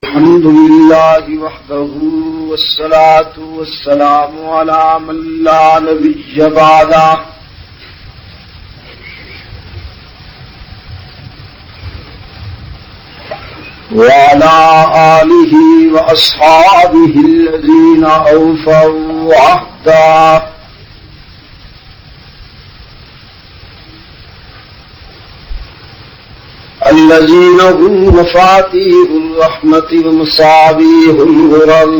الحمد لله وحده والصلاة والسلام على من لا نبي بعده وعلى آله وأصحابه الذين أوفوا عهده الذين هم مفاتيح الرحمة ومصابيح الغرر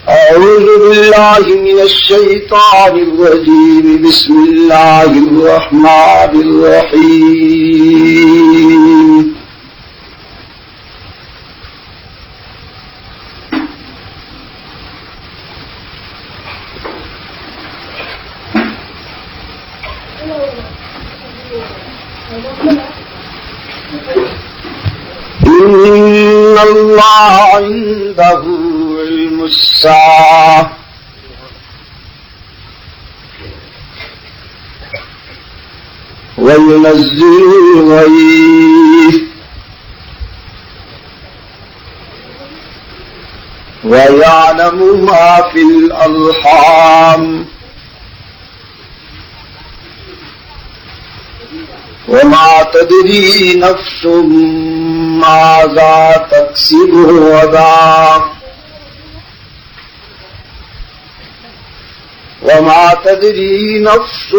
أعوذ بالله من الشيطان الرجيم بسم الله الرحمن الرحيم إن الله عنده علم الساعة وينزل الغيث ويعلم ما في الأرحام وما تدري نفس ماذا تكسب غدا وما تدري نفس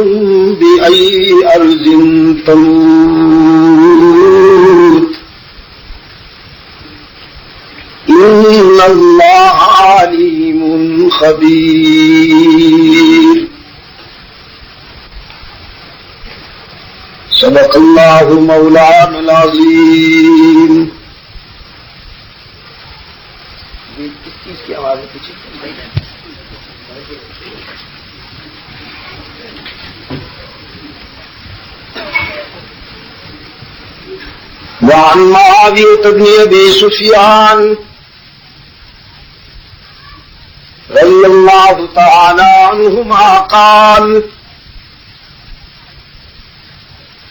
بأي أرض تموت إن الله عليم خبير صدق الله مولانا العظيم. اس چیز کی آواز پیچھے وعن معاوية بن أبي سفيان رضي الله تعالى عنهما قال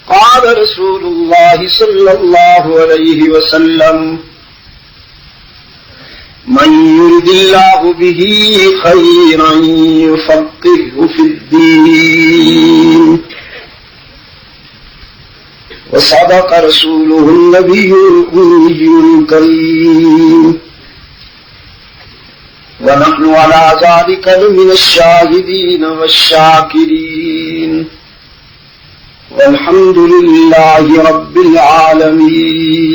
قال رسول الله صلى الله عليه وسلم من يرد الله به خيرا يفقهه في الدين وصدق رسوله النبي الأمي الكريم ونحن على ذلك من الشاهدين والشاكرين والحمد لله رب العالمين.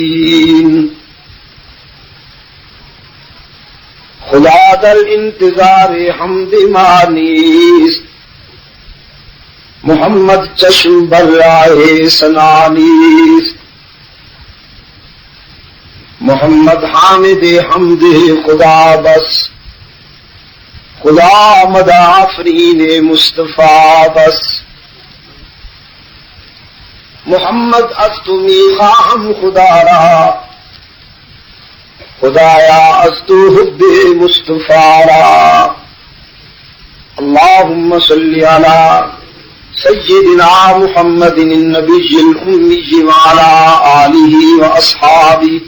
خدا در انتظار حمد مانیست محمد چشم برائے سنانیست محمد حامد حمد خدا بس خدا مدح آفرین مصطفیٰ بس محمد از تو میخواهم خدا را خدایا از تو حب مصطفیٰ را اللهم صل على سيدنا محمد النبي الأمي وعلى آله وأصحابه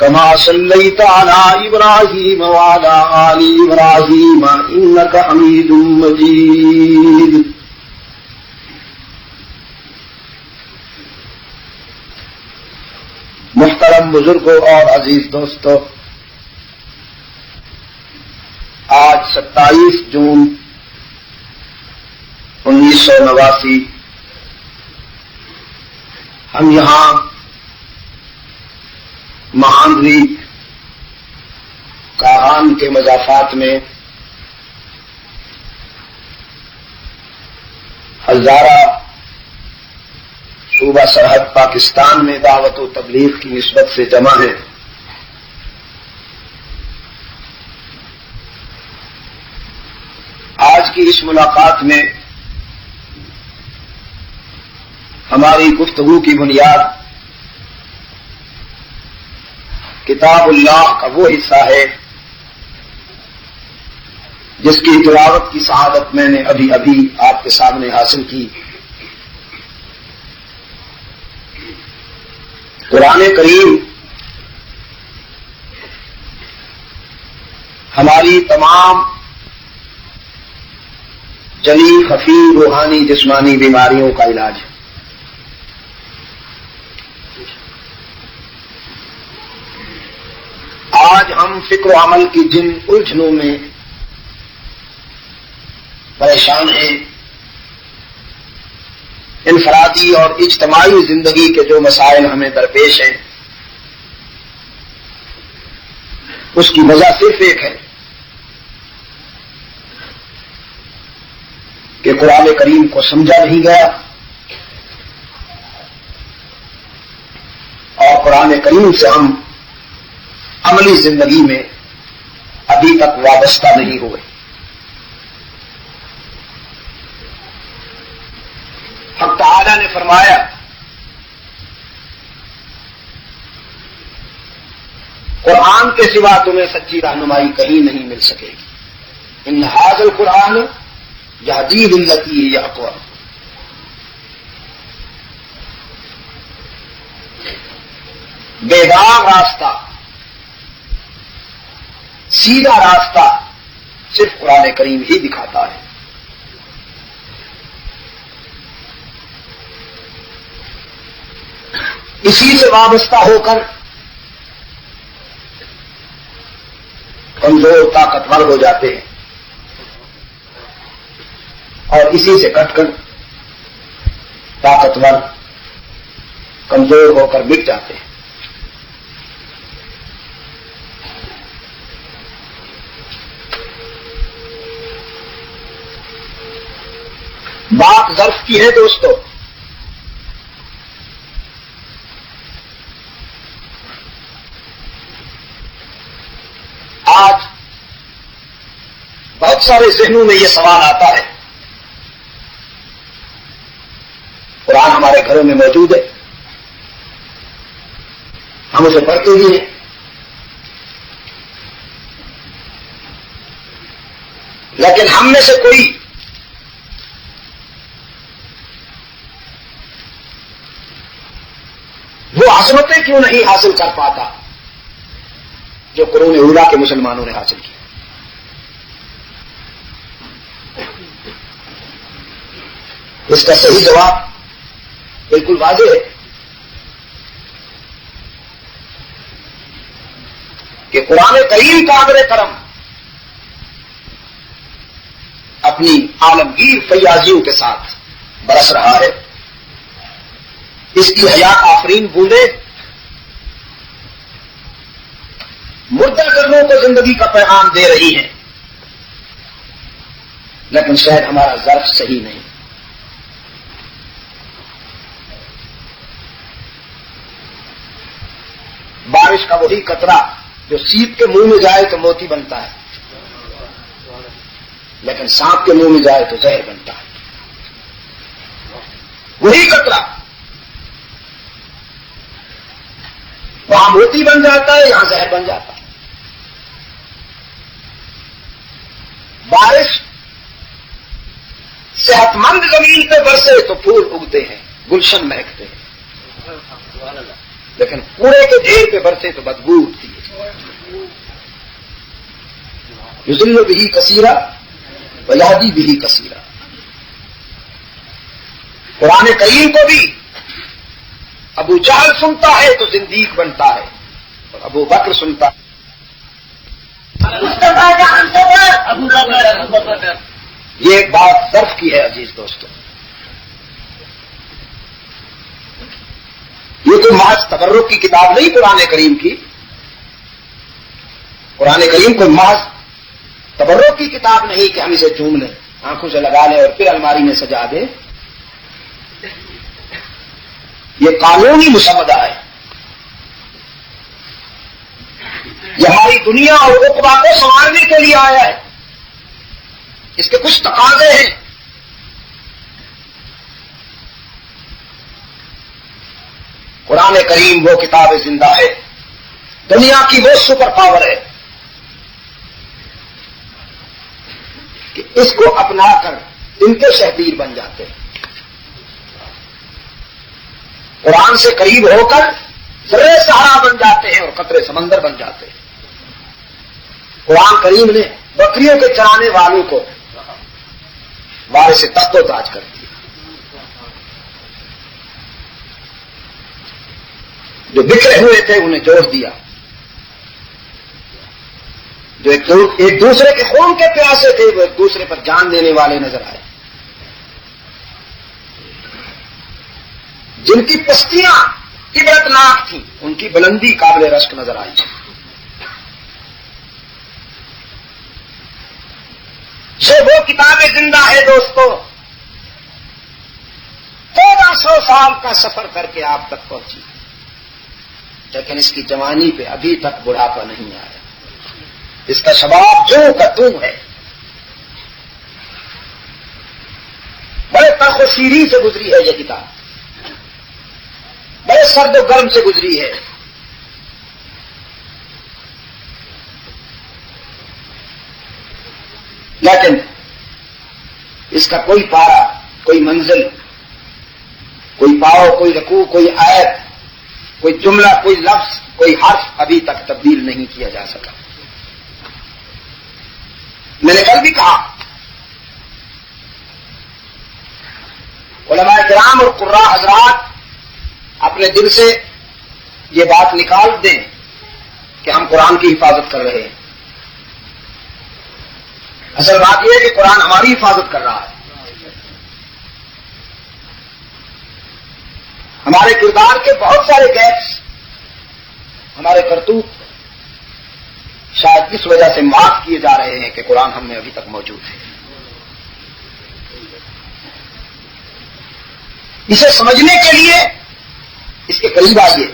كما صليت على إبراهيم وعلى آل إبراهيم إنك حميد مجيد. محترم بزرگوں اور عزیز دوستو، آج 27 جون 1989 ہم یہاں مہاندری کاہان کے مضافات میں ہزارہ صوبہ سرحد پاکستان میں دعوت و تبلیغ کی نسبت سے جمع ہیں. آج کی اس ملاقات میں ہماری گفتگو کی بنیاد کتاب اللہ کا وہ حصہ ہے جس کی تلاوت کی سعادت میں نے ابھی آپ کے سامنے حاصل کی. قرآن کریم ہماری تمام جلی خفی روحانی جسمانی بیماریوں کا علاج ہے. آج ہم فکر و عمل کی جن الجھنوں میں پریشان ہیں، انفرادی اور اجتماعی زندگی کے جو مسائل ہمیں درپیش ہیں، اس کی وجہ صرف ایک ہے کہ قرآن کریم کو سمجھا نہیں گیا اور قرآن کریم سے ہم عملی زندگی میں ابھی تک وابستہ نہیں ہوئے. حق تعالی نے فرمایا قرآن کے سوا تمہیں سچی رہنمائی کہیں نہیں مل سکے گی. ان ھذا القرآن یہدی للتی ہی اقوم. بیدار راستہ، سیدھا راستہ صرف قرآن کریم ہی دکھاتا ہے. اسی سے وابستہ ہو کر کمزور طاقتور ہو جاتے ہیں اور اسی سے کٹ کر طاقتور کمزور ہو کر مٹ جاتے ہیں. بات ظرف کی ہے دوستو. آج بہت سارے ذہنوں میں یہ سوال آتا ہے، قرآن ہمارے گھروں میں موجود ہے، ہم اسے پڑھتے بھی ہیں، لیکن ہم میں سے کوئی وہ عظمتیں کیوں نہیں حاصل کر پاتا جو قرون اولیٰ کے مسلمانوں نے حاصل کی؟ اس کا صحیح جواب بالکل واضح ہے کہ قرآن کریم کا قدر کرم اپنی عالمگیر فیاضیوں کے ساتھ برس رہا ہے. اس کی حیات آفرین بوندیں مردہ گردوں کو زندگی کا پیغام دے رہی ہیں، لیکن شاید ہمارا ظرف صحیح نہیں. بارش کا وہی قطرہ جو سیپ کے منہ میں جائے تو موتی بنتا ہے، لیکن سانپ کے منہ میں جائے تو زہر بنتا ہے. وہی قطرہ وہاں موتی بن جاتا ہے، یہاں زہر بن جاتا ہے. بارش صحت مند زمین پہ برسے تو پھول اگتے ہیں، گلشن مہکتے ہیں، لیکن کوڑے کے ڈھیر پہ برسے تو بدبو اٹھتی ہے. یضل بہ کثیرا ویہدی بہ کثیرا. قرآن کریم کو بھی ابو جہل سنتا ہے تو زندیق بنتا ہے، اور ابو بکر سنتا ہے. یہ ایک بات ظرف کی ہے عزیز دوستوں. یہ تو محض تبرک کی کتاب نہیں قرآن کریم کی. قرآن کریم کو محض تبرک کی کتاب نہیں کہ ہم اسے چوم لیں، آنکھوں سے لگا لیں اور پھر الماری میں سجا دیں. یہ قانونی مسودہ ہے. یہ ہماری دنیا اور عقبہ کو سنوارنے کے لیے آیا ہے. اس کے کچھ تقاضے ہیں. قرآن کریم وہ کتاب زندہ ہے، دنیا کی وہ سپر پاور ہے کہ اس کو اپنا کر ان کے شہبیر بن جاتے ہیں. قرآن سے قریب ہو کر ذرے صحرا بن جاتے ہیں اور قطرے سمندر بن جاتے ہیں. قرآن کریم نے بکریوں کے چرانے والوں کو وارث تخت و تاج کر دیا. جو بکھرے ہوئے تھے انہیں جوڑ دیا. جو ایک دوسرے کے خون کے پیاسے تھے وہ ایک دوسرے پر جان دینے والے نظر آئے. جن کی پستیاں عبرتناک تھیں ان کی بلندی قابل رشک نظر آئی. یہ وہ کتابیں زندہ ہے دوستو. 1400 سال کا سفر کر کے آپ تک پہنچی لیکن اس کی جوانی پہ ابھی تک بڑھاپا نہیں آیا. اس کا شباب جو کا توں ہے. بڑے تلخ و شیریں سے گزری ہے یہ کتاب. بڑے سرد و گرم سے گزری ہے. لیکن اس کا کوئی پارا، کوئی منزل، کوئی پاؤ، کوئی رکوع، کوئی آیت، کوئی جملہ، کوئی لفظ، کوئی حرف ابھی تک تبدیل نہیں کیا جا سکا. میں نے کل بھی کہا علماء کرام اور قراء حضرات اپنے دل سے یہ بات نکال دیں کہ ہم قرآن کی حفاظت کر رہے ہیں. اصل بات یہ ہے کہ قرآن ہماری حفاظت کر رہا ہے. ہمارے کردار کے بہت سارے گیپس، ہمارے کرتوت شاید اس وجہ سے معاف کیے جا رہے ہیں کہ قرآن ہم میں ابھی تک موجود ہے. اسے سمجھنے کے لیے اس کے قریب آئیے،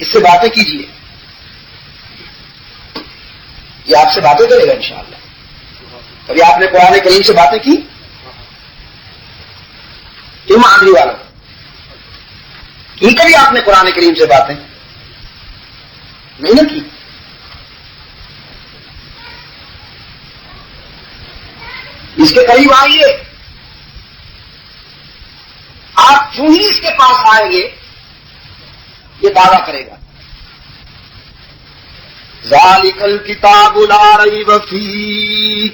اس سے باتیں کیجیے. یہ آپ سے باتیں کرے گا انشاءاللہ. کبھی آپ نے قرآن کریم سے باتیں کی؟ کیوں آندھی والا کی کبھی آپ نے قرآن کریم سے باتیں نہیں نہ کی؟ اس کے قریب آئیے. آپ جو ہی اس کے پاس آئیں گے یہ دعویٰ کرے گا ذالک الکتاب لا ریب فیہ،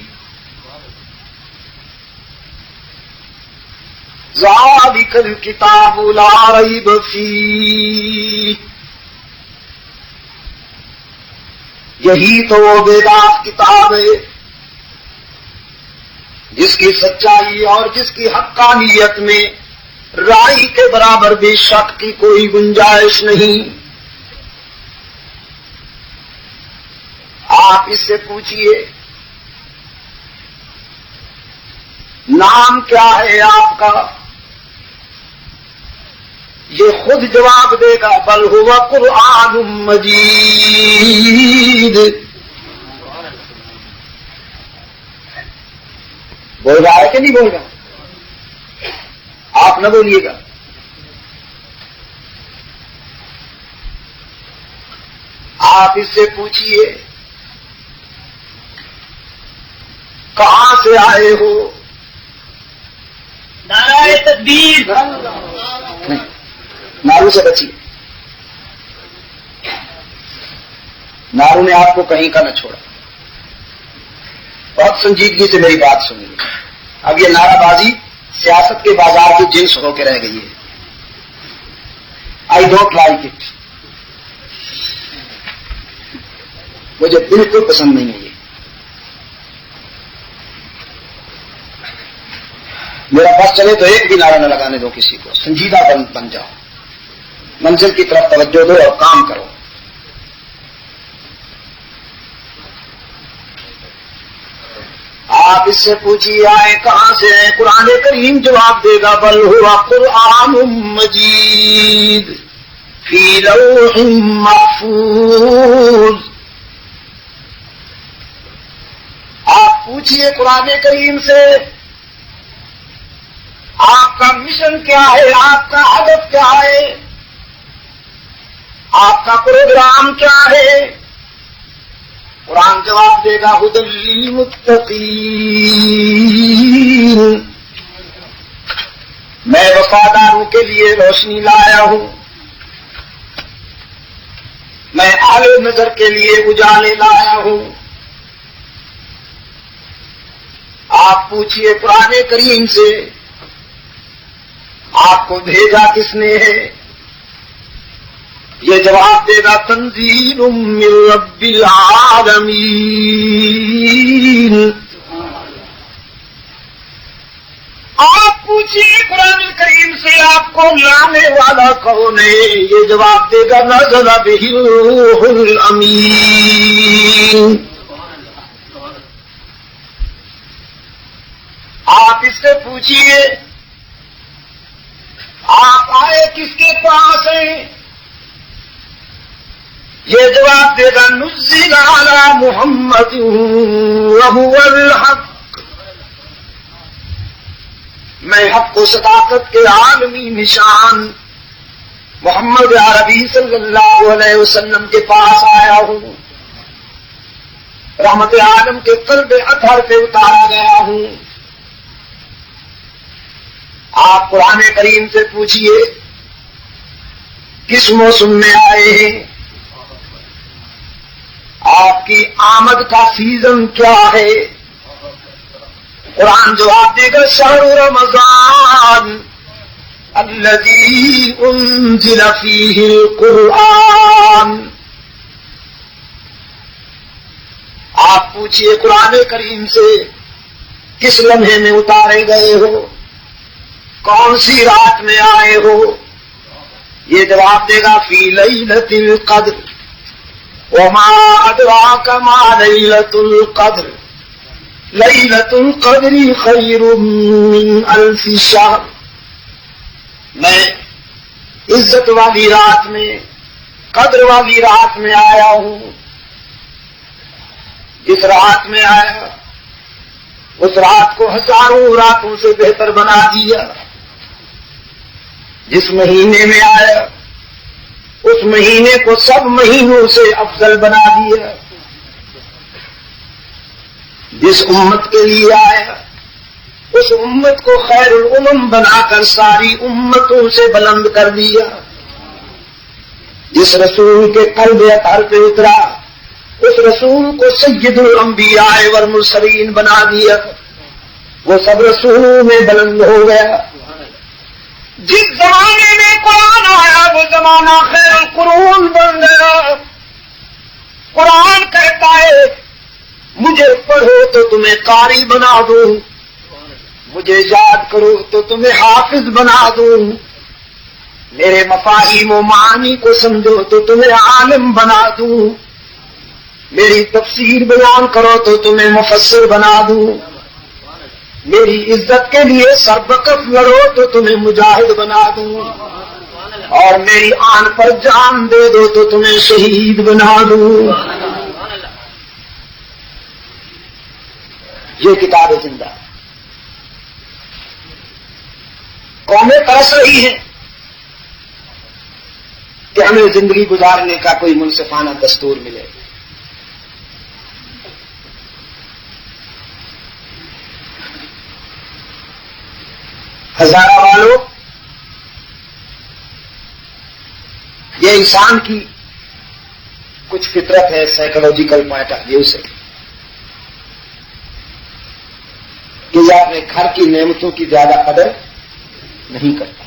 ذالک الکتاب لا ریب فیہ. یہی تو وہ بیدار کتاب ہے جس کی سچائی اور جس کی حقانیت میں رائی کے برابر بھی شک کی کوئی گنجائش نہیں. آپ اس سے پوچھئے نام کیا ہے آپ کا، یہ خود جواب دے گا بل ہوا قرآن مجید. بول رہا ہے کہ نہیں بول رہا؟ آپ نہ بولیے گا. آپ اس سے پوچھئے کہاں سے آئے ہو، نعرہ تکبیر. نارو سے بچیے. نارو نے آپ کو کہیں کا نہ چھوڑا. بہت سنجیدگی سے میری بات سنیے. اب یہ نعرہ بازی سیاست کے بازار کی جنس ہو کے رہ گئی ہے. I don't like it. مجھے بالکل پسند نہیں ہے یہ. میرا بس چلے تو ایک بھی نعرہ نہ لگانے دو کسی کو. سنجیدہ بن جاؤ، منزل کی طرف توجہ دو اور کام کرو. آپ اس سے پوچھیے آئے کہاں سے ہیں، قرآن کریم جواب دے گا بل ہوا قرآن مجید فی لوح محفوظ. آپ پوچھیے قرآن کریم سے آپ کا مشن کیا ہے، آپ کا ہدف کیا ہے، آپ کا پروگرام کیا ہے. قرآن جواب دے گا ھدی للمتقین، میں وفاداروں کے لیے روشنی لایا ہوں. میں اعلی نظر کے لیے اجالے لایا ہوں. آپ پوچھئے قرآن کریم سے آپ کو بھیجا کس نے ہے؟ یہ جواب دے گا تنزیل من رب العالمین. آپ پوچھئے قرآن کریم سے آپ کو لانے والا کون ہے؟ یہ جواب دے گا نزل بہ الروح الامین. آپ اس سے پوچھئے آپ آئے کس کے پاس ہیں؟ یہ جواب دے گا نزل علی محمد وہو الحق. میں حق و صداقت کے عالمی نشان محمد عربی صلی اللہ علیہ وسلم کے پاس آیا ہوں. رحمت عالم کے قلب اطہر پہ اتارا گیا ہوں. آپ قرآن کریم سے پوچھئے کس موسم میں آئے ہیں؟ آپ کی آمد کا سیزن کیا ہے؟ قرآن جواب دے گا شہر رمضان الذی انزل فیہ القرآن. آپ پوچھئے قرآن کریم سے کس لمحے میں اتارے گئے ہو؟ کون سی رات میں آئے ہو؟ یہ جواب دے گا فی لیلۃ القدر. وما ادراک ما لیلۃ القدر لیلۃ القدر خیر من الف شہر. میں عزت والی رات میں قدر والی رات میں آیا ہوں. جس رات میں آیا اس رات کو ہزاروں راتوں سے بہتر بنا دیا. جس مہینے میں آیا اس مہینے کو سب مہینوں سے افضل بنا دیا. جس امت کے لیے آیا اس امت کو خیر الامم بنا کر ساری امتوں سے بلند کر دیا. جس رسول کے قلب اطہر پہ اترا اس رسول کو سید الانبیاء والمرسلین بنا دیا. وہ سب رسولوں میں بلند ہو گیا. جس زمانے میں قرآن آیا وہ زمانہ خیر القرون بن گیا. قرآن کہتا ہے مجھے پڑھو تو تمہیں قاری بنا دوں, مجھے یاد کرو تو تمہیں حافظ بنا دوں, میرے مفاہیم و معانی کو سمجھو تو تمہیں عالم بنا دوں, میری تفسیر بیان کرو تو تمہیں مفسر بنا دوں, میری عزت کے لیے سربکف لڑو تو تمہیں مجاہد بنا دوں, اور میری آن پر جان دے دو تو تمہیں شہید بنا دوں. یہ کتاب زندہ. قومیں ترس رہی ہیں کہ ہمیں زندگی گزارنے کا کوئی منصفانہ دستور ملے. ہزارہ والوں, یہ انسان کی کچھ فطرت ہے سائیکولوجیکل پوائنٹ آف ویو سے کہ یہ اپنے گھر کی نعمتوں کی زیادہ قدر نہیں کرتا.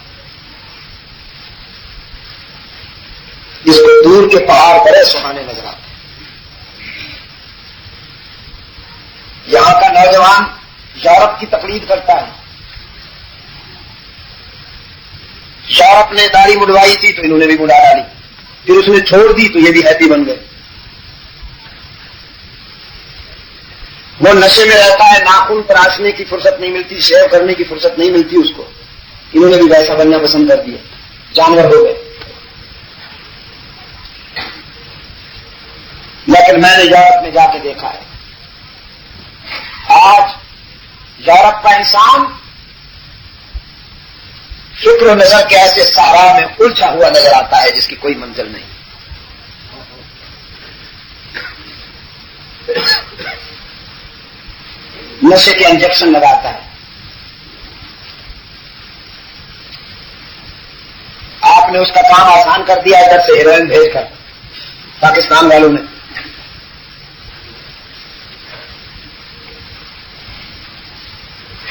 اس کو دور کے پہاڑ بڑے سہانے نظر آتے ہیں. یہاں کا نوجوان یورپ کی تقلید کرتا ہے. یورپ نے داڑھی مڈوائی تھی تو انہوں نے بھی مڈا ڈالی, پھر اس نے چھوڑ دی تو یہ بھی ہیپی بن گئے. وہ نشے میں رہتا ہے, ناخن تراشنے کی فرصت نہیں ملتی, شیو کرنے کی فرصت نہیں ملتی اس کو, انہوں نے بھی ویسا بننا پسند کر دیا, جانور ہو گئے. لیکن میں نے یورپ میں جا کے دیکھا ہے, آج یورپ کا انسان فکر و نظر کے ایسے صحرا میں الجھا ہوا نظر آتا ہے جس کی کوئی منزل نہیں. نشے کے انجیکشن لگاتا ہے. آپ نے اس کا کام آسان کر دیا ادھر سے ہیروئن بھیج کر, پاکستان والوں نے.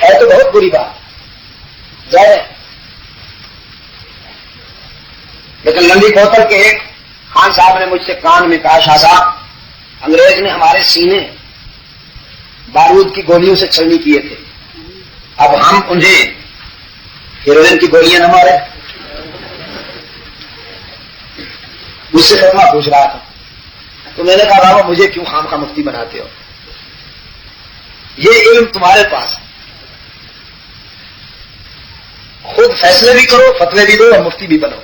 ہے تو بہت بری بات ظاہر ہے، لیکن لمبی کوتل کے ایک خان صاحب نے مجھ سے کان میں کہا، شاہ صاحب انگریز نے ہمارے سینے بارود کی گولیوں سے چھلنی کیے تھے، اب ہم انہیں ہیروئن کی گولیاں نہ مارے. مجھ سے فتویٰ پوچھ رہا تھا تو میں نے کہا بابا مجھے کیوں خام خواہ مفتی بناتے ہو، یہ علم تمہارے پاس ہے، خود فیصلے بھی کرو، فتوے بھی دو اور مفتی بھی بنو.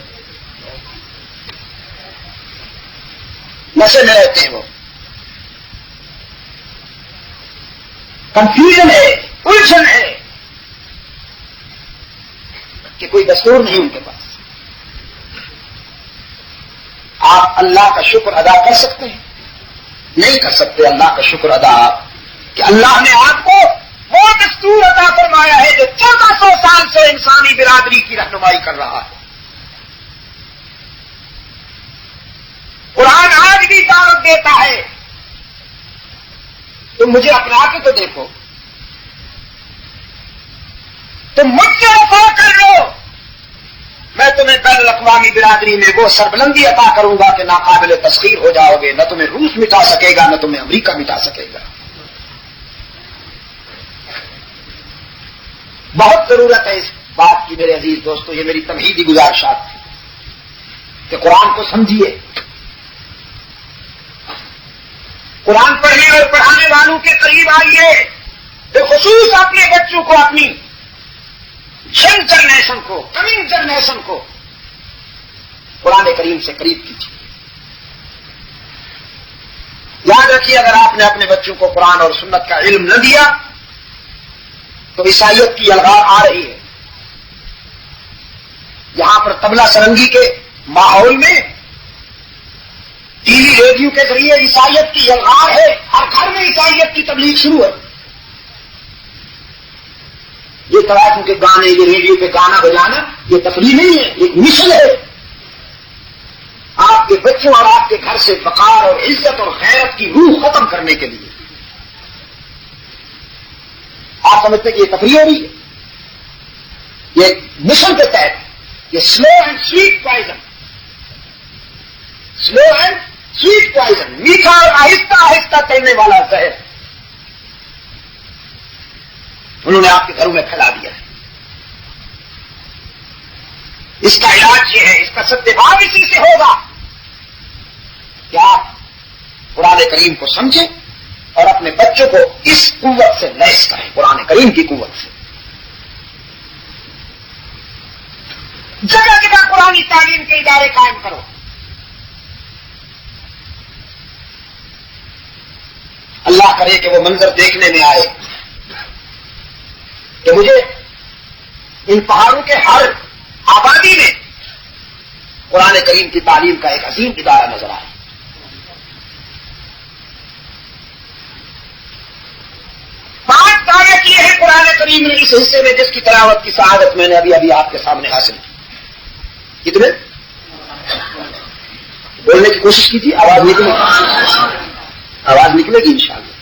نشے میں رہتے ہیں وہ، کنفیوژن ہے، الجھن ہے کہ کوئی دستور نہیں ان کے پاس. آپ اللہ کا شکر ادا کر سکتے ہیں؟ نہیں کر سکتے اللہ کا شکر ادا کہ اللہ نے آپ کو وہ دستور عطا فرمایا ہے جو 1400 سال سے انسانی برادری کی رہنمائی کر رہا ہے. قرآن آج بھی دعوت دیتا ہے، تم مجھے اپنا کے تو دیکھو، تم مجھ سے وفا کر لو، میں تمہیں بین الاقوامی برادری میں وہ سربلندی عطا کروں گا کہ ناقابل تسخیر ہو جاؤ گے، نہ تمہیں روس مٹا سکے گا، نہ تمہیں امریکہ مٹا سکے گا. بہت ضرورت ہے اس بات کی میرے عزیز دوستو، یہ میری تمہیدی گزارشات تھی کہ قرآن کو سمجھیے، قرآن پڑھنے اور پڑھانے والوں کے قریب آئیے، بالخصوص اپنے بچوں کو، اپنی ینگ جنریشن کو، کمنگ جنریشن کو قرآن کریم سے قریب کیجیے. یاد رکھیے اگر آپ نے اپنے بچوں کو قرآن اور سنت کا علم نہ دیا تو عیسائیت کی الغار آ رہی ہے. یہاں پر طبلہ سرنگی کے ماحول میں ٹی وی ریڈیو کے ذریعے عیسائیت کی الغار ہے، ہر گھر میں عیسائیت کی تبلیغ شروع ہے. یہ طرح کے گانے، یہ ریڈیو پہ گانا بجانا یہ تفریح نہیں ہے، ایک مشن ہے آپ کے بچوں اور آپ کے گھر سے وقار اور عزت اور غیرت کی روح ختم کرنے کے لیے. آپ سمجھتے کہ یہ تفریح ہو رہی ہے، یہ مشن کے تحت یہ slow and sweet poison, slow and sweet poison, میٹھا اور آہستہ آہستہ چلنے والا زہر انہوں نے آپ کے گھروں میں پھیلا دیا ہے. اس کا علاج یہ ہے، اس کا سدبھاؤ اسی سے ہوگا کہ آپ قرآن کریم کو سمجھیں اور اپنے بچوں کو اس قوت سے لیس کریں، قرآن کریم کی قوت سے. جگہ جگہ قرآنی تعلیم کے ادارے قائم کرو. اللہ کرے کہ وہ منظر دیکھنے میں آئے کہ مجھے ان پہاڑوں کے ہر آبادی میں قرآن کریم کی تعلیم کا ایک عظیم ادارہ نظر آئے. پانچ دعوے کیے ہیں قرآن کریم نے اس حصے میں جس کی تلاوت کی سعادت میں نے ابھی آپ کے سامنے حاصل کی. کتنے بولنے کی کوشش کی تھی، آواز نکلے گی، آواز نکلے گی انشاءاللہ.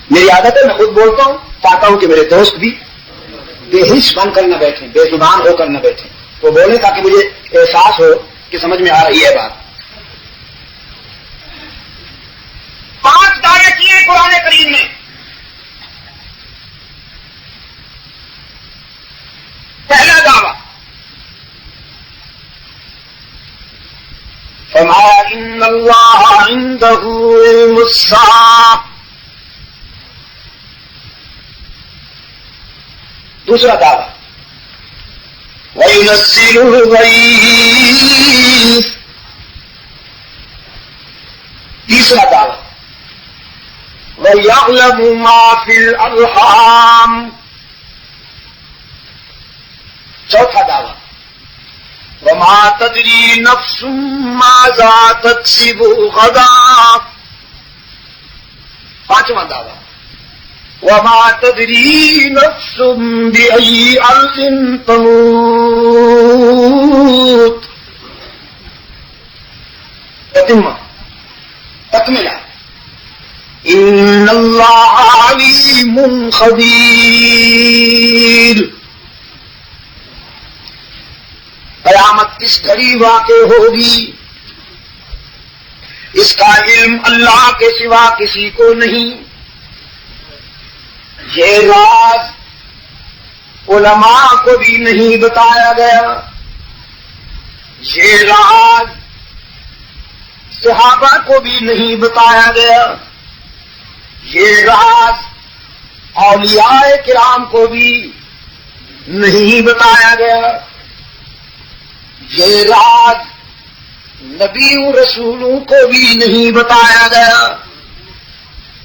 میری عادت ہے میں خود بولتا ہوں، چاہتا ہوں کہ میرے دوست بھی بے حس بن کر نہ بیٹھیں، بے زبان ہو کر نہ بیٹھیں، وہ بولیں تاکہ مجھے احساس ہو کہ سمجھ میں آ رہی ہے بات. پانچ دعوے کیے قرآن کریم نے. پہلا دعویٰ فرمایا ان اللہ عنده علم الساعة. دوسرا دعویٰ وَيُنَزِّلُ الْغَيْثَ. تیسرا دعویٰ وَيَعْلَمُ مَا فِي الْأَرْحَامِ. چوتھا دعویٰ وَمَا تَدْرِي نَفْسٌ مَاذَا تَكْسِبُ غَدًا. پانچواں دعویٰ وَمَا تَدْرِي نَفْسٌ بِأَيِّ أَرْضٍ تَمُوتُ. تتمہ تکملہ ان اللہ علیم خبیر. قیامت کس گھڑی واقع ہوگی اس کا علم اللہ کے سوا کسی کو نہیں. یہ راز علماء کو بھی نہیں بتایا گیا، یہ راز صحابہ کو بھی نہیں بتایا گیا، یہ راز اولیاء کرام کو بھی نہیں بتایا گیا، یہ راز نبی رسولوں کو بھی نہیں بتایا گیا.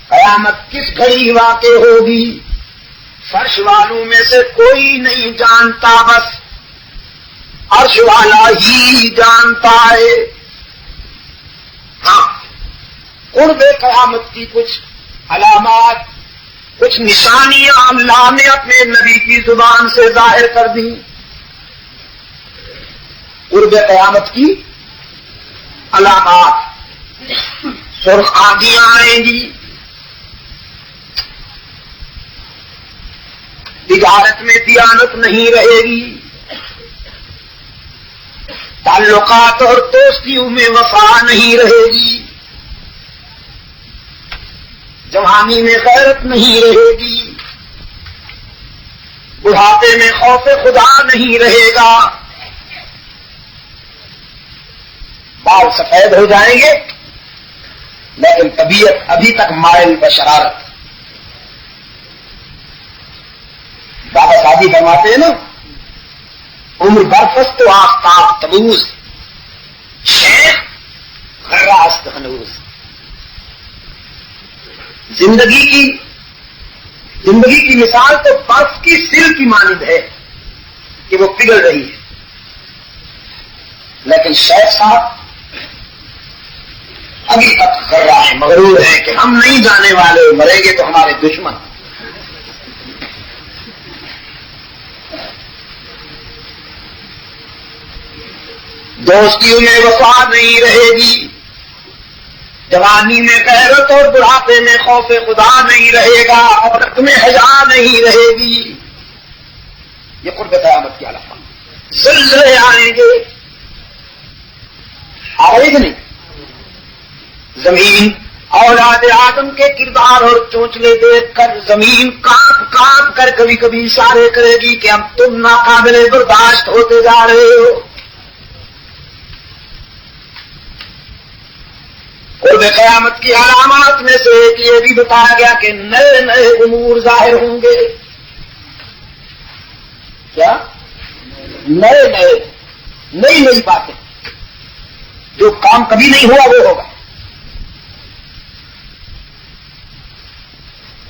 قیامت کس گھڑی واقع ہوگی فرش والوں میں سے کوئی نہیں جانتا، بس عرش والا ہی جانتا ہے. ہاں، قرب قیامت کی کچھ علامات، کچھ نشانیاں اللہ نے اپنے نبی کی زبان سے ظاہر کر دی. قرب قیامت کی علامات، سرخ آندیاں آئیں گی، تجارت میں دیانت نہیں رہے گی، تعلقات اور دوستیوں میں وفا نہیں رہے گی، جوانی میں غیرت نہیں رہے گی، بڑھاپے میں خوف خدا نہیں رہے گا، بال سفید ہو جائیں گے لیکن طبیعت ابھی تک مائل بشرارت. بابا شادی فرماتے ہیں نا، عمر برفس تو آفتاب تبوز، شیخ غراست ہنوز. زندگی کی مثال تو برف کی سل کی مانند ہے کہ وہ پگھل رہی ہے، لیکن شیخ صاحب ابھی تک غرہ ہے، مغرور ہے کہ ہم نہیں جانے والے، مریں گے تو ہمارے دشمن. دوستیوں میں وفا نہیں رہے گی، جوانی میں غیرت اور بڑھاپے میں خوف خدا نہیں رہے گا، عورت میں حیا نہیں رہے گی. یہ قرب قیامت کی علامات. زلزلے آئیں گے، آ رہے کہ نہیں؟ زمین اولاد آدم کے کردار اور چونچلے دیکھ کر زمین کانپ کانپ کر کبھی کبھی اشارے کرے گی کہ اب تم ناقابل برداشت ہوتے جا رہے ہو. قرب قیامت کی علامات میں سے ایک یہ بھی بتایا گیا کہ نئے نئے امور ظاہر ہوں گے. کیا؟ نئی باتیں، جو کام کبھی نہیں ہوا وہ ہوگا.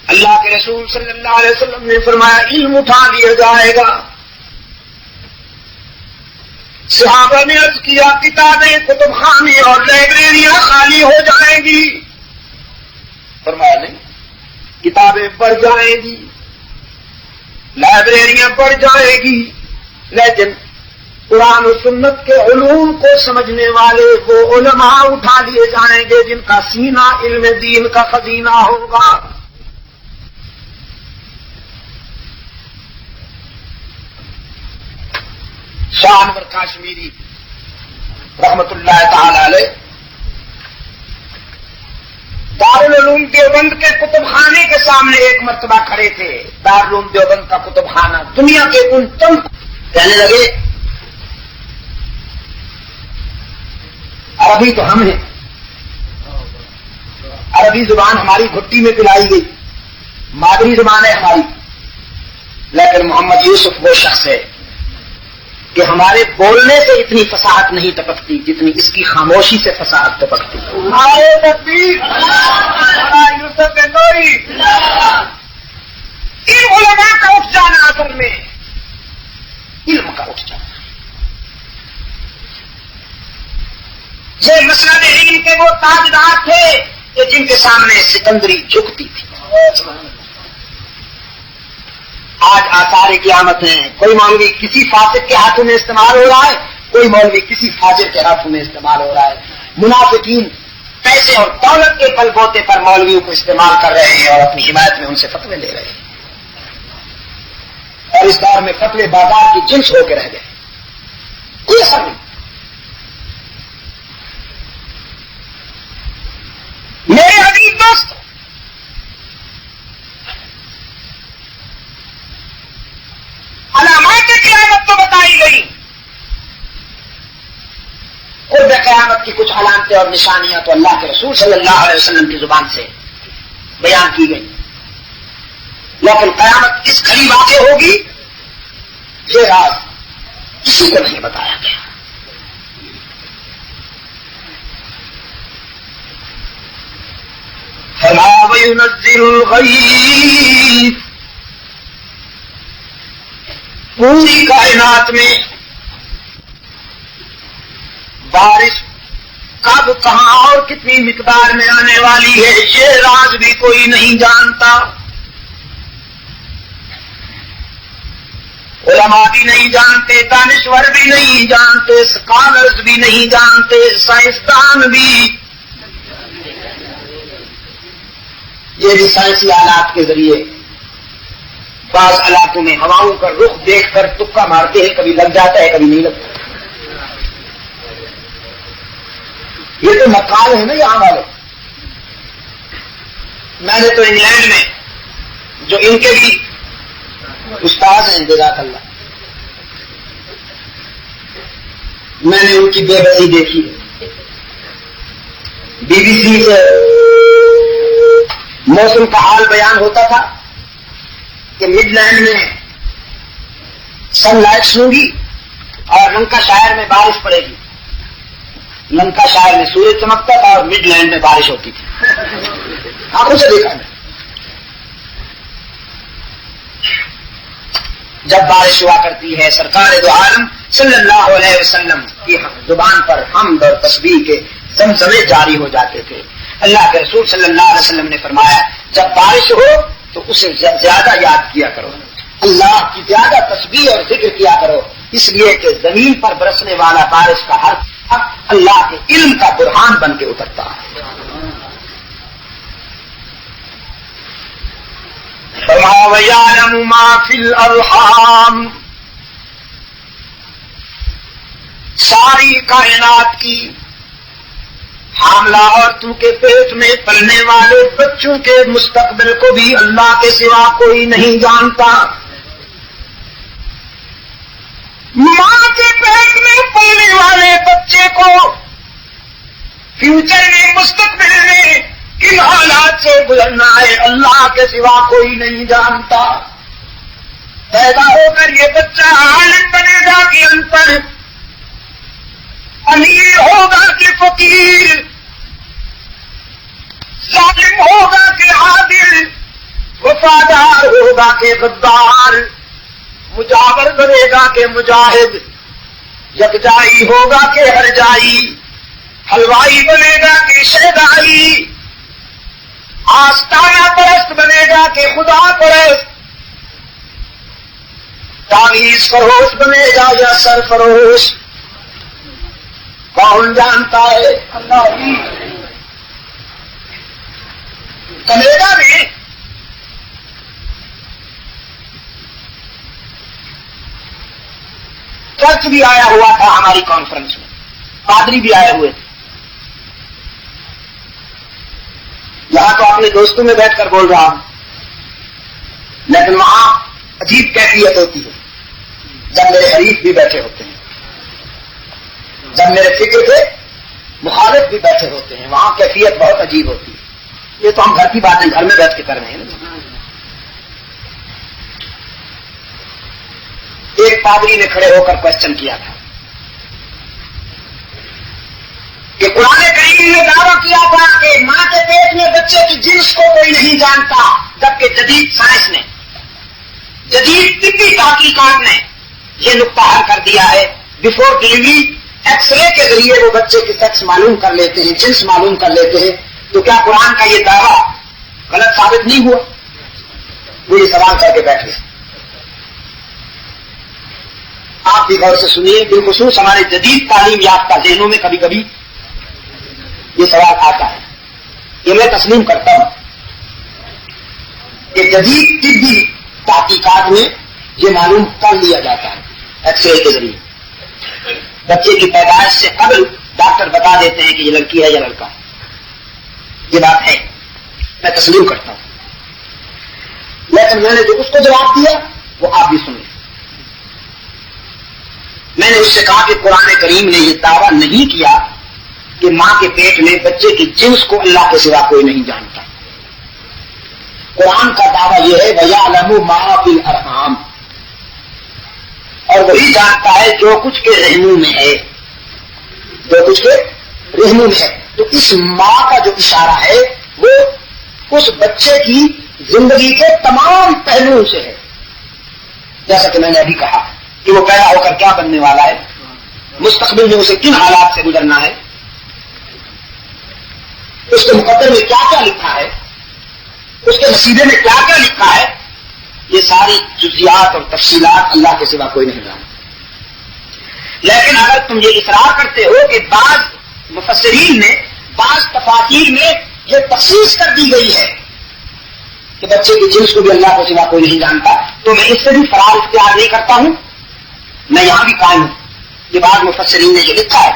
اللہ کے رسول صلی اللہ علیہ وسلم نے فرمایا علم اٹھا لیا جائے گا. صحابہ نے عرض کیا کتابیں، کتب خانے اور لائبریریاں خالی ہو جائیں گی. فرمایا نہیں، کتابیں بڑھ جائیں گی، لائبریریاں بڑھ جائیں گی، لیکن قرآن و سنت کے علوم کو سمجھنے والے وہ علماء اٹھا لیے جائیں گے جن کا سینہ علم دین کا خزینہ ہوگا. شاہ انور کاشمیری رحمت اللہ تعالی علیہ دارالعلوم دیوبند کے کتب خانے کے سامنے ایک مرتبہ کھڑے تھے. دارالعلوم دیوبند کا کتب خانہ دنیا کے ان چند کہنے لگے عربی تو ہم ہیں، عربی زبان ہماری گھٹی میں پلائی گئی، مادری زبان ہے ہماری، لیکن محمد یوسف وہ شخص ہے کہ ہمارے بولنے سے اتنی فصاحت نہیں ٹپکتی جتنی اس کی خاموشی سے فصاحت ٹپکتی. ان علماء کا اٹھ جانا اصل میں علم کا اٹھ جانا. یہ مسند علم کے وہ تاجدار تھے کہ جن کے سامنے سکندری جھکتی تھی. آج آثار قیامت ہیں. کوئی مولوی کسی فاسق کے ہاتھوں میں استعمال ہو رہا ہے، کوئی مولوی کسی فاجر کے ہاتھوں میں استعمال ہو رہا ہے. منافقین پیسے اور دولت کے بل بوتے پر مولویوں کو استعمال کر رہے ہیں اور اپنی حمایت میں ان سے فتوے لے رہے ہیں، اور اس دور میں فتوے بازار کی جنس ہو کے رہ گئے، کوئی اثر نہیں۔ میرے عزیز دوست، علامات قیامت تو بتائی گئی، قرب قیامت کی کچھ علامتیں اور نشانیاں تو اللہ کے رسول صلی اللہ علیہ وسلم کی زبان سے بیان کی گئی، لیکن قیامت اس گھڑی واقع ہوگی یہ راز کسی کو نہیں بتایا گیا۔ فَلَا وَيُنَزِّلُ الْغَيْثَ، پوری کائنات میں بارش کب کہاں اور کتنی مقدار میں آنے والی ہے یہ راز بھی کوئی نہیں جانتا، علماء بھی نہیں جانتے، دانشور بھی نہیں جانتے، اسکالرز بھی نہیں جانتے، سائنسدان بھی، یہ بھی سائنسی آلات کے ذریعے بعض علاقوں میں ہواؤں کا رخ دیکھ کر تکا مارتے ہیں، کبھی لگ جاتا ہے کبھی نہیں لگتا۔ یہ تو مقال ہے نا یہاں والے۔ میں نے تو انگلینڈ میں جو ان کے بھی استاد ہیں جزاک اللہ، میں نے ان کی بے بسی دیکھی، بی بی سی سے موسم کا حال بیان ہوتا تھا کہ مڈ لینڈ میں سن لائٹس ہوں گی اور لنکا شائر میں بارش پڑے گی، لنکا شائر میں سورج چمکتا تھا اور مڈ لینڈ میں بارش ہوتی تھی، آنکھوں سے دیکھا میں۔ جب بارش ہوا کرتی ہے سرکار دو عالم صلی اللہ علیہ وسلم کی زبان پر حمد اور تسبیح کے زمزمے جاری ہو جاتے تھے۔ اللہ کے رسول صلی اللہ علیہ وسلم نے فرمایا جب بارش ہو تو اسے زیادہ یاد کیا کرو، اللہ کی زیادہ تسبیح اور ذکر کیا کرو، اس لیے کہ زمین پر برسنے والا بارش کا ہر حق اللہ کے علم کا برہان بن کے اترتا ہے۔ وَيَعْلَمُ مَا فِي الْأَرْحَامِ، ساری کائنات کی حاملہ عورتوں کے پیٹ میں پلنے والے بچوں کے مستقبل کو بھی اللہ کے سوا کوئی نہیں جانتا۔ ماں کے پیٹ میں پلنے والے بچے کو فیوچر میں مستقبل میں کن حالات سے گزرنا ہے اللہ کے سوا کوئی نہیں جانتا۔ پیدا ہو کر یہ بچہ عالم بنے گا کہ ان پڑھ، امیر ہوگا کہ فقیر، ظالم ہوگا کہ عادل، وفادار ہوگا کہ غدار، مجاور بنے گا کہ مجاہد، یکجائی ہوگا کہ ہرجائی، حلوائی بنے گا کہ شہدائی، آستانہ پرست بنے گا کہ خدا پرست، تعویذ فروش بنے گا یا سرفروش، کون جانتا ہے؟ اللہ ہی۔ کینیڈا میں چرچ بھی آیا ہوا تھا ہماری کانفرنس میں، پادری بھی آئے ہوئے تھے، یہاں تو اپنے دوستوں میں بیٹھ کر بول رہا ہوں، لیکن وہاں عجیب کیفیت ہوتی ہے جب میرے حریف بھی بیٹھے ہوتے ہیں، جب میرے فکر کے مخالف بھی بیٹھے ہوتے ہیں، وہاں کیفیت بہت عجیب ہوتی ہے۔ یہ تو ہم گھر کی باتیں گھر میں بیٹھ کے کر رہے ہیں نا۔ ایک پادری نے کھڑے ہو کر کوشچن کیا تھا کہ قرآن کریم نے دعویٰ کیا تھا کہ ماں کے پیٹ میں بچے کی جنس کو کوئی نہیں جانتا، جبکہ جدید سائنس نے، جدید طبی تحقیقات نے یہ نقطہ حل کر دیا ہے، بفور ڈلیوری ایکس رے کے ذریعے وہ بچے کی سیکس معلوم کر لیتے ہیں، جنس معلوم کر لیتے ہیں۔ تو کیا قرآن کا یہ دعویٰ غلط ثابت نہیں ہوا؟ وہ یہ سوال کر کے بیٹھے۔ آپ بھی غور سے سنیے، بالخصوص ہمارے جدید تعلیم یافتہ ذہنوں میں کبھی کبھی یہ سوال آتا ہے. یہ میں تسلیم کرتا ہوں کہ جدید طبی تحقیقات میں یہ معلوم کر لیا جاتا ہے ایکس رے کے ذریعے. بچے کی پیدائش سے قبل ڈاکٹر بتا دیتے ہیں کہ یہ لڑکی ہے یا لڑکا ہے. یہ بات ہے، میں تسلیم کرتا ہوں. لیکن میں نے جو اس کو جواب دیا وہ آپ بھی سنیں. میں نے اس سے کہا کہ قرآن کریم نے یہ دعویٰ نہیں کیا کہ ماں کے پیٹ میں بچے کی جنس کو اللہ کے سوا کوئی نہیں جانتا. قرآن کا دعویٰ یہ ہے وَيَعْلَمُ مَا فِي الْأَرْحَامِ، اور وہی جانتا ہے جو کچھ کے رحموں میں ہے، جو کچھ کے رحموں میں ہے. تو اس ماں کا جو اشارہ ہے وہ اس بچے کی زندگی کے تمام پہلوؤں سے ہے. جیسا کہ میں نے ابھی کہا کہ وہ پیدا ہو کر کیا بننے والا ہے، مستقبل میں اسے کن حالات سے گزرنا ہے، اس کے مقدر میں کیا کیا لکھا ہے، اس کے نصیبے میں کیا کیا لکھا ہے. یہ ساری جزیات اور تفصیلات اللہ کے سوا کوئی نہیں جانتا. لیکن اگر تم یہ اصرار کرتے ہو کہ بعض مفسرین نے بعض تفاسیر میں یہ تخصیص کر دی گئی ہے کہ بچے کی جنس کو بھی اللہ کے سوا کوئی نہیں جانتا، تو میں اس سے بھی فرار اختیار نہیں کرتا ہوں. میں یہاں بھی قائم ہوں کہ بعض مفسرین نے یہ لکھا ہے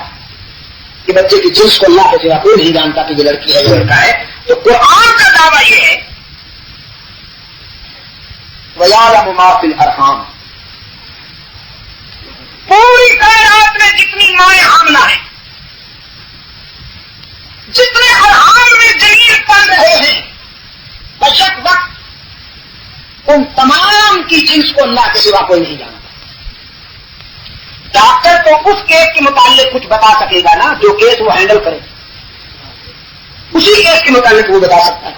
کہ بچے کی جنس کو اللہ کے سوا کوئی نہیں جانتا کہ یہ لڑکی ہے یا لڑکا ہے. تو قرآن کا دعویٰ یہ ہے وَيَعْلَمُ مَا فِي الْأَرْحَامِ، پوری کائنات میں جتنی مائیں حاملہ ہیں، جتنے ارحام میں جنین پل رہے ہیں، بشک وقت ان تمام کی جنس کو اللہ کے سوا کوئی نہیں جانتا. ڈاکٹر تو اس کیس کے متعلق کچھ بتا سکے گا نا جو کیس وہ ہینڈل کرے، اسی کیس کے متعلق وہ بتا سکتا ہے.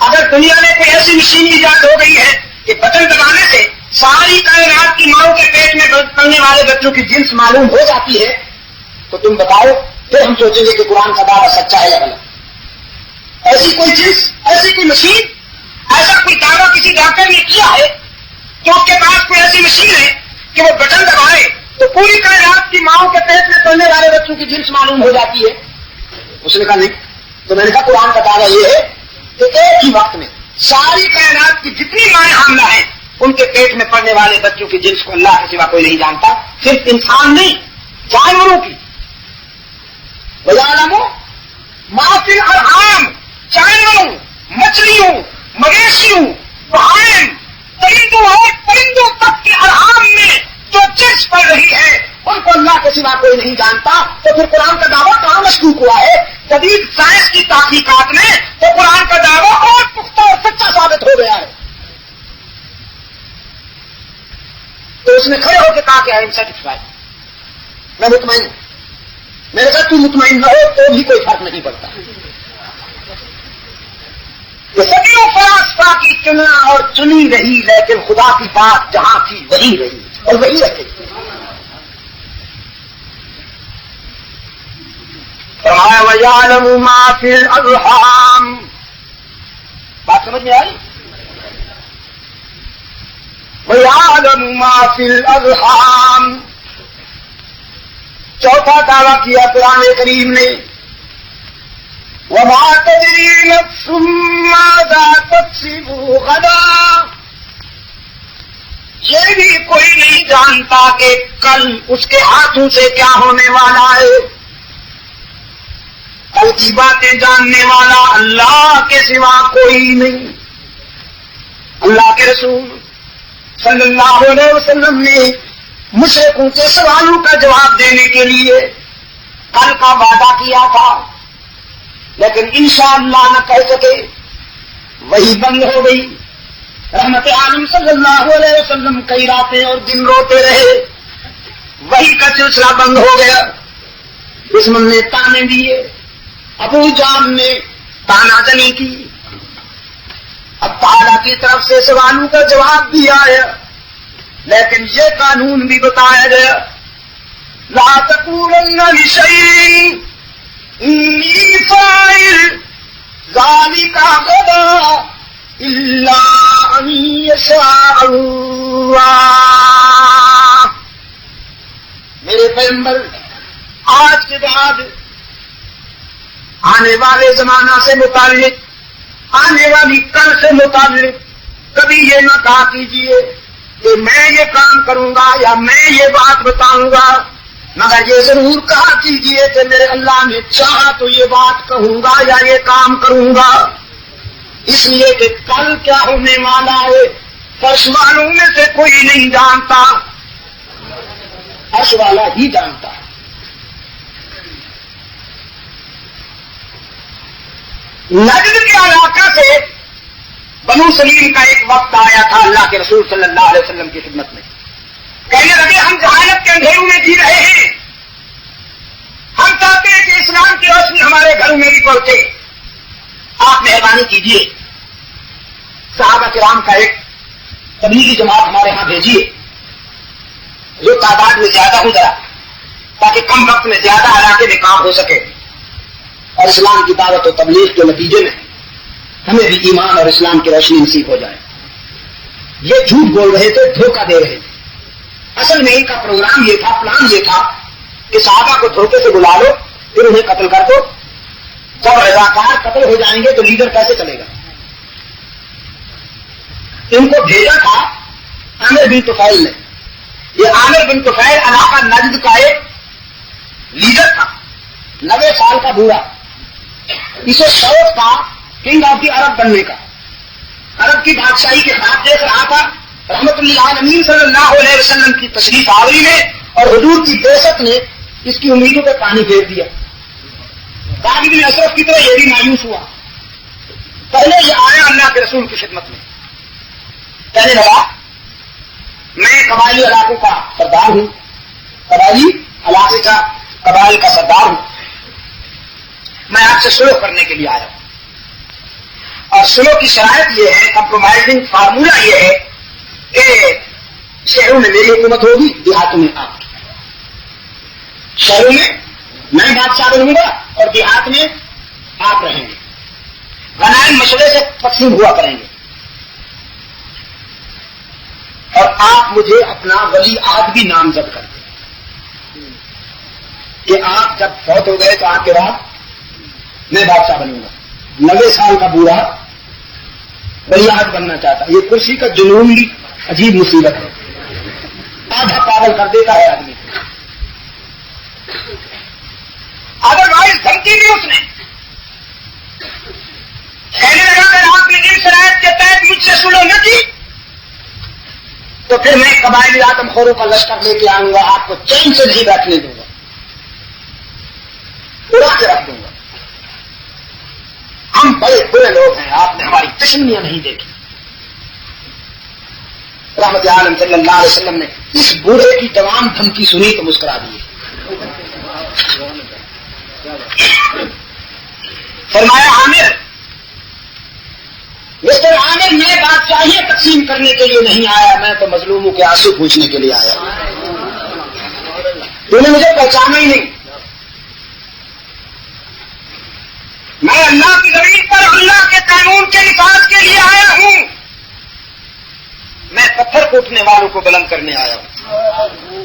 اگر دنیا میں کوئی ایسی مشین ایجاد ہو گئی ہے کہ بٹن دبانے سے ساری کائنات کی ماؤں کے پیٹ میں پلنے والے بچوں کی جنس معلوم ہو جاتی ہے، تو تم بتاؤ، پھر ہم سوچیں گے کہ قرآن کا دعویٰ سچا ہے یا غلط. ایسی کوئی جنس، ایسی کوئی مشین، ایسا کوئی دعویٰ کسی ڈاکٹر نے کیا ہے کہ اس کے پاس کوئی ایسی مشین ہے کہ وہ بٹن دبائے تو پوری کائنات کی ماؤں کے پیٹ میں پلنے والے بچوں کی جنس معلوم ہو جاتی ہے؟ اس نے کہا نہیں. تو میں نے کہا قرآن کا دعویٰ یہ ہے کہ ایک ہی وقت میں ساری کائنات کی جتنی مائیں حاملہ ہیں ان کے پیٹ میں پڑنے والے بچوں کی جنس کو اللہ کے سوا کوئی نہیں جانتا. صرف انسان نہیں، جانوروں کی. وَيَعْلَمُ مَا فِي الْأَرْحَامِ، جانوروں، مچھلیوں، مویشیوں، بہائم، پرندوں اور پرندوں تک کے ارحام میں جو جنس پڑ رہی ہے ان کو اللہ کے سوا کوئی نہیں جانتا. تو پھر قرآن کا دعویٰ کہاں مشکوک ہوا ہے؟ جدید سائنس کی تحقیقات میں تو قرآن کا دعویٰ اور پختہ اور سچا ثابت ہو گیا ہے. تو اس نے کھڑے ہو کے کہا کہ آئی ایم سیٹسفائی، میں مطمئن ہوں. میں نے کہا تو مطمئن نہ ہو تو بھی کوئی فرق نہیں پڑتا. یہ صدیوں فلاسفہ کی چنا اور چنی رہی، لیکن خدا کی بات جہاں تھی وہی رہی اور وہی رہے. فرمایا وَيَعْلَمُ مَا فِي الْأَرْحَامِ، بات سمجھ میں آئی؟ وَيَعْلَمُ مَا فِي الْأَرْحَامِ. چوتھا دعویٰ کیا قرآن کریم نے وَمَا تَدْرِي نَفْسٌ مَاذَا تَكْسِبُ غَدًا، یہ بھی کوئی نہیں جانتا کہ کل اس کے ہاتھوں سے کیا ہونے والا ہے. کل کی باتیں جاننے والا اللہ کے سوا کوئی نہیں. اللہ کے رسول صلی اللہ علیہ وسلم نے مشرکوں کے سوالوں کا جواب دینے کے لیے کل کا وعدہ کیا تھا، لیکن انشاءاللہ نہ کہہ سکے، وہی بند ہو گئی. رحمت عالم صلی اللہ علیہ وسلم کئی راتیں اور دن روتے رہے، وہی کا سلسلہ بند ہو گیا. دشمن نے تانے دیے، ابو جان نے تانا زنی کی. اب تعالیٰ کی طرف سے سوالوں کا جواب بھی آیا، لیکن یہ قانون بھی بتایا گیا لا تقولن لشيء إني فاعل ذلك غدا إلا أن يشاء الله. میرے پیغمبر آج کے بعد آنے والے زمانہ سے متعلق، آنے والی کل سے متعلق کبھی یہ نہ کہا کیجیے کہ میں یہ کام کروں گا یا میں یہ بات بتاؤں گا، مگر یہ ضرور کہا کیجیے کہ میرے اللہ نے چاہا تو یہ بات کہوں گا یا یہ کام کروں گا، اس لیے کہ کل کیا ہونے والا ہے فرش والوں میں سے کوئی نہیں جانتا، فرش والا ہی جانتا ہے۔ نجد کے علاقہ سے بنو سلیم کا ایک وقت آیا تھا اللہ کے رسول صلی اللہ علیہ وسلم کی خدمت میں، کہنے لگے ہم جہالت کے اندھیروں میں جی رہے ہیں، ہم چاہتے ہیں کہ اسلام کی روشنی ہمارے گھروں میں بھی پہنچے، آپ مہربانی کیجیے صحابہ کرام کا ایک تبلیغی جماعت ہمارے ہاں بھیجیے جو تعداد میں زیادہ ہو ذرا، تاکہ کم وقت میں زیادہ علاقے میں کام ہو سکے اور اسلام کی دعوت و تبلیغ کے نتیجے میں ہمیں بھی ایمان اور اسلام کی روشنی نصیب ہو جائے۔ یہ جھوٹ بول رہے تھے، دھوکہ دے رہے تھے، اصل میں ان کا پروگرام یہ تھا، پلان یہ تھا کہ صحابہ کو دھوکے سے بلا لو پھر انہیں قتل کر دو، جب رضاکار قتل ہو جائیں گے تو لیڈر کیسے چلے گا۔ ان کو بھیجا تھا عامر بن طفیل نے، یہ عامر بن طفیل علاقہ نجد کا ایک لیڈر تھا، 90 سال کا بوڑھا، اسے شوق تھا کنگ آف دی عرب بننے کا، عرب کی بادشاہی کے خواب دیکھ رہا تھا۔ رحمت اللہ علیہ صلی اللہ علیہ وسلم کی تشریف آوری نے اور حضور کی بعثت نے اس کی امیدوں پہ پانی پھیر دیا۔ باغ بن اشرف کی طرح یہ بھی مایوس ہوا، پہلے یہ آیا اللہ کے رسول کی خدمت میں، کہنے لگا میں قبائلی علاقوں کا سردار ہوں، قبائلی علاقے کا قبائل کا سردار ہوں، میں آپ سے سلو کرنے کے لیے آیا ہوں، اور سلو کی شرائط یہ ہے، کمپرومائزنگ فارمولا یہ ہے کہ شہروں میں میری حکومت ہوگی، دیہاتوں میں آپ کی، شہروں میں میں بادشاہ بنوں گا اور دیہات میں آپ رہیں گے، غنائم مشورے سے تقسیم ہوا کریں گے، اور آپ مجھے اپنا ولی عہد بھی نامزد کر دیں کہ آپ جب فوت ہو گئے تو آپ کے بعد میں بادشاہ بنوں گا۔ 90 سال کا بوڑھا ولی عہد بننا چاہتا، یہ کرسی کا جنون بھی عجیب مصیبت ہے، آدھا پاگل کر دیتا ہے آدمی، ادر وائز دھمکی بھی اس نے، کہنے لگا اگر آپ نے ان شرائط کے تحت مجھ سے سلو نہ کی تو پھر میں قبائلی آدم خوروں کا لشکر لے کے آؤں گا، آپ کو چین سے نہیں بیٹھنے دوں گا، اڑا کے رکھ دوں گا۔ ہم بڑے برے لوگ ہیں، آپ نے ہماری دشمنیاں نہیں دیکھی۔ رحمت عالم صلی اللہ علیہ وسلم نے اس بوڑھے کی تمام دھمکی سنی تو مسکرا دیے، فرمایا عامر، مسٹر عامر، میں بادشاہیاں تقسیم کرنے کے لیے نہیں آیا، میں تو مظلوموں کے آنسو پوچھنے کے لیے آیا، تو نے مجھے پہچانا ہی نہیں، میں اللہ کی زمین پر اللہ کے قانون کے نفاذ کے لیے آیا ہوں، میں پتھر کوٹنے والوں کو بلند کرنے آیا ہوں،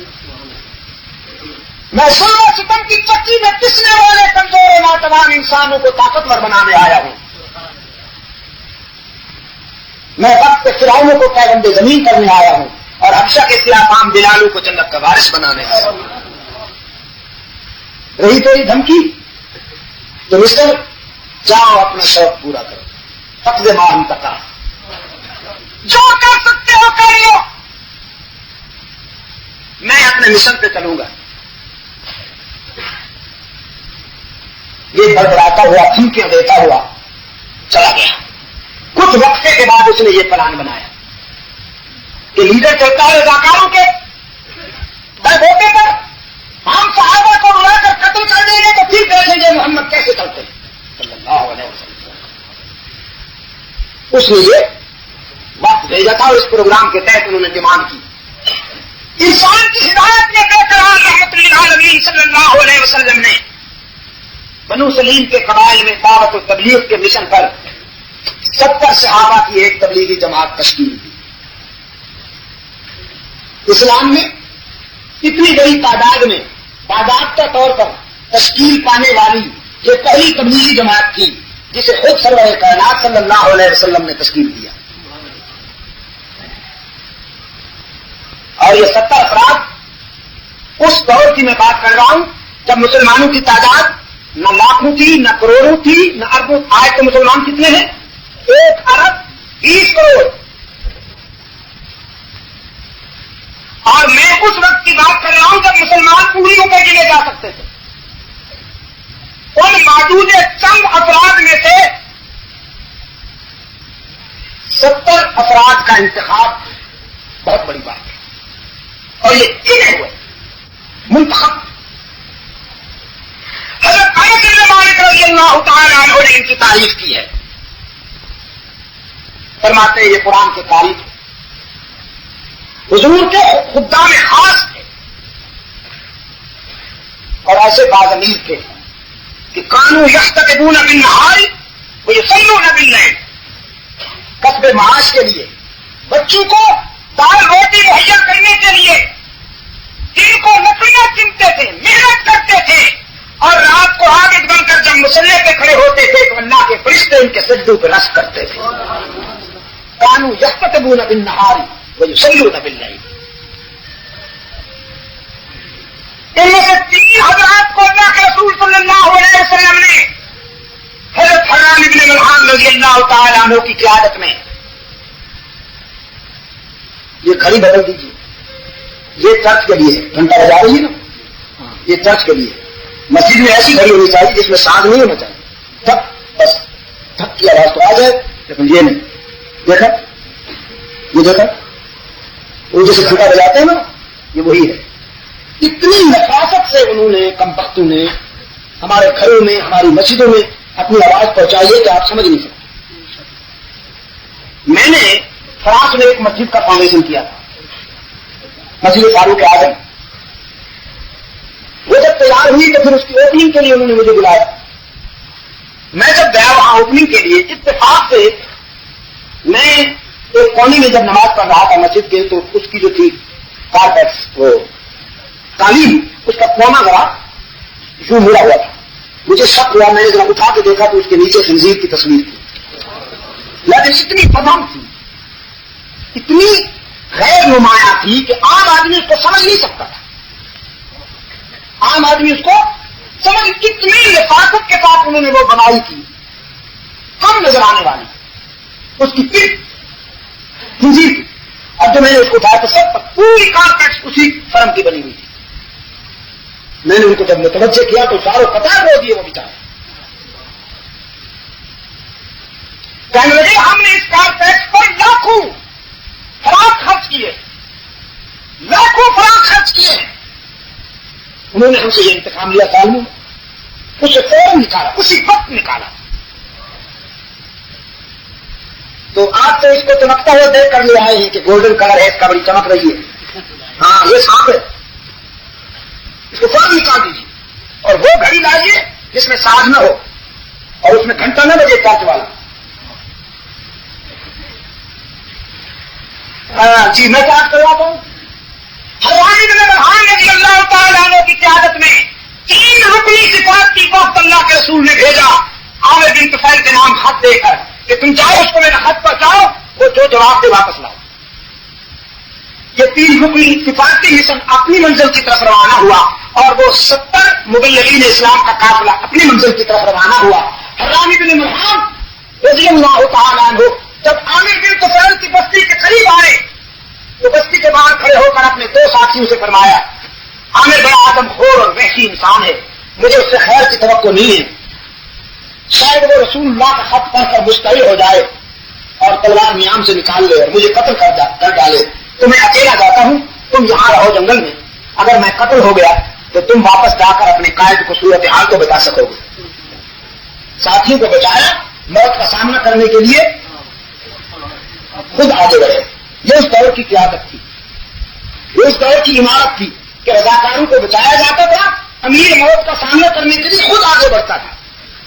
میں ظلم و ستم کی چکی میں پسنے والے کمزور و ناتوان انسانوں کو طاقتور بنانے آیا ہوں، میں وقت فرعونوں کو پیغمبر زمین کرنے آیا ہوں اور حبشہ کے سیاہ بلالوں کو جنت کا وارث بنانے آیا ہوں۔ رہی تیری دھمکی تو مسٹر جاؤ اپنا شوق پورا کرو، فقد مان تکا، جو کر سکتے ہو کر لو، میں اپنے مشن پہ چلوں گا۔ یہ بڑبڑاتا ہوا دھمکیاں دیتا ہوا چلا گیا۔ کچھ وقفے کے بعد اس نے یہ پلان بنایا کہ لیڈر چلتا ہے رضاکاروں کے بلبوتے پر، ہم صحابہ کو بلا کر قتل کر دیں گے تو پھر دیکھیں گے محمد کیسے چلتے ہیں صلی اللہ علیہ وسلم۔ اس نے یہ وقت بھیجا تھا اور اس پروگرام کے تحت انہوں نے ڈیمانڈ کی، انسان کی ہدایت میں بے قرار رحمت للعالمین صلی اللہ علیہ وسلم نے بنو سلیم کے قبائل میں دعوت و تبلیغ کے مشن پر 70 صحابہ کی ایک تبلیغی جماعت تشکیل دی۔ اسلام میں اتنی بڑی تعداد میں باضابطہ طور پر تشکیل پانے والی یہ پہلی تبلیغی جماعت تھی جسے خود سرور کائنات صلی اللہ علیہ وسلم نے تشکیل دیا. اور یہ 70 افراد اس دور کی میں بات کر رہا ہوں جب مسلمانوں کی تعداد نہ لاکھوں تھی نہ کروڑوں تھی نہ اربوں. آج تو مسلمان کتنے ہیں؟ 1 ارب 20 کروڑ. اور میں اس وقت کی بات کر رہا ہوں جب مسلمان پوریوں پہ گنے جا سکتے تھے. ان موجود چند افراد میں سے 70 افراد کا انتخاب بہت بڑی بات ہے. اور یہ چنے ہوئے منتخب. حضرت انس بن مالک رضی اللہ تعالی عنہ نے ان کی تعریف کی ہے. فرماتے ہیں یہ قرآن کے قاری تھے, حضور کے خدام خاص تھے, اور ایسے بعض امیر تھے کہ کانوا یختطبون بالنہار ویصلون باللیل. کسب معاش کے لیے, بچوں کو دال روٹی مہیا کرنے کے لیے دن کو لکڑیاں چنتے تھے, محنت کرتے تھے, اور رات کو عابد بن کر جب مصلے پہ کھڑے ہوتے تھے تو اللہ کے فرشتے ان کے سجدوں پہ رشک کرتے تھے. کانوا یختطبون بالنہار ویصلون باللیل. ان میں سے 3 حضرات کو اللہ کے رسول صلی اللہ علیہ وسلم نے حضرت حرام بن ملحان رضی اللہ تعالی عنہ کی قیادت میں, یہ گھڑی بدل دیجیے, یہ چرچ کے لیے گھنٹہ بجا رہی ہے نا, یہ چرچ کے لیے. مسجد میں ایسی گھڑی ہونی چاہیے جس میں سانس نہیں ہونا چاہیے. تھک بس تھک کی آواز تو آ جائے, لیکن یہ نہیں. دیکھا, یہ دیکھا, وہ جیسے گھنٹہ بجاتے ہیں نا, یہ وہی ہے. اتنی نفاست سے انہوں نے, کم بختوں نے, ہمارے گھروں میں ہماری مسجدوں میں اپنی آواز پہنچائی ہے کہ آپ سمجھ نہیں سکتے. میں نے فرانس میں ایک مسجد کا فاؤنڈیشن کیا تھا, مسجد فاروق اعظم. وہ جب تیار ہوئی تو پھر اس کی اوپننگ کے لیے انہوں نے مجھے بلایا. میں جب گیا وہاں اوپننگ کے لیے, اتفاق سے میں ایک کونے میں جب نماز پڑھ رہا تھا مسجد کے, تو اس کی جو تھی کارپیٹس, وہ تعلیم, اس کا کونا ذرا یوں مڑا ہوا تھا. مجھے شک ہوا, میں نے ذرا اٹھا کے دیکھا تو اس کے نیچے خنزیر کی تصویر تھی. لیکن اتنی فضام تھی, اتنی غیر نمایاں تھی کہ عام آدمی اس کو سمجھ نہیں سکتا تھا. عام آدمی اس کو سمجھ, کتنی لفاظت کے ساتھ انہوں نے وہ بنائی تھی, کم نظر آنے والی. اس کی پٹ خنزیر تھی. اب جو میں نے اس کو اٹھایا تو سب پوری کارپیٹس اسی فرم کی بنی ہوئی تھی. میں نے ان کو جب متوجہ کیا تو ساروں قطار رو دیے وہ بیچارے. کہنے لگے ہم نے اس کارپیٹس پر لاکھوں فراق خرچ کیے, لاکھوں فراق خرچ کیے. انہوں نے ہم سے یہ انتقام لیا سالوں میں, اسے فوراً نکالا, اسی وقت نکالا. تو آپ تو اس کو چمکتا ہوا دیکھ کر لے آئے ہیں کہ گولڈن کلر ہے, اس کا بڑی چمک رہی ہے. ہاں یہ سانپ ہے, اس کو فوراً نکال دیجیے. اور وہ گھڑی لائیے جس میں ساز نہ ہو اور اس میں گھنٹہ نہ بجے چرچ والا. جی میں کیا کرواتا ہوں. حرام بن ملحان رضی اللہ تعالیٰ عنہ کی قیادت میں 3 رکنی صفات کی وقت اللہ کے رسول نے بھیجا عامر بن طفیل کے نام خط دے کر کہ تم جاؤ اس کو میرا خط پہنچاؤ, وہ جو جواب دے واپس لاؤ. یہ 3 رکنی صفاتی مشن اپنی منزل کی طرف روانہ ہوا, اور وہ 70 مبلغین اسلام کا قافلہ اپنی منزل کی طرف روانہ ہوا. حرام بن ملحان رضی اللہ تعالیٰ عنہ جب عامر بن طفیل کی بستی کے قریب آئے تو بستی کے باہر کھڑے ہو کر اپنے 2 ساتھیوں سے فرمایا, عامر بڑا آدم خور اور وحشی انسان ہے, مجھے اس سے خیر کی توقع نہیں ہے. شاید وہ رسول اللہ کا خط پڑھ کر مستعد ہو جائے اور تلوار میام سے نکال لے اور مجھے قتل کر ڈالے. تو میں اکیلا جاتا ہوں, تم یہاں رہو جنگل میں. اگر میں قتل ہو گیا تو تم واپس جا کر اپنے قائد کو صورتحال کو بتا سکو گے. ساتھیوں کو بچایا, موت کا سامنا کرنے کے لیے خود آگے بڑھے. یہ اس دور کی قیادت تھی, یہ اس دور کی عمارت تھی کہ رضاکاروں کو بچایا جاتا تھا, امیر موت کا سامنا کرنے کے لیے خود آگے بڑھتا تھا.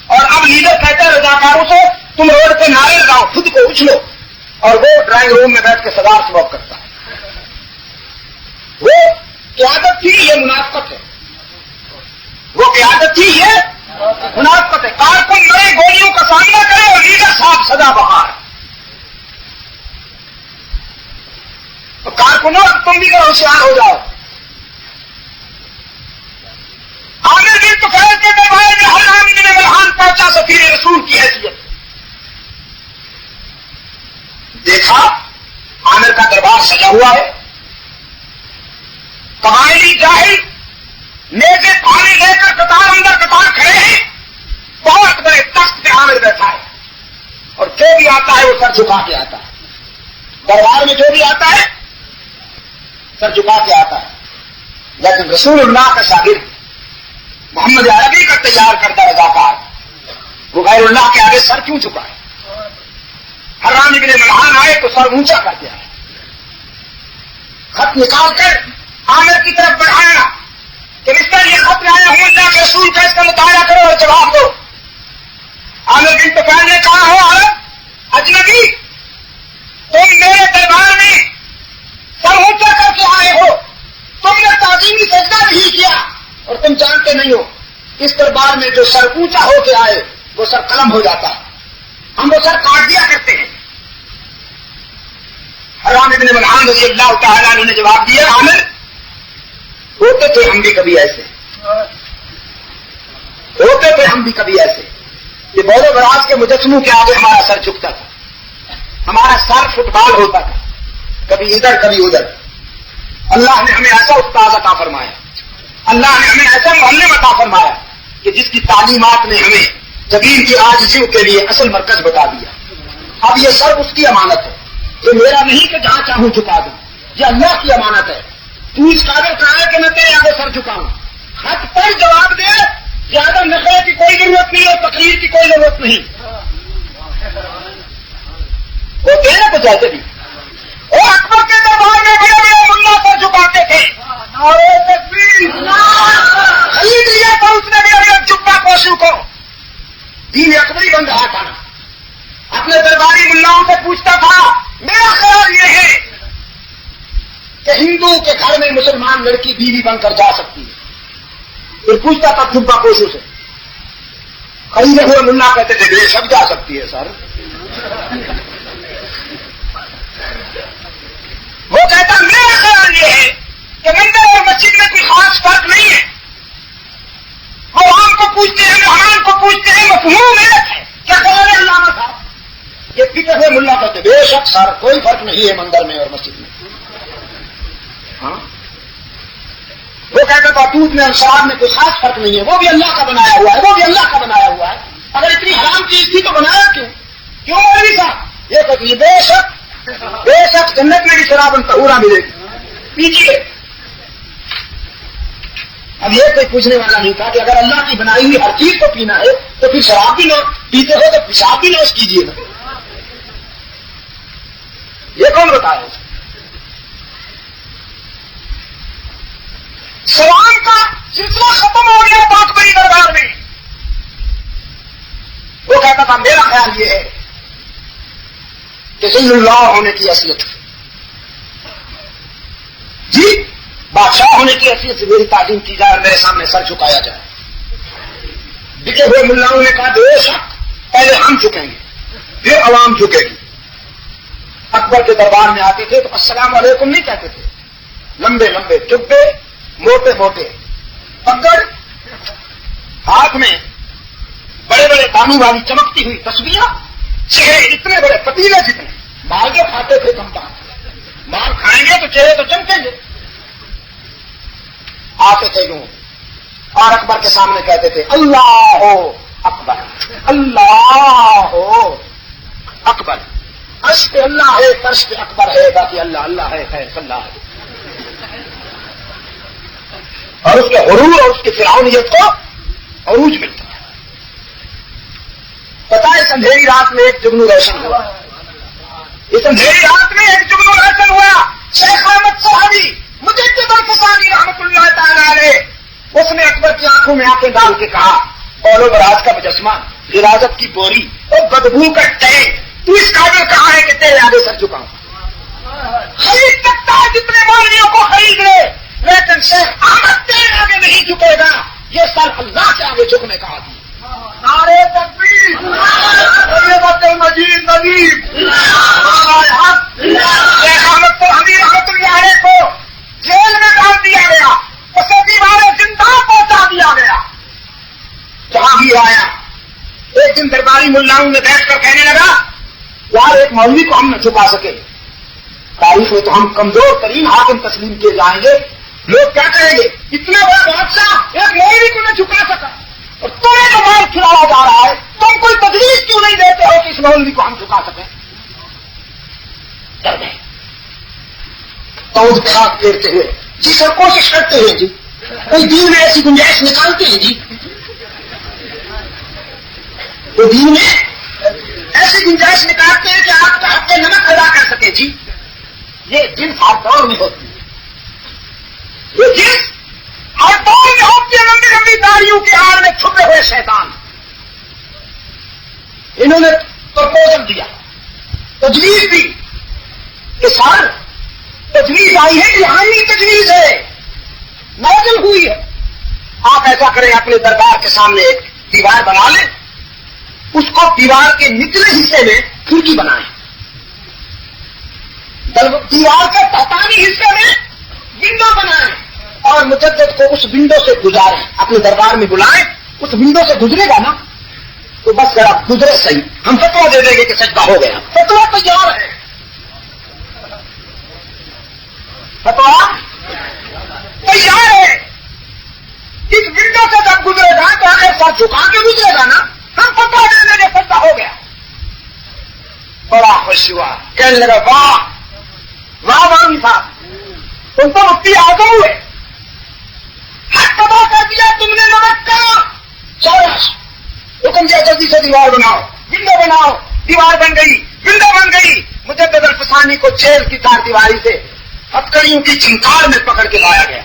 اور اب لیڈر کہتا ہے رضاکاروں سے تم روڈ پہ نعرے لگاؤ, خود کو اچھلو, اور وہ ڈرائنگ روم میں بیٹھ کے صدار سبق کرتا ہے. وہ قیادت تھی, یہ منافقت ہے. وہ قیادت تھی, یہ مناسبت ہے. کارکن نئے گولیوں کا سامنا کرے اور لیڈر صاحب سدا بہار. تو کارکنوں اب تم بھی ذرا ہوشیار ہو جاؤ. عامر بن طفیل کے دربار میں حرام بن ملحان پہنچا سفیر رسول کی حیثیت. دیکھا عامر کا دربار سجا ہوا ہے. قبائلی جاہل میزے پانی لے کر قطار اندر قطار کھڑے ہیں. بہت بڑے تخت پہ عامر بیٹھا ہے اور جو بھی آتا ہے وہ سر جھکا کے آتا ہے. دربار میں جو بھی آتا ہے سر جھکا کے آتا ہے. لیکن رسول اللہ کا شاگرد محمد عربی کا تیار کردہ رضاکار وہ غیر اللہ کے آگے سر کیوں جھکا ہے؟ حرام بن ملحان آئے تو سر اونچا کر دیا ہے. خط نکال کر عامر کی طرف بڑھایا کہ مسٹر یہ خط آیا ہوں اللہ کے رسول کا, اس کا مطالعہ کرو اور جواب دو. عامر بن طفیل نے کہا ہو عرب اجنبی تم میرے دربار میں سر اونچا کر کے آئے ہو, تم نے تعظیمی سجدہ نہیں کیا اور تم جانتے نہیں ہو اس دربار میں جو سر اونچا ہو کے آئے وہ سر قلم ہو جاتا ہے, ہم وہ سر کاٹ دیا کرتے ہیں. حرام بن ملحان رضی اللہ تعالیٰ عنہ نے جواب دیا عامر ہوتے تھے ہم بھی کبھی ایسے, ہوتے تھے ہم بھی کبھی ایسے. یہ بول و براز کے مجسموں کے آگے ہمارا سر جھکتا تھا, ہمارا سر فٹ بال ہوتا تھا, کبھی ادھر کبھی ادھر. اللہ نے ہمیں ایسا استاد عطا فرمایا, اللہ نے ہمیں ایسا معلم عطا فرمایا کہ جس کی تعلیمات نے ہمیں جبین کی عاجزیوں کے لیے اصل مرکز بتا دیا. اب یہ سر اس کی امانت ہے, یہ میرا نہیں کہ جہاں چاہوں جھکا دوں, یہ اللہ کی امانت ہے. تو اس قابل کہا ہے کہ میں تیرے آگے سر جھکاؤں. خط پر جواب دے, زیادہ نخرے کی کوئی ضرورت نہیں اور تقریر کی کوئی ضرورت نہیں. وہ دینا کچھ ایسے بھی اور اکبر کے دربار میں بڑے بڑے ملا سر جھکاتے تھے. خرید لیا تھا اس نے بھی ابھی چپا پوشو کو. دین اکبری بن رہا تھا نا, اپنے درباری ملاؤں سے پوچھتا تھا میرا خیال یہ ہے کہ ہندو کے گھر میں مسلمان لڑکی بیوی بن کر جا سکتی ہے. پھر پوچھتا تھا چپا پوشو سے, خریدے ہوئے ملا کہتے تھے بے شک جا سکتی ہے سر. وہ کہتا میرا خیال یہ ہے کہ مندر اور مسجد میں کوئی خاص فرق نہیں ہے, وہ عام کو پوچھتے ہیں مہمان کو پوچھتے ہیں, مفہوم ایک ہے. کیا خیال ہے علامہ صاحب؟ یہ فکر ہوئے ملا کہتے بے شک سر کوئی فرق نہیں ہے مندر میں اور مسجد میں. ہاں وہ کہتا تھا دودھ میں اور شراب میں کوئی خاص فرق نہیں ہے, وہ بھی اللہ کا بنایا ہوا ہے, وہ بھی اللہ کا بنایا ہوا ہے. اگر اتنی حرام چیز تھی تو بنایا کیوں مولوی صاحب؟ یہ کہتی ہے بے شک جنت میں بھی شراب طہورا ملے گی, پیجیے. اب یہ کوئی پوچھنے والا نہیں تھا کہ اگر اللہ کی بنائی ہوئی ہر چیز کو پینا ہے تو پھر شراب بھی پیتے ہو تو پیشاب بھی نوش کیجیے نا. یہ کون بتایا؟ سلام کا سلسلہ ختم ہو گیا پاک بڑی دربار میں. وہ کہتا تھا میرا خیال یہ ہے کہ ذل اللہ ہونے کی حیثیت جی بادشاہ ہونے کی حیثیت سے میری تعظیم کی جائے اور میرے سامنے سر جھکایا جائے. بکے ہوئے ملاؤں نے کہا بے شک پہلے ہم جھکیں گے پھر عوام جھکے گی. اکبر کے دربار میں آتے تھے تو السلام علیکم نہیں کہتے تھے, لمبے لمبے چبے موٹے موٹے پکڑ, ہاتھ میں بڑے بڑے دانوں والی چمکتی ہوئی تسبیحاں, چہرے اتنے بڑے پتیلے جتنے. مال جو کھاتے تھے کم بات, مال کھائیں گے تو چہرے تو چمکیں گے. آتے تھے یوں اور اکبر کے سامنے کہتے تھے اللہ ہو اکبر, اللہ ہو اکبر. عرش پہ اللہ ہے, فرش پہ اکبر ہے, باقی اللہ اللہ ہے, خیر اللہ ہے. اور اس کے غرور اور اس کی فرعونیت کو عروج ملتا ہے. پتہ ہے اس اندھیری رات میں ایک جگنو روشن ہوا, اس اندھیری رات میں ایک جگنو روشن ہوا. شیخ احمد صاحبی مجدد الفسانی رحمۃ اللہ تعالی علیہ, اس نے اکبر کی آنکھوں میں آنکھیں ڈال کے کہا قول و براز کا مجسمہ, غلاظت کی بوری اور بدبو کا ٹینک, تو اس قابل کہاں ہے کہ تیرے آگے سر جھکاؤں. خرید سکتا ہے جتنے مولویوں کو خرید لے, لیکن شیخ احمد تیرے آگے نہیں جھکے گا. یہ سر اللہ کے آگے جھکنے کا آدمی. مجید نبی احمد تو حمید رحمت اللہ علیہ کو جیل میں ڈال دیا گیا، اسے دیوارے زندہ پہنچا دیا گیا۔ جہاں بھی آیا ایک دن درباری ملاؤں میں بیٹھ کر کہنے لگا یار ایک مولوی کو ہم نہ چھپا سکے، تاریخ میں تو ہم کمزور ترین حاکم تسلیم کیے جائیں گے، لوگ کیا کہیں گے اتنا بڑا بادشاہ ایک مولوی کو نہ چھپا سکا، اور تمہیں جو مال کھلایا جا رہا ہے تم کوئی تجویز کیوں نہیں دیتے ہو کہ اس مولوی کو ہم چھپا سکیں؟ ڈر گئے، توج پہ ہاتھ پھیرتے ہوئے جی سر کوشش کرتے ہیں جی، کوئی دین میں ایسی گنجائش نکالتے ہیں جی، تو دین میں ایسی گنجائش نکالتے ہیں کہ آپ کا حق نمک ادا کر سکے جی۔ یہ جنس ہر دور میں ہوتی ہے، یہ جنس ہر دور میں ہوتی ہے، لمبی لمبی داڑیوں کے آڑ میں چھپے ہوئے شیطان۔ انہوں نے پرپوزل دیا، تجویز دی کہ سر تجویز آئی ہے، روحانی تجویز ہے، نازل ہوئی ہے، آپ ایسا کریں اپنے دربار کے سامنے ایک دیوار بنا لیں، اس کو دیوار کے نچلے حصے میں کھڑکی بنائیں، دیوار کے تحتانی حصے میں ونڈو بنائیں، اور مجدد کو اس ونڈو سے گزاریں، اپنے دربار میں بلائیں، اس ونڈو سے گزرے گا نا تو بس ذرا گزرے صحیح، ہم فتویٰ دے دیں گے کہ سجدہ ہو گیا، فتویٰ تیار ہے، فتویٰ تیار ہے، اس ونڈو سے جب گزرے گا تو آخر سر جھکا کے گزرے گا نا، ہم فتویٰ دے دیں گے سجدہ ہو گیا۔ بڑا خوش ہوا، کہنے لگا واہ واہ واہ صاحب تم تو مفتی اعظم ہوئے، حق ادا کر دیا تم نے نمک کا، شاباش، حکم دیا جلدی سے دیوار بناؤ، ونڈو بناؤ، دیوار بن گئی، ونڈو بن گئی، مجدد الفسانی کو جیل کی چار دیواری سے ہتکڑیوں کی چھنکار میں پکڑ کے لایا گیا۔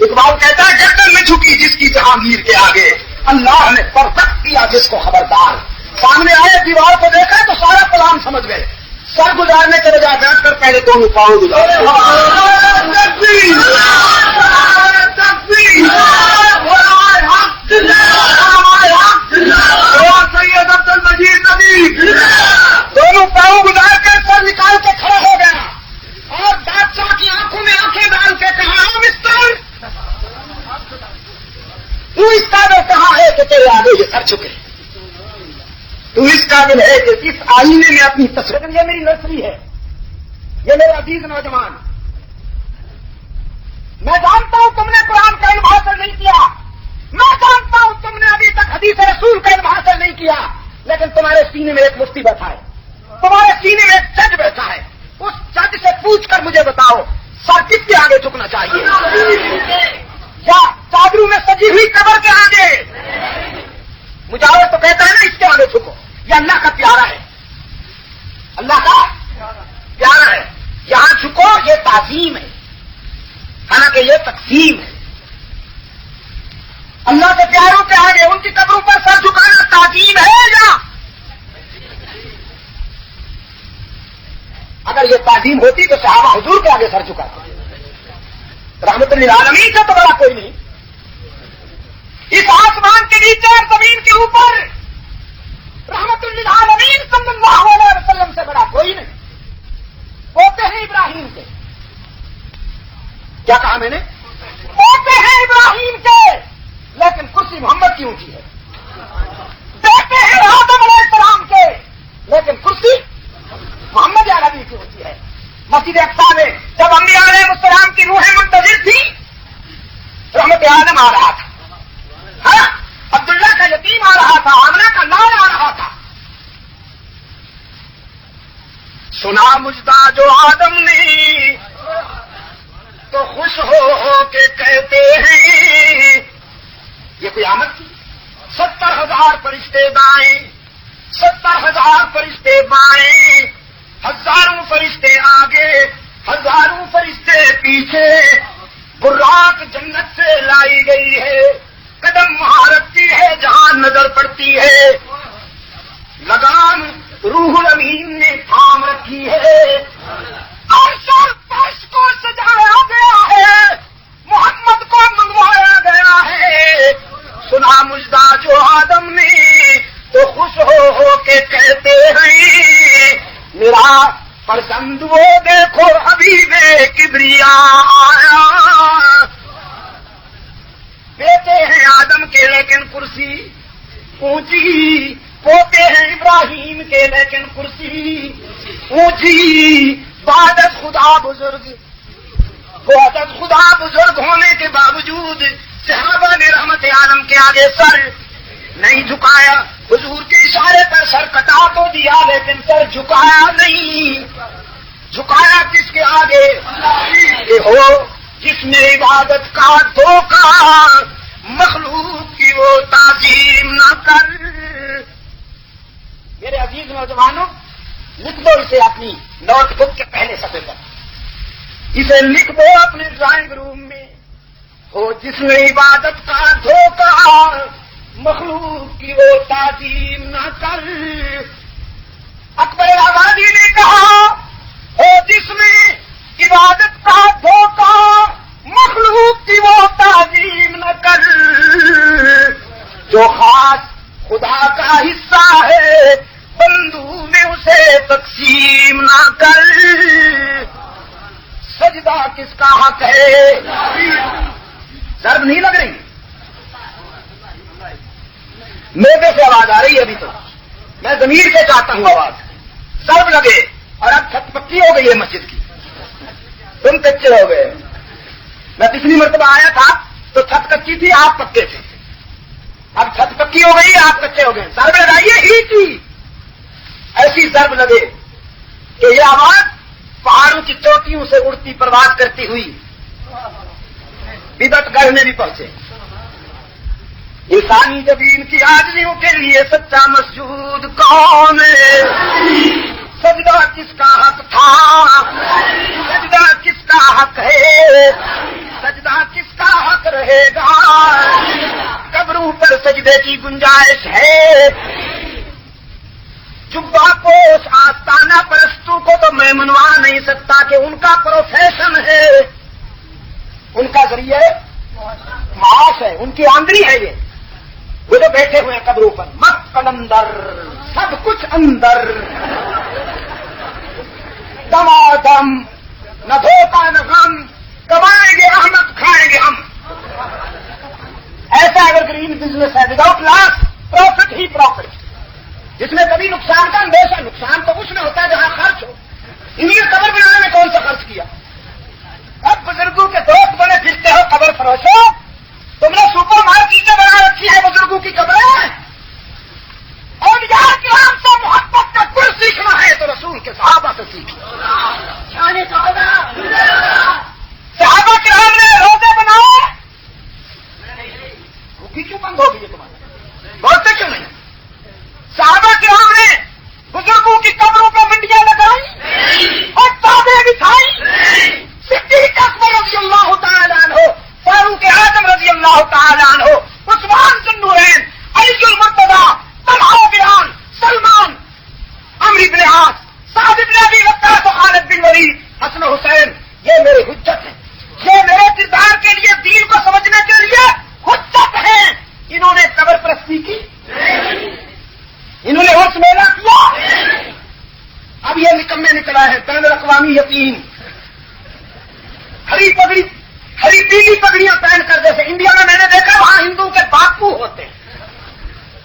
اقبال کہتا ہے گردن میں جھکی جس کی جہانگیر کے آگے، اللہ نے پرفیکٹ کیا جس کو خبردار، سامنے آئے دیوار کو دیکھا تو سارا پلان سمجھ گئے، سر گزارنے کے بجائے بیٹھ کر پہلے دونوں پاؤں گزارے، سید عبد المجید نبی دونوں پاؤں گزار کر سر نکال کے کھڑا ہو گیا، اور بادشاہ کی آنکھوں میں آنکھیں ڈال کے کہا مستر تو اس قابل کہاں ہے کہ تیرے آگے یہ سر چکے، تو اس قابل ہے کہ اس آئینے میں اپنی تصویر، یہ میری نرسری ہے، یہ میرے عزیز نوجوان، میں جانتا ہوں تم نے قرآن کا علم حاصل نہیں کیا، میں جانتا ہوں تم نے ابھی تک حدیث رسول کا علم حاصل نہیں کیا، لیکن تمہارے سینے میں ایک مفتی بیٹھا ہے، تمہارے سینے میں ایک جج بیٹھا ہے، اس جج سے پوچھ کر مجھے بتاؤ سر کس کے آگے جھکنا چاہیے، یا چادروں میں سجی ہوئی قبر کے آگے؟ مجاور تو کہتا ہے نا اس کے آگے جھکو، یہ اللہ کا پیارا ہے، اللہ کا پیارا ہے، یہاں جھکو، یہ تعظیم ہے، حالانکہ یہ تقسیم ہے، اللہ کے پیاروں کے آگے ان کی قبروں پر سر جھکانا تعظیم ہے یا؟ اگر یہ تعظیم ہوتی تو صحابہ حضور کے آگے سر جھکاتے، رحمت للعالمین سے تو بڑا کوئی نہیں، اس آسمان کے نیچے اور زمین کے اوپر رحمت للعالمین صلی اللہ علیہ وسلم سے بڑا کوئی نہیں، پوتے ہیں ابراہیم کے، کیا کہا میں نے؟ پوتے ہیں ابراہیم کے، لیکن کرسی محمد کی اونچی ہے، بیٹے ہیں آدم علیہ السلام کے، لیکن کرسی محمد عربی کی اونچی ہے۔ مسجد اقصی میں جب انبیاء علیہ السلام کی روحیں منتظر تھی، رحمت آدم آ رہا تھا، ہاں عبداللہ کا یتیم آ رہا تھا، آمنہ کا لال آ رہا تھا، سنا مجدہ جو آدم نے تو خوش ہو کے کہتے ہیں، یہ کوئی آمد تھی، 70,000 فرشتے دائیں، 70,000 فرشتے بائیں، ہزاروں فرشتے آگے، ہزاروں فرشتے پیچھے، براق جنت سے لائی گئی ہے، قدم وہاں رکھتی ہے جہاں نظر پڑتی ہے، لگام روح الامین نے تھام رکھی ہے، عرش اور فرش کو سجایا گیا ہے، محمد کو منگوایا گیا ہے، سنا مجدہ جو آدم نے تو خوش ہو کے کہتے ہیں بندو دیکھو حبیب کبریا آیا، بیٹے ہیں آدم کے لیکن کرسی اونچی، پوتے ہیں ابراہیم کے لیکن کرسی اونچی، وحدت خدا بزرگ، وحدت خدا بزرگ ہونے کے باوجود صحابہ نے رحمت عالم کے آگے سر نہیں جھکایا، حضور کے اشارے پر سر کٹا تو دیا لیکن سر جھکایا نہیں۔ جھکایا کس کے آگے؟ کہ ہو جس نے عبادت کا دھوکہ، مخلوق کی وہ تعظیم نہ کر۔ میرے عزیز نوجوانوں، لکھ دو اسے اپنی نوٹ بک کے پہلے صفحے پر، اسے لکھ دو اپنے ڈرائنگ روم میں۔ ہو جس نے عبادت کا دھوکہ، مخلوق کی وہ تعظیم نہ کر۔ اکبر آبادی نے کہا ہو جس نے عبادت کا دھوکہ، مخلوق کی وہ تعظیم نہ کر۔ جو خاص خدا کا حصہ ہے، بندوں میں اسے تقسیم نہ کر۔ سجدہ کس کا حق ہے؟ ضرب نہیں لگ رہی؟ میرے سے آواز آ رہی ہے ابھی تو، میں ضمیر سے چاہتا ہوں آواز، ضرب لگے۔ اور اب چھت پکی ہو گئی ہے مسجد کی، تم کچے ہو گئے۔ میں پچھلی مرتبہ آیا تھا تو چھت کچی تھی، آپ پکے تھے، اب چھت پکی ہو گئی، آپ کچے ہو گئے۔ ضرب لگائیے ہی کی، ایسی ضرب لگے کہ یہ آواز پہاڑوں کی چوٹیوں سے اڑتی پرواز کرتی ہوئی بدعت گڑھ میں بھی پہنچے۔ انسانی جبین کی عاجزیوں کے لیے سچا مسجود کون ہے؟ سجدہ کس کا حق تھا؟ سجدہ کس کا حق ہے؟ سجدہ کس کا حق رہے گا؟ قبروں پر سجدے کی گنجائش ہے۔ جبہ پوش آستانہ پرستوں کو تو میں منوا نہیں سکتا کہ ان کا پروفیشن ہے، ان کا ذریعہ معاش ہے، ان کی آمدنی ہے۔ یہ وہ تو بیٹھے ہوئے ہیں قبروں پر، مت قلندر سب کچھ اندر، دم نہ دھوکہ نہ غم، کمائیں گے احمد کھائیں گے ہم۔ ایسا ایور گرین بزنس ہے، وداؤٹ لاس پروفٹ ہی پروفٹ، جس میں کبھی نقصان کا اندیشہ، نقصان تو اس میں ہوتا ہے جہاں خرچ ہو۔ انہیں قبر بنانے میں کون سا خرچ کیا؟ اب بزرگوں کے دوست بنے پھرتے ہو قبر فروشو، تم نے سپر مارکیٹیں بنا رکھی ہے بزرگوں کی قبریں۔ اور یار کرام سے محبت کا کل سیکھنا ہے تو رسول کے صحابہ سے سیکھنا۔ صحابہ کرام نے روزے بنائے، بھوکی کیوں بند ہو گئی ہے تمہارے؟ بولتے کیوں نہیں؟ صحابہ کرام نے بزرگوں کی قبروں پہ منڈیاں لگائی اور تابے بچھائی۔ صدیق اکبر رضی اللہ تعالیٰ عنہ، فاروق اعظم رضی اللہ تعالیٰ عنہ، عثمان ذو النورین، علی المرتضیٰ، طلحہ بن سلمان، عمرو بن عاص، سعد بن ابی وقاص، خالد بن ولید، حسن حسین، یہ میری حجت ہے، یہ میرے کردار کے لیے، دین کو سمجھنے کے لیے حجت ہے۔ انہوں نے قبر پرستی کی، انہوں نے عرس میلہ کیا۔ اب یہ نکمے نکلا ہے بین الاقوامی یتیم، ہری پگڑی، ہری پیلی پگڑیاں پہن کر، جیسے انڈیا میں نے دیکھا وہاں ہندوؤں کے باپو ہوتے ہیں،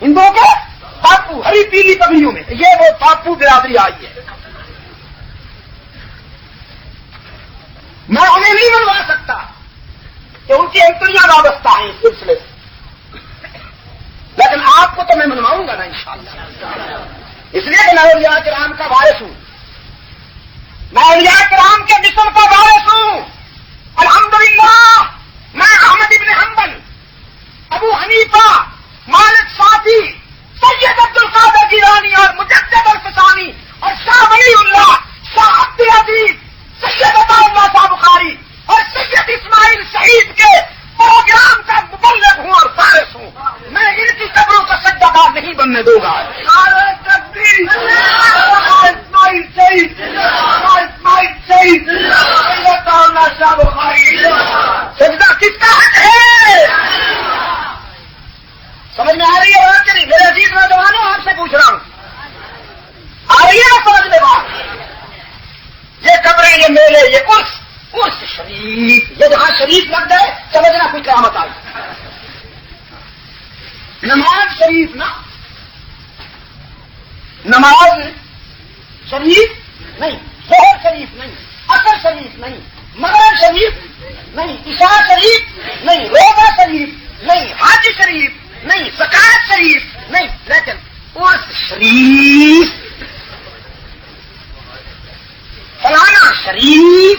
ہندوؤں کے باپو ہری پیلی پگڑیوں میں، یہ وہ باپو برادری آئی ہے۔ میں انہیں نہیں منوا سکتا کہ ان کی انتریاں وابستہ ہیں اس سلسلے سے، لیکن آپ کو تو میں منواؤں گا نا انشاءاللہ، اس لیے کہ میں اولیاء کرام کا وارث ہوں، میں اولیاء کرام کے مشن کا وارث ہوں۔ الحمدللہ میں احمد ابن حنبل، ابو حنیفہ، مالک شافعی، سید عبد القادر جیلانی اور مجدد الفسانی اور شاہ ولی اللہ، شاہ عبد العزیز، سید عطا اللہ شاہ بخاری اور سید اسماعیل شہید کے پروگرام کا مبلغ ہوں اور وارث ہوں۔ میں ان کی قبروں کا سجدہ دار نہیں بننے دوں گا۔ سجدہ کس کا حق ہے؟ سمجھ میں آ رہی ہے بات کہ نہیں؟ میرے عزیز نوجوانوں، آپ سے پوچھ رہا ہوں، آ رہی ہے نا سمجھ میں بات؟ شریف، یہ جہاں شریف لگ گئے سمجھنا کوئی قیامت آئی. نماز شریف نا، نماز شریف نہیں، ظہر شریف نہیں، عصر شریف نہیں، مغرب شریف نہیں، عشاء شریف نہیں، روزہ شریف نہیں، حج شریف نہیں، زکات شریف نہیں، لیکن عرس شریف، فلانا شریف،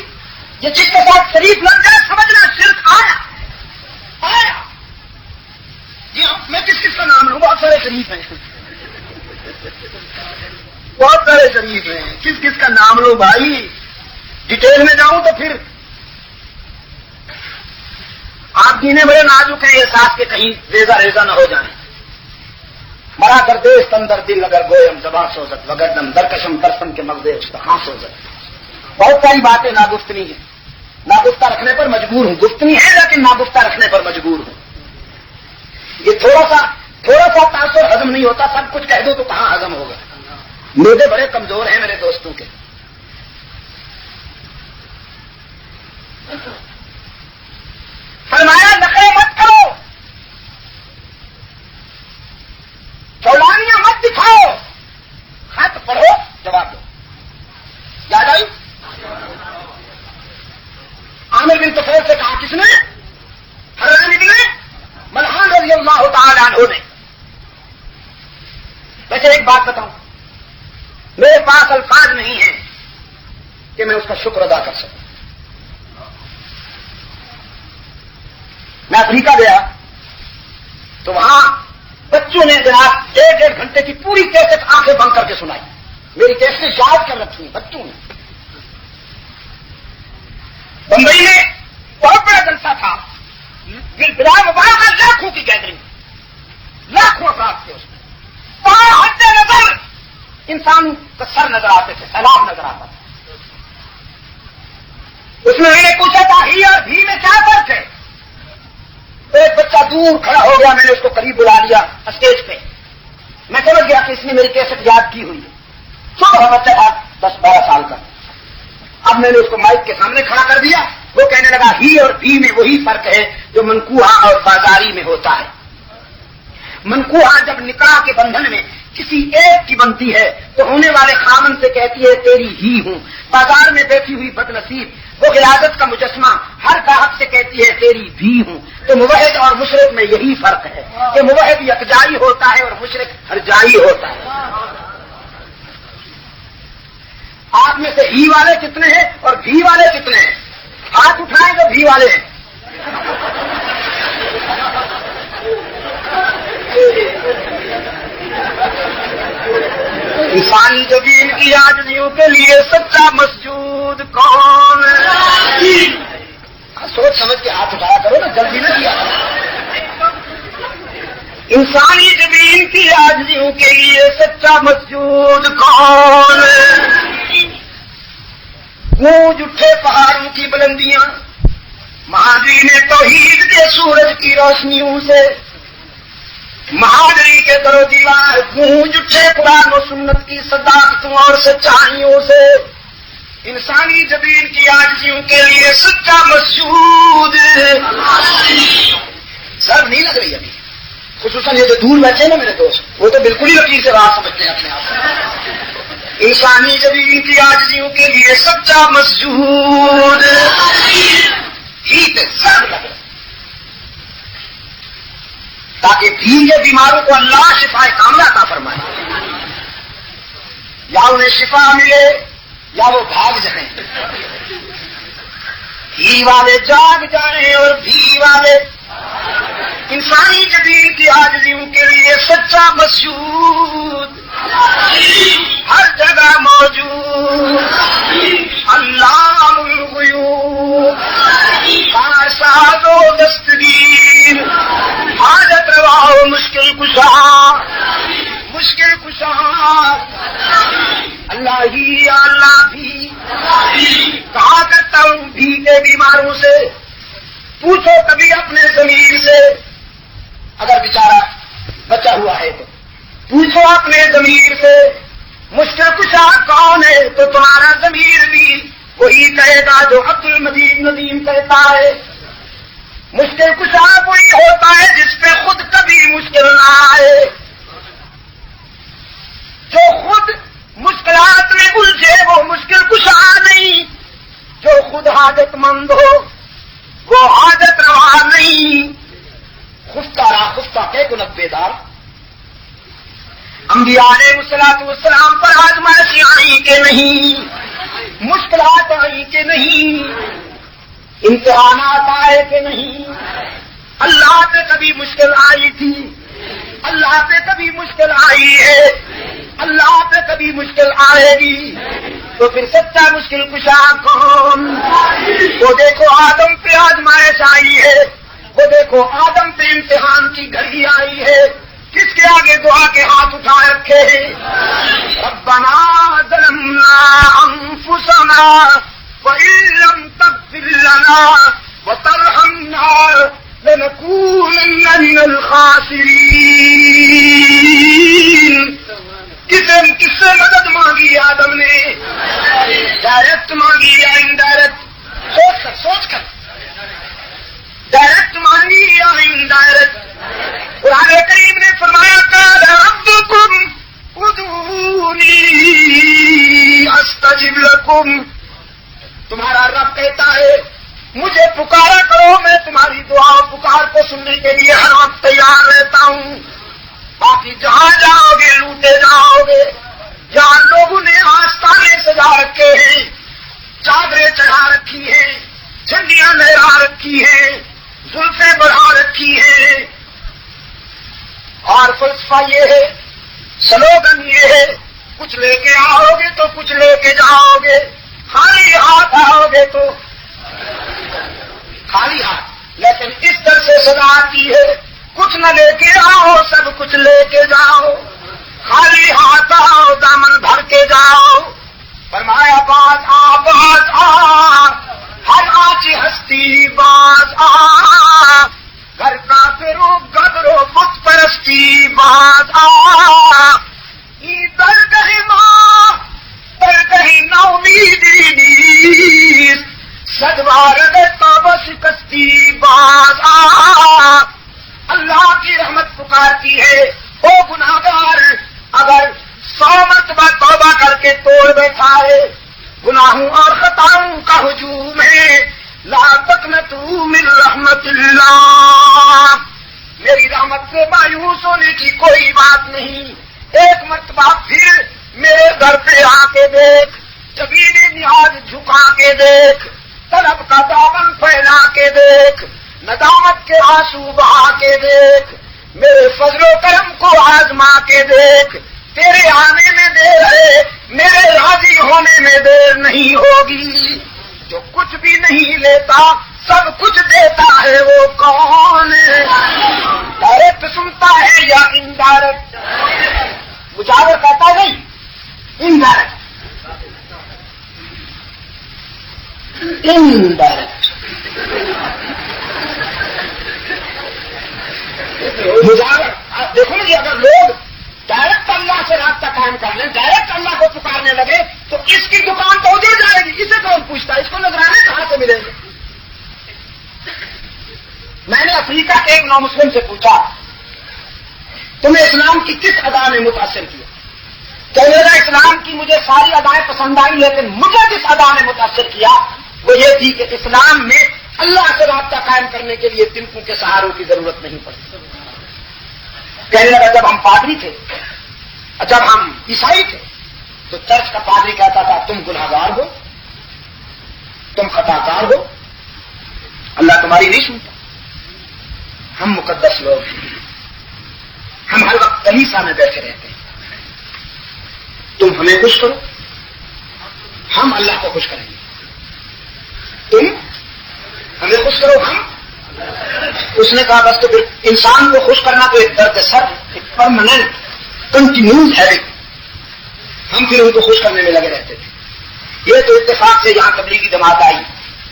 یہ جس کے ساتھ شریف لگ جائے سمجھنا شرک آیا. جی میں کس کا نام لوں؟ بہت سارے شریف ہیں، بہت سارے شریف ہیں، کس کا نام لوں بھائی؟ ڈیٹیل میں جاؤں تو پھر آپ جینے بڑے نازک ہیں احساس کے کہیں ریزہ ریزہ نہ ہو جائیں. مرا کر دیش تندر دل اگر گویم زباں سوزت وگر دم درکشم ترسم کے مغزے استخاں سوزت. بہت ساری باتیں ناگفتنی ہیں، ناگفتہ رکھنے پر مجبور ہوں. گفتنی ہے لیکن ناگفتہ رکھنے پر مجبور ہوں. یہ تھوڑا سا تاثر ہضم نہیں ہوتا، سب کچھ کہہ دو تو کہاں ہضم ہوگا. میدے بڑے کمزور ہیں میرے دوستوں کے. فرمایا نخرے مت کرو، چولانیاں مت دکھاؤ، خط پڑھو جواب دو. یاد آئی؟ عامر بن طفیل سے کہا کس نے؟ حرام ابن ملحان رضی اللہ تعالی عنہ نے. ویسے ایک بات بتاؤں، میرے پاس الفاظ نہیں ہیں کہ میں اس کا شکر ادا کر سکوں. میں افریقہ گیا تو وہاں بچوں نے جناب 1.5 گھنٹے کی پوری کیسٹ آنکھیں بند کر کے سنائی. میری کیسٹ یاد کر رکھی ہیں بچوں نے. بمبئی میں بہت بڑا جلسہ تھا، بلا مبارکہ لاکھوں کی گیدرنگ، لاکھوں افراد تھے اس میں. حد نظر انسان کا سر نظر آتے تھے، سیلاب نظر آتا تھا. اس میں میں نے پوچھا تھا ہی اور بھی میں کیا فرق ہے؟ ایک بچہ دور کھڑا ہو گیا، میں نے اس کو قریب بلا لیا اسٹیج پہ. میں سمجھ گیا کہ اس نے میری کیسٹ یاد کی ہوئی ہے. چھوٹا بچہ تھا 10-12 سال کا. اب میں نے اس کو مائک کے سامنے کھڑا کر دیا. وہ کہنے لگا ہی اور بھی میں وہی فرق ہے جو منقوہا اور بازاری میں ہوتا ہے. منقوہا جب نکاح کے بندھن میں کسی ایک کی بنتی ہے تو ہونے والے خامن سے کہتی ہے تیری ہی ہوں. بازار میں بیٹھی ہوئی بد نصیب وہ غلاظت کا مجسمہ ہر گاہک سے کہتی ہے تیری بھی ہوں. تو موحد اور مشرک میں یہی فرق ہے کہ موحد یکجائی ہوتا ہے اور مشرک ہرجائی ہوتا ہے. آپ میں سے ہی والے کتنے ہیں اور بھی والے کتنے ہیں؟ ہاتھ اٹھائیں تو بھی والے ہیں. انسانی زمین کی عاجزیوں کے لیے سچا مسجود کون ہے؟ سوچ سمجھ کے ہاتھ اٹھایا کرو نا، جلدی نہ کیا. انسانی زمین کی عاجزیوں کے لیے سچا مسجود کون ہے؟ گونج اٹھے پہاڑوں کی بلندیاں مہاجری نے توحید کے سورج کی روشنیوں سے. مہاجری کے در و دیوار گونج اٹھے قرآن و سنت کی صداقتوں اور سچائیوں سے. انسانی زمین کی عاجزیوں کے لیے سچا مسجود. سر نہیں لگ رہی ابھی، خصوصاً یہ جو دور بیٹھے نا میرے دوست، وہ تو بالکل ہی لکیر سے بات سمجھتے ہیں اپنے آپ. انسانی زمین کی عاجزیوں کے لیے سچا مسجود ہی پہ سر لگ رہے تاکہ بھیگے بیماروں کو اللہ شفا کاملہ عطا فرمائے. یا انہیں شفا ملے یا وہ بھاگ جائیں. ہی والے جاگ جائیں اور بھی والے. انسانی زمین کی عاجزیوں کے لیے سچا مسجود ہر جگہ موجود. اللہ الغیوب کارساز و دستگیر حاجت روا و مشکل کشا. مشکل کشا اللہ ہی. اللہ بھی کہا کرتا ہوں بھی کے بیماروں سے پوچھو کبھی اپنے ضمیر سے. اگر بیچارہ بچا ہوا ہے تو پوچھو اپنے ضمیر سے مشکل کشا کون ہے تو تمہارا ضمیر بھی وہی کہے گا جو عبد المجید ندیم کہتا ہے مشکل کشا وہی ہوتا ہے جس پہ خود کبھی مشکل نہ آئے، جو خود مشکلات میں الجھے وہ مشکل کشا نہیں، جو خود حاجت مند ہو وہ حاجت روا نہیں۔ خفتہ را خفتہ کہ گنت بیدار، انبیاء علیہ السلام پر آزمائشیں آئی کہ نہیں، مشکلات آئی کہ نہیں، امتحانات آئے کہ نہیں؟ اللہ پہ کبھی مشکل آئی تھی، اللہ پہ کبھی مشکل آئی ہے، اللہ پہ کبھی مشکل آئے گی، تو پھر سچا مشکل کشا کون؟ وہ دیکھو آدم پہ آزمائش آئی ہے، وہ دیکھو آدم پہ امتحان کی گھڑی آئی ہے، کس کے آگے دعا کے ہاتھ اٹھا رکھے ہیں؟ ربنا ظلمنا انفسنا وإن لم تغفر لنا وترحمنا لنكونن من الخاسرین۔ کس سے مدد مانگی آدم نے؟ ڈائریکٹ مانگی یا انڈائریکٹ؟ سوچ کر ڈائریکٹ مانگی یا انڈائریکٹ؟ قرآن کریم نے فرمایا قال ربکم ادعونی استجب لکم، تمہارا رب کہتا ہے مجھے پکارا کرو، میں تمہاری دعا پکار کو سننے کے لیے ہر وقت تیار رہتا ہوں۔ باقی جہاں جاؤ گے لوٹے جاؤ گے، جہاں لوگوں نے آستانے سجا رکھے ہیں، چادریں چڑھا رکھی ہیں، جھنڈیاں لہرا رکھی ہیں، زلفیں بڑھا رکھی ہیں، اور فلسفہ یہ ہے، سلوگن یہ ہے، کچھ لے کے آؤ گے تو کچھ لے کے جاؤ گے، خالی ہاتھ آؤ گے تو خالی ہاتھ۔ لیکن اس طرح سے صدا آتی ہے کچھ نہ لے کے آؤ سب کچھ لے کے جاؤ، خالی ہاتھ آؤ دامن بھر کے جاؤ۔ فرمایا باز آ ہر آنچ ہستی باز گھر کا پھرو گدرو بت پرستی باز درگہ ماں درگہ نومیدی نیز سدوار توبہ شکستی باز اللہ کی رحمت پکارتی ہے، او گناہگار اگر 100 مرتبہ توبہ کر کے توڑ بیٹھا ہے، گناہوں اور خطاؤں کا ہجوم ہے، لا تقنطوا من رحمت اللہ، میری رحمت سے مایوس ہونے کی کوئی بات نہیں۔ ایک مرتبہ پھر میرے در پہ آ کے دیکھ، زمین نیاز جھکا کے دیکھ، طلب کا دامن پھیلا کے دیکھ، ندامت کے آنسو بہا کے دیکھ، میرے فضل و کرم کو آزما کے دیکھ، تیرے آنے میں دیر ہے، میرے راضی ہونے میں دیر نہیں ہوگی۔ جو کچھ بھی نہیں لیتا سب کچھ دیتا ہے وہ کون ہے؟ ڈائریکٹ سنتا ہے یا انڈائریکٹ؟ مجاور کہتا نہیں، انڈائریکٹ انڈائریکٹ مجاور۔ دیکھو نا جی، اگر لوگ ڈائریکٹ اللہ سے رابطہ قائم کر لیں، ڈائریکٹ اللہ کو پکارنے لگے تو اس کی دکان تو اجڑ جائے گی، اسے کون پوچھتا ہے؟ اس کو نذرانے کہاں سے ملیں گے؟ میں نے افریقہ کے ایک نامسلم سے پوچھا تمہیں اسلام کی کس ادا نے متاثر کیا؟ کہنے لگا اسلام کی مجھے ساری ادائیں پسند آئی، لیکن مجھے جس ادا نے متاثر کیا وہ یہ تھی کہ اسلام میں اللہ سے رابطہ قائم کرنے کے لیے تنکوں کے سہاروں کی ضرورت نہیں پڑتی۔ کہنے لگا جب ہم پادری تھے، جب ہم عیسائی تھے تو چرچ کا پادری کہتا تھا تم گناہگار ہو، تم خطاکار ہو، اللہ تمہاری نہیں سنتا، ہم مقدس لوگ ہیں، ہم ہر وقت کلیسا میں بیٹھے رہتے ہیں، تم ہمیں خوش کرو ہم اللہ کو خوش کریں گے، تم ہمیں خوش کرو ہم۔ اس نے کہا بس تو پھر انسان کو خوش کرنا تو ایک درد سر، ایک پرماننٹ کنٹینیوس ہیبٹ، ہم پھر ان کو خوش کرنے میں لگے رہتے تھے۔ یہ تو اتفاق سے یہاں تبلیغی جماعت آئی،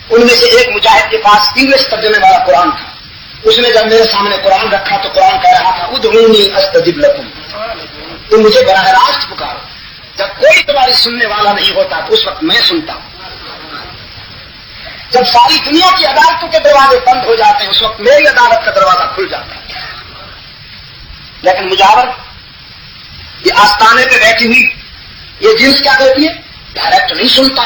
ان میں سے ایک مجاہد کے پاس انگلش ترجمے والا قرآن تھا، اس نے جب میرے سامنے قرآن رکھا تو قرآن کہہ رہا تھا ادعونی استجب لکم، تم مجھے براہ راست پکارو، جب کوئی تمہاری سننے والا نہیں ہوتا تو اس وقت میں سنتا ہوں۔ جب ساری دنیا کی عدالتوں کے دروازے بند ہو جاتے ہیں اس وقت میری عدالت کا دروازہ کھل جاتا ہے. لیکن مجاور یہ آستانے پہ بیٹھی ہوئی یہ جنس کیا کہتی ہے؟ ڈائریکٹ نہیں سنتا.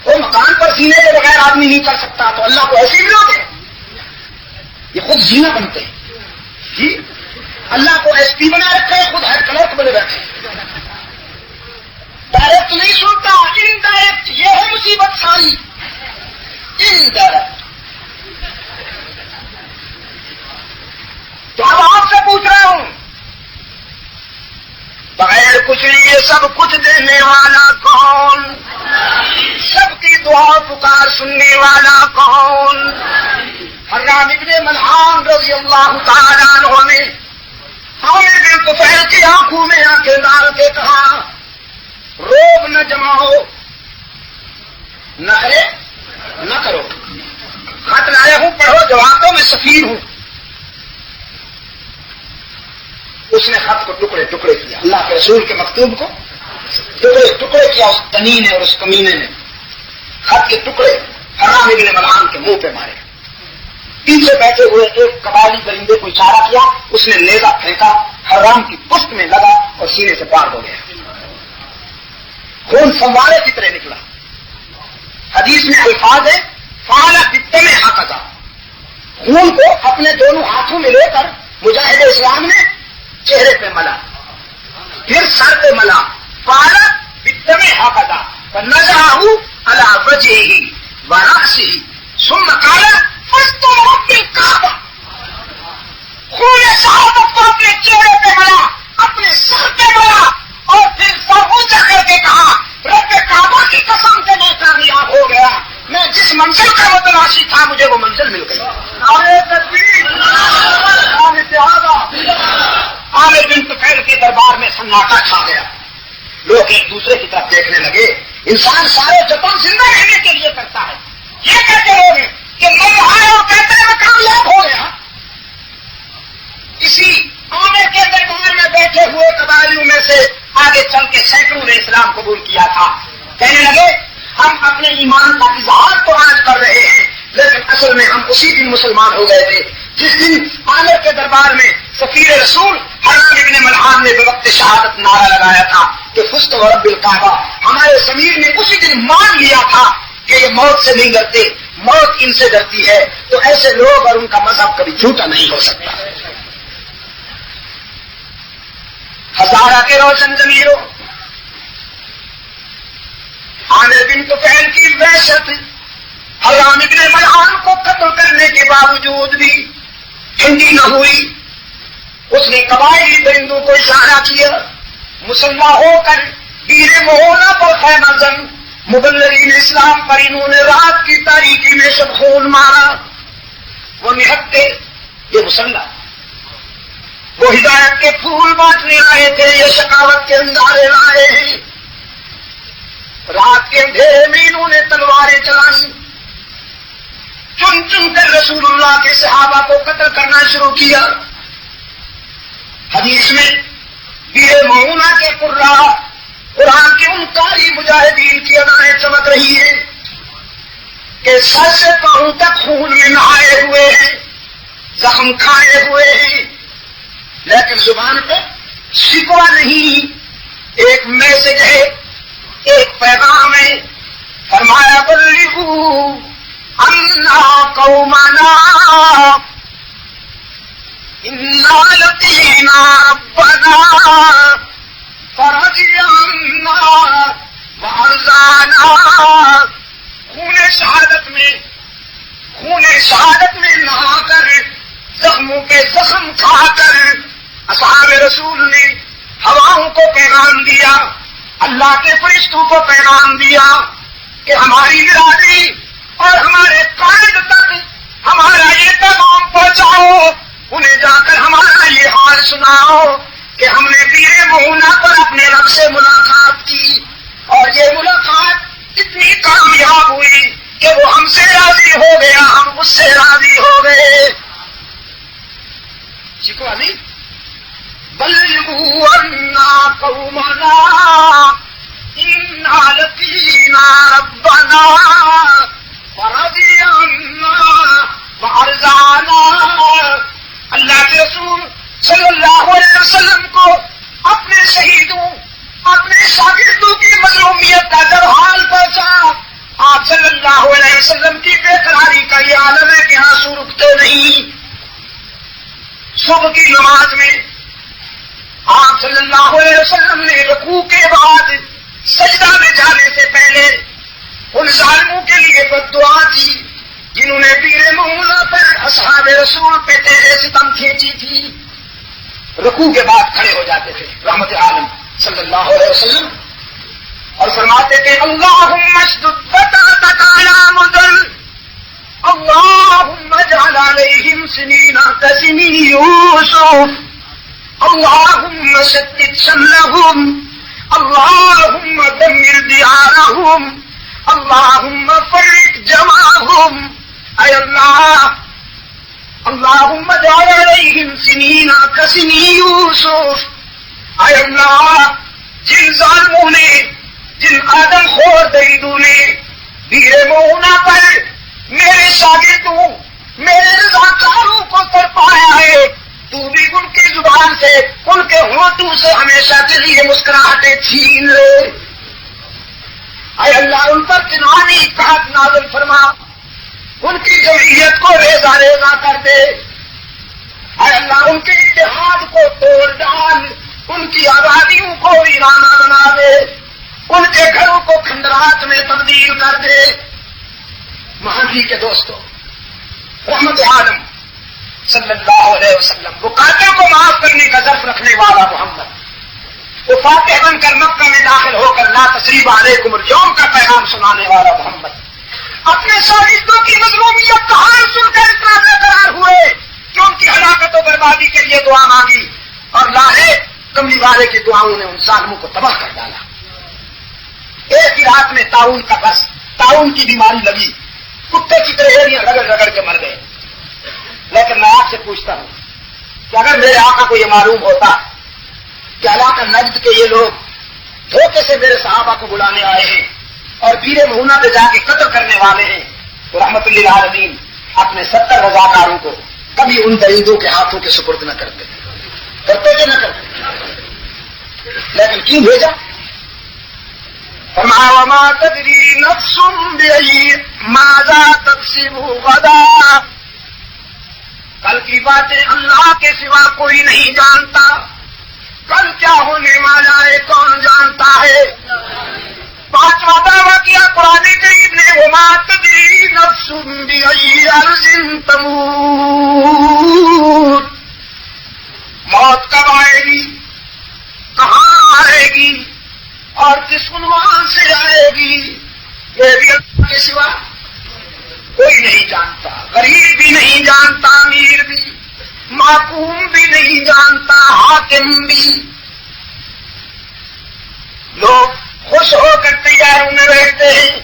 وہ مکان پر سینے کے بغیر آدمی نہیں کر سکتا تو اللہ کو ایسے ملو گے. یہ خود زینا بنتے ہیں جی. اللہ کو ایس پی بنا رکھے ہیں, خود ہیڈ کلرک بنے بیٹھے. ڈائریکٹ نہیں سنتا, انڈائریکٹ. یہ ہے مصیبت ساری, انڈائریکٹ. تو اب آپ سے پوچھ رہا ہوں, بغیر کچھ لیے سب کچھ دینے والا کون؟ سب کی دعا پکار سننے والا کون؟ حرام ابن ملحان رضی اللہ تعالیٰ عنہ نے عامر بن طفیل کی آنکھوں میں آنکھیں ڈال کے کہا, روب نہ جماؤ, نخرے نہ کرو. خط لایا ہوں, پڑھو, جواب دو, میں سفیر ہوں. اس نے خط کو ٹکڑے ٹکڑے کیا, اللہ کے رسول کے مکتوب کو ٹکڑے ٹکڑے کیا. اس تنی نے اور اس کمینے نے خط کے ٹکڑے حرام ابن ملحان کے منہ پہ مارے. پیچھے بیٹھے ہوئے ایک قبالی پرندے کو اشارہ کیا, اس نے نیزہ پھینکا, حرام کی پشت میں لگا اور سینے سے پار ہو گیا. خون فوارے کی طرح نکلا. حدیث میں الفاظ ہے فعلا بالدم ہکذا. خون کو اپنے دونوں ہاتھوں میں لے کر مجاہد اسلام نے چہرے پہ ملا, پھر سر پہ ملا. فعلا بالدم ہکذا فنزعه على وجهه ورأسه ثم قال فاستمرت بالكعبة. خون شہادت کو اپنے چہرے پہ ملا, اپنے سر پہ ملا, اور پھر سر اونچا کر کے کہا, رب کعبہ کی قسم سے میں کامیاب ہو گیا. میں جس منزل کا متلاشی تھا مجھے وہ منزل مل گئی. عامر بن طفیل کے دربار میں سناٹا چھا گیا. لوگ ایک دوسرے کی طرف دیکھنے لگے. انسان سارے جتن زندہ رہنے کے لیے کرتا ہے. یہ کہتے لوگ کہ میں آیا اور کہتے ہیں میں کامیاب ہو گیا. اسی عامر کے دربار میں بیٹھے ہوئے قبائلیوں میں سے آگے چل کے سینکڑوں نے اسلام قبول کیا تھا. کہنے لگے ہم اپنے ایمان کا اظہار تو آج کر رہے ہیں, لیکن اصل میں ہم اسی دن مسلمان ہو گئے تھے جس دن عامر کے دربار میں سفیر رسول حرام ابن ملحان نے بوقت شہادت نعرہ لگایا تھا کہ فزت ورب الکعبہ. ہمارے ضمیر نے اسی دن مان لیا تھا کہ یہ موت سے نہیں ڈرتے, موت ان سے ڈرتی ہے. تو ایسے لوگ اور ان کا مذہب کبھی جھوٹا نہیں ہو سکتا. ہزارہ کے روشن ضمیروں, عامر بن طفیل کی وحشت حرام ابن ملحان کو قتل کرنے کے باوجود بھی ٹھنڈی نہ ہوئی. اس نے قبائلی درندوں کو اشارہ کیا, مسلح ہو کر بیر مونا پر خیمہ زن مبلغین اسلام پر انہوں نے رات کی تاریکی میں شب خون مارا. وہ نہتے, یہ مسلح, وہ ہدایت کے پھول بانٹنے آئے تھے, یہ شقاوت کے اندارے لائے ہیں. رات کے اندھیرے میں انہوں نے تلواریں چلائیں, چن چن کر رسول اللہ کے صحابہ کو قتل کرنا شروع کیا. حدیث میں بیر معونہ کے قرہ قرآن کے ان قاری مجاہدین کی ادائیں چمک رہی ہیں کہ سر سے پاؤں تک خون میں نہائے ہوئے ہیں, زخم کھائے ہوئے ہیں, لیکن زبان پہ شکوہ نہیں. ایک میسج ہے, ایک پیغام ہے. فرمایا بلغوا انا قومنا انا لقینا ربنا فرج عنا وارضانا. خون شہادت میں نہا کر, زخموں کے زخم کھا کر اصحاب رسول نے ہواؤں کو پیغام دیا, اللہ کے فرشتوں کو پیغام دیا کہ ہماری برادری اور ہمارے قائد تک ہمارا یہ پیغام پہنچاؤ, انہیں جا کر ہمارا یہ حال سناؤ کہ ہم نے بیر معونہ پر اپنے رب سے ملاقات کی اور یہ ملاقات اتنی کامیاب ہوئی کہ وہ ہم سے راضی ہو گیا, ہم اس سے راضی ہو گئے. شکوہ نہیں, بلغوا عنا قومنا انا لقینا ربنا فرضی عنا وارضانا. اللہ کے رسول صلی اللہ علیہ وسلم کو اپنے شہیدوں اپنے شاگردوں کی مظلومیت کا جب حال پہنچا، آپ صلی اللہ علیہ وسلم کی بے قراری کا یہ عالم ہے کہ آنسو رکتے نہیں. صبح کی نماز میں آپ صلی اللہ علیہ وسلم نے رکوع کے بعد سجدہ میں جانے سے پہلے ان ظالموں کے لیے بد دعا کی جنہوں نے پیر مولا پر اصحاب رسول پہ تیرے ستم کھینچی تھی. رکوع کے بعد کھڑے ہو جاتے تھے رحمت عالم صلی اللہ علیہ وسلم اور فرماتے تھے اللہم اشدد بطنک علی مضر اللہم اجعل علیہم سنین کسنی یوسف اللہم شتت شملہم اللہم دمر دیارہم اللہم فرق جمعہم. اے اللہ اللہم اجعل علیہم سنین کسنی یوسف. اے اللہ جن ظالموں نے جن آدم خور دریدوں نے بیر مونا پر میرے شاگردوں میرے رضاکاروں کو تڑپایا ہے، تو بھی ان کی زبان سے ان کے ہونٹوں سے ہمیشہ کے لیے مسکراہٹیں چھین لے. اے اللہ ان پر کنانی قحط نازل فرما، ان کی جمعیت کو ریزہ ریزہ کر دے. اے اللہ ان کے اتحاد کو توڑ ڈال، ان کی آبادیوں کو ویرانہ بنا دے، ان کے گھروں کو کھنڈرات میں تبدیل کر دے. مہانجی کے دوستوں رحمت عالم صلی اللہ علیہ وسلم وہ قاتل کو معاف کرنے کا ظرف رکھنے والا محمد، وہ فاتح بن کر مکہ میں داخل ہو کر لا تثریب علیکم اليوم کا پیغام سنانے والا محمد اپنے شاگردوں کی مظلومیت کا حال سن کر اتنا بے قرار ہوئے کہ ان کی ہلاکت و بربادی کے لیے دعا مانگی اور لاہے کملی والے کی دعاؤں نے ان ظالموں کو تباہ کر ڈالا. ایک ہی رات میں طاعون کا بس طاعون کی بیماری لگی، کتے کی طرح ایڑیاں رگڑ رگڑ کے مر گئے. لیکن میں آپ سے پوچھتا ہوں کہ اگر میرے آقا کو یہ معلوم ہوتا کہ علاقہ نجد کے یہ لوگ دھوکے سے میرے صحابہ کو بلانے آئے ہیں اور بیر مہونہ پہ جا کے قتل کرنے والے ہیں، تو رحمت للعالمین اپنے 70 رضاکاروں کو کبھی ان دریندوں کے ہاتھوں کے سپرد نہ کرتے کہ نہ کرتے. لیکن کیوں بھیجا؟ فرمایا وما تدری نفس بأی ماذا تکسب غدا. کل کی باتیں اللہ کے سوا کوئی نہیں جانتا، کل کیا ہونے والا ہے کون جانتا ہے. 5واں دعویٰ کیا قرآن کریم نے وما تدری نفس بأی ارض تموت. موت کب آئے گی، کہاں آئے گی اور کس عنوان سے آئے گی، یہ بھی اللہ کے سوا کوئی نہیں جانتا. غریب بھی نہیں جانتا، امیر بھی، محکوم بھی نہیں جانتا، حاکم بھی. لوگ خوش ہو کر تیاروں میں بیٹھتے ہیں،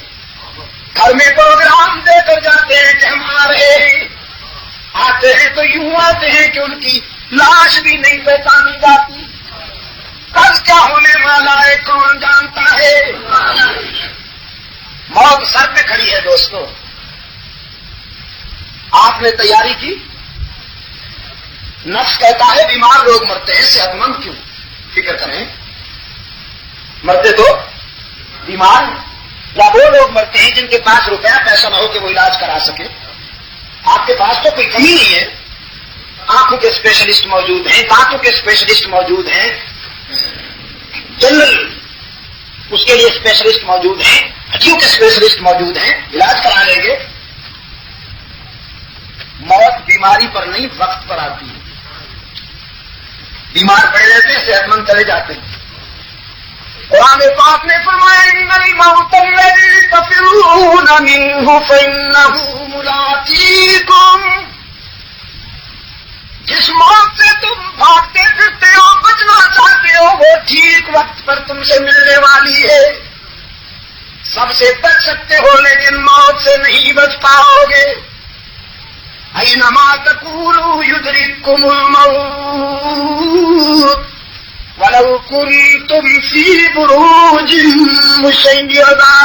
گھر میں پروگرام دے کر جاتے ہیں کہ ہم آ رہے ہیں. آتے ہیں تو یوں آتے ہیں کہ ان کی لاش بھی نہیں پہچانی جاتی. کل کیا ہونے والا ہے کون جانتا ہے. موت سر پہ کھڑی ہے دوستو. آپ نے تیاری کی. نفس کہتا ہے بیمار لوگ مرتے ہیں، صحت مند کیوں؟ فکر کریں، مرتے تو بیمار ہیں. یا وہ لوگ مرتے ہیں جن کے پاس روپیہ پیسہ نہ ہو کہ وہ علاج کرا سکے. آپ کے پاس تو کوئی کمی نہیں ہے، آنکھوں کے اسپیشلسٹ موجود ہیں، دانتوں کے اسپیشلسٹ موجود ہیں، جنرل اس کے لیے اسپیشلسٹ موجود ہیں، ہڈیوں کے اسپیشلسٹ موجود ہیں، علاج کرا لیں گے. موت بیماری پر نہیں وقت پر آتی ہے. بیمار پڑے رہتے ہیں، صحت مند چلے جاتے ہیں. قرآن پاک نے فرمایا ان الموت الذی تفرون منہ فانہ ملاقیکم. جس موت سے تم بھاگتے پھرتے ہو بچنا چاہتے ہو وہ ٹھیک وقت پر تم سے ملنے والی ہے. سب سے بچ سکتے ہو لیکن موت سے نہیں بچ پاؤ گے. اینما تکونوا یدرککم الموت ولو کنتم فی بروج مشیدہ.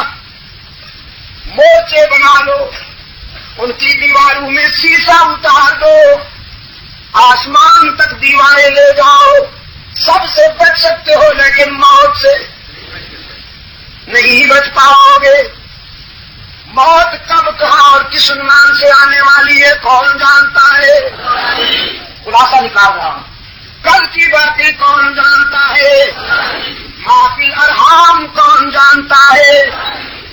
مورچے بنا لو، ان کی دیواروں میں شیشہ اتار دو، آسمان تک دیواریں لے جاؤ، سب سے بچ سکتے ہو لیکن موت سے نہیں بچ پاؤ گے۔ موت کب کہاں اور کس عنوان سے آنے والی ہے کون جانتا ہے؟ خلاصہ نکال رہا ہوں، کل کی باتیں کون جانتا ہے؟ محفل ارحام کون جانتا ہے؟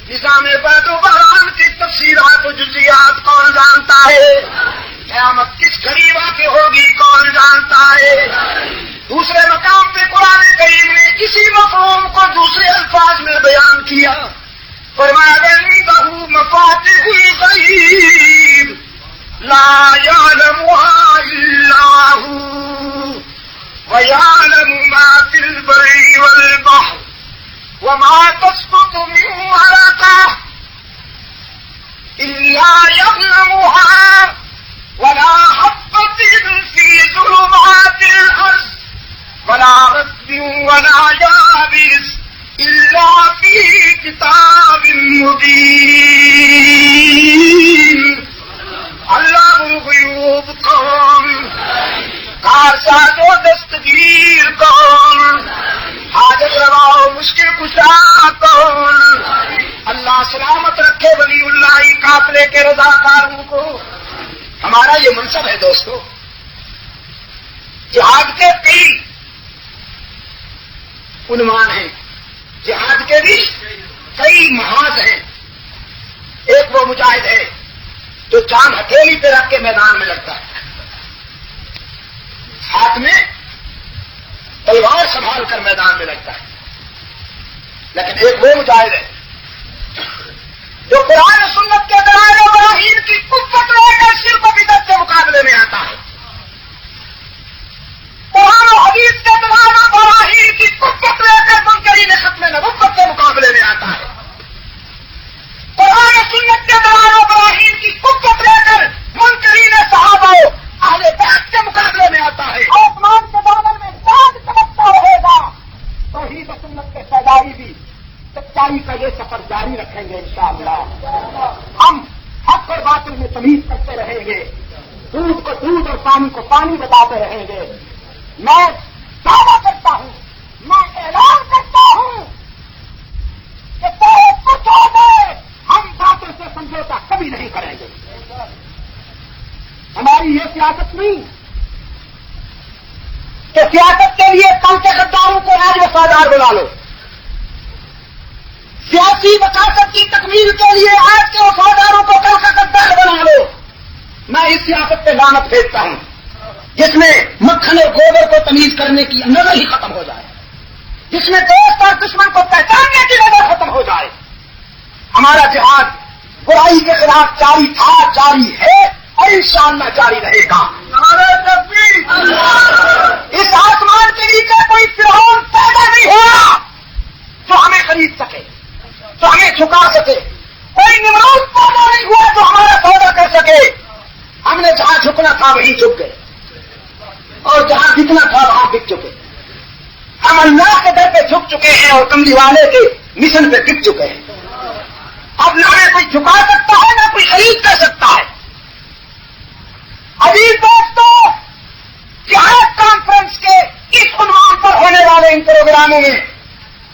نظام بیت و بحران کی تفصیلات و جزیات کون جانتا ہے؟ قیامت کس گھڑی واقع ہوگی کون جانتا ہے؟ دوسرے مقام پہ قرآن کریم نے اسی مفہوم کو دوسرے الفاظ میں بیان کیا، فرمایا عنده مفاتح الغیب لا يعلمها الا هو ويعلم ما في البر والبحر وما تسقط من ورقة إلا يعلمها ولا حبة في ظلمات الأرض ولا رطب ولا يابس إلا في كتاب مبين۔ علام الغیوب کون؟ کارساز و دستگیر کون؟ حاجت روا و مشکل کشا کون؟ اللہ سلامت رکھے ولی اللہ قافلے کے رضاکاروں کو۔ ہمارا یہ منصب ہے دوستو۔ جہاد کے کئی عنوان ہیں، جہاد کے بھی کئی محاذ ہیں۔ ایک وہ مجاہد ہے جو جان ہتھیلی پہ رکھ کے میدان میں لڑتا ہے، ہاتھ میں تلوار سنبھال کر میدان میں لڑتا ہے، لیکن ایک وہ مجاہد ہے جو قرآن و سنت کے دلائل و براہین کی قوت لے کر شرک و بدعت سے مقابلے میں آتا ہے، قرآن و حدیث کے دلائل و براہین کی قوت لے کر منکرین ختم نبوت سے مقابلے میں آتا ہے، قرآن و سنت کے دلائل و براہین کی قوت لے کر منکرین صحابہ اہل بیت کے مقابلے میں آتا ہے۔ آسمان کے دامن میں چاند چمکتا رہے گا، توحید و سنت کے سرداری بھی سچائی کا یہ سفر جاری رکھیں گے انشاءاللہ۔ ہم حق اور باطل میں تمیز کرتے رہیں گے، دودھ کو دودھ اور پانی کو پانی بتاتے رہیں گے۔ میں دعویٰ کرتا ہوں، میں اعلان کرتا ہوں کہ چاہے کچھ ہو جائے ہم باطل سے سمجھوتا کبھی نہیں کریں گے۔ ہماری یہ سیاست نہیں کہ سیاست کے لیے کل کے غداروں کو آج وفادار بنا لو، سیاسی وکاست کی تکمیل کے لیے آج کے وفاداروں کو کل کا غدار بنا لو۔ میں اس سیاست پہ لعنت بھیجتا ہوں جس میں مکھن اور گوبر کو تمیز کرنے کی نظر ہی ختم ہو جائے، جس میں دوست اور دشمن کو پہچاننے کی نظر ختم ہو جائے۔ ہمارا جہاد برائی کے خلاف جاری تھا، جاری ہے اور انشاءاللہ جاری رہے گا۔ نعرہ تکبیر! اس آسمان کے نیچے کوئی فرعون پیدا نہیں ہوا جو ہمیں خرید سکے، جو ہمیں جھکا سکے، کوئی نمرود پیدا نہیں ہوا جو ہمارا سودا کر سکے۔ ہم نے جہاں جھکنا تھا وہیں جھک گئے اور جہاں بکنا تھا وہاں بک چکے۔ ہم اللہ کے در پہ جھک چکے ہیں اور کملی والے کے مشن پہ بک چکے ہیں۔ اب نہ ہمیں کوئی جھکا سکتا ہے نہ کوئی خرید کر سکتا ہے۔ عزیز دوستو، جہاد کانفرنس کے اس عنوان پر ہونے والے ان پروگراموں میں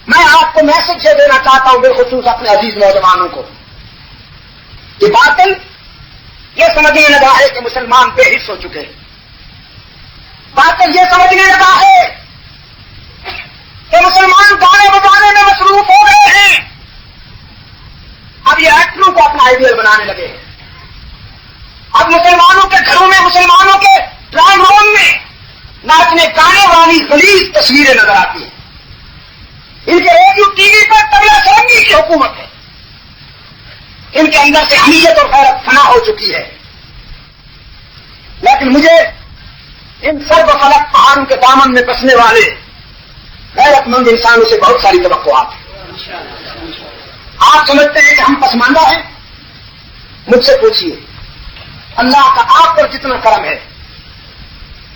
میں آپ کو میسج یہ دینا چاہتا ہوں، بالخصوص اپنے عزیز نوجوانوں کو، کہ باطل یہ سمجھنے لگا ہے کہ مسلمان بے حص ہو چکے ہیں، باطل یہ سمجھنے لگا ہے کہ مسلمان گانے بجانے میں مصروف ہو گئے ہیں، اب یہ ایکٹروں کو اپنا آئیڈیل بنانے لگے ہیں۔ اب مسلمانوں کے گھروں میں، مسلمانوں کے ڈرائنگ روم میں ناچنے گانے والی غلیظ تصویریں نظر آتی ہیں۔ ان کے ریڈیو ٹی وی پر طبلہ سرنگی کی حکومت ہے، ان کے اندر سے حمیت اور غیرت فنا ہو چکی ہے۔ لیکن مجھے ان سرب فلک پہاڑوں کے دامن میں بسنے والے غیرت مند انسانوں سے بہت ساری توقعات ہیں۔ آپ سمجھتے ہیں کہ ہم پسماندہ ہیں؟ مجھ سے پوچھیے، اللہ کا آپ پر جتنا کرم ہے،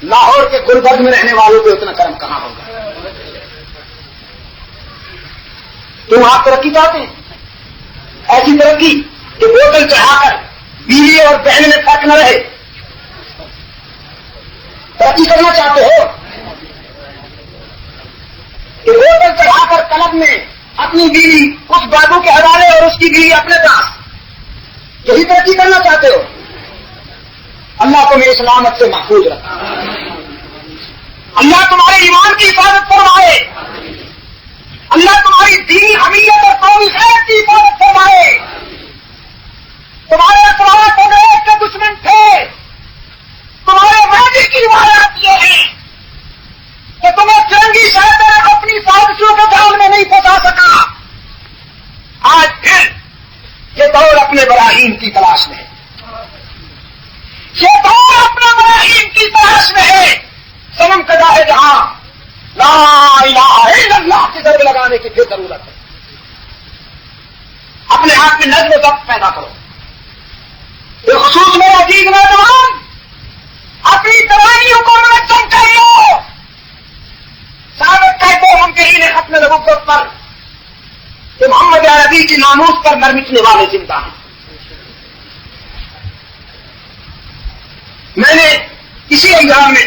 لاہور کے گلبرگ میں رہنے والوں کو اتنا کرم کہاں ہوگا؟ کیوں آپ ترقی چاہتے ہیں؟ ایسی ترقی کہ بوتل چڑھا کر بیوی اور بہن میں فرق نہ رہے؟ ترقی کرنا چاہتے ہو کہ بوتل چڑھا کر کلب میں اپنی بیوی اس بابو کے حوالے اور اس کی بیوی اپنے پاس، یہی ترقی کرنا چاہتے ہو؟ اللہ تمہیں اسلامت سے محفوظ رکھے، اللہ تمہارے ایمان کی حفاظت فرمائے، اللہ تمہاری دینی حمیت اور قومی خیر کی حفاظت فرمائے۔ تمہارے اخلاق و نیت کے دشمن تھے، تمہارے وعدے کی روایات یہ ہیں کہ تمہیں فرنگی شیطان اپنی سازشوں کے جال میں نہیں پہنچا سکا۔ آج پھر یہ دور اپنے براہیم کی تلاش میں ہے، یہ دور اپنے براہیم کی تلاش میں ہے۔ صنم کدا ہے جہاں لا الہ الا اللہ کی ضرب لگانے کی پھر ضرورت ہے۔ اپنے ہاتھ میں نظم و ضبط پیدا کرو۔ بالخصوص میرے عزیز نوجوان، اپنی دوائیوں کو منظم کر لو۔ ثابت کہتے ہم کہیں نے ختم نبوت پر کہ محمد عربی کی ناموس پر مر مٹنے والے زندہ ہیں۔ میں نے اسی ایام میں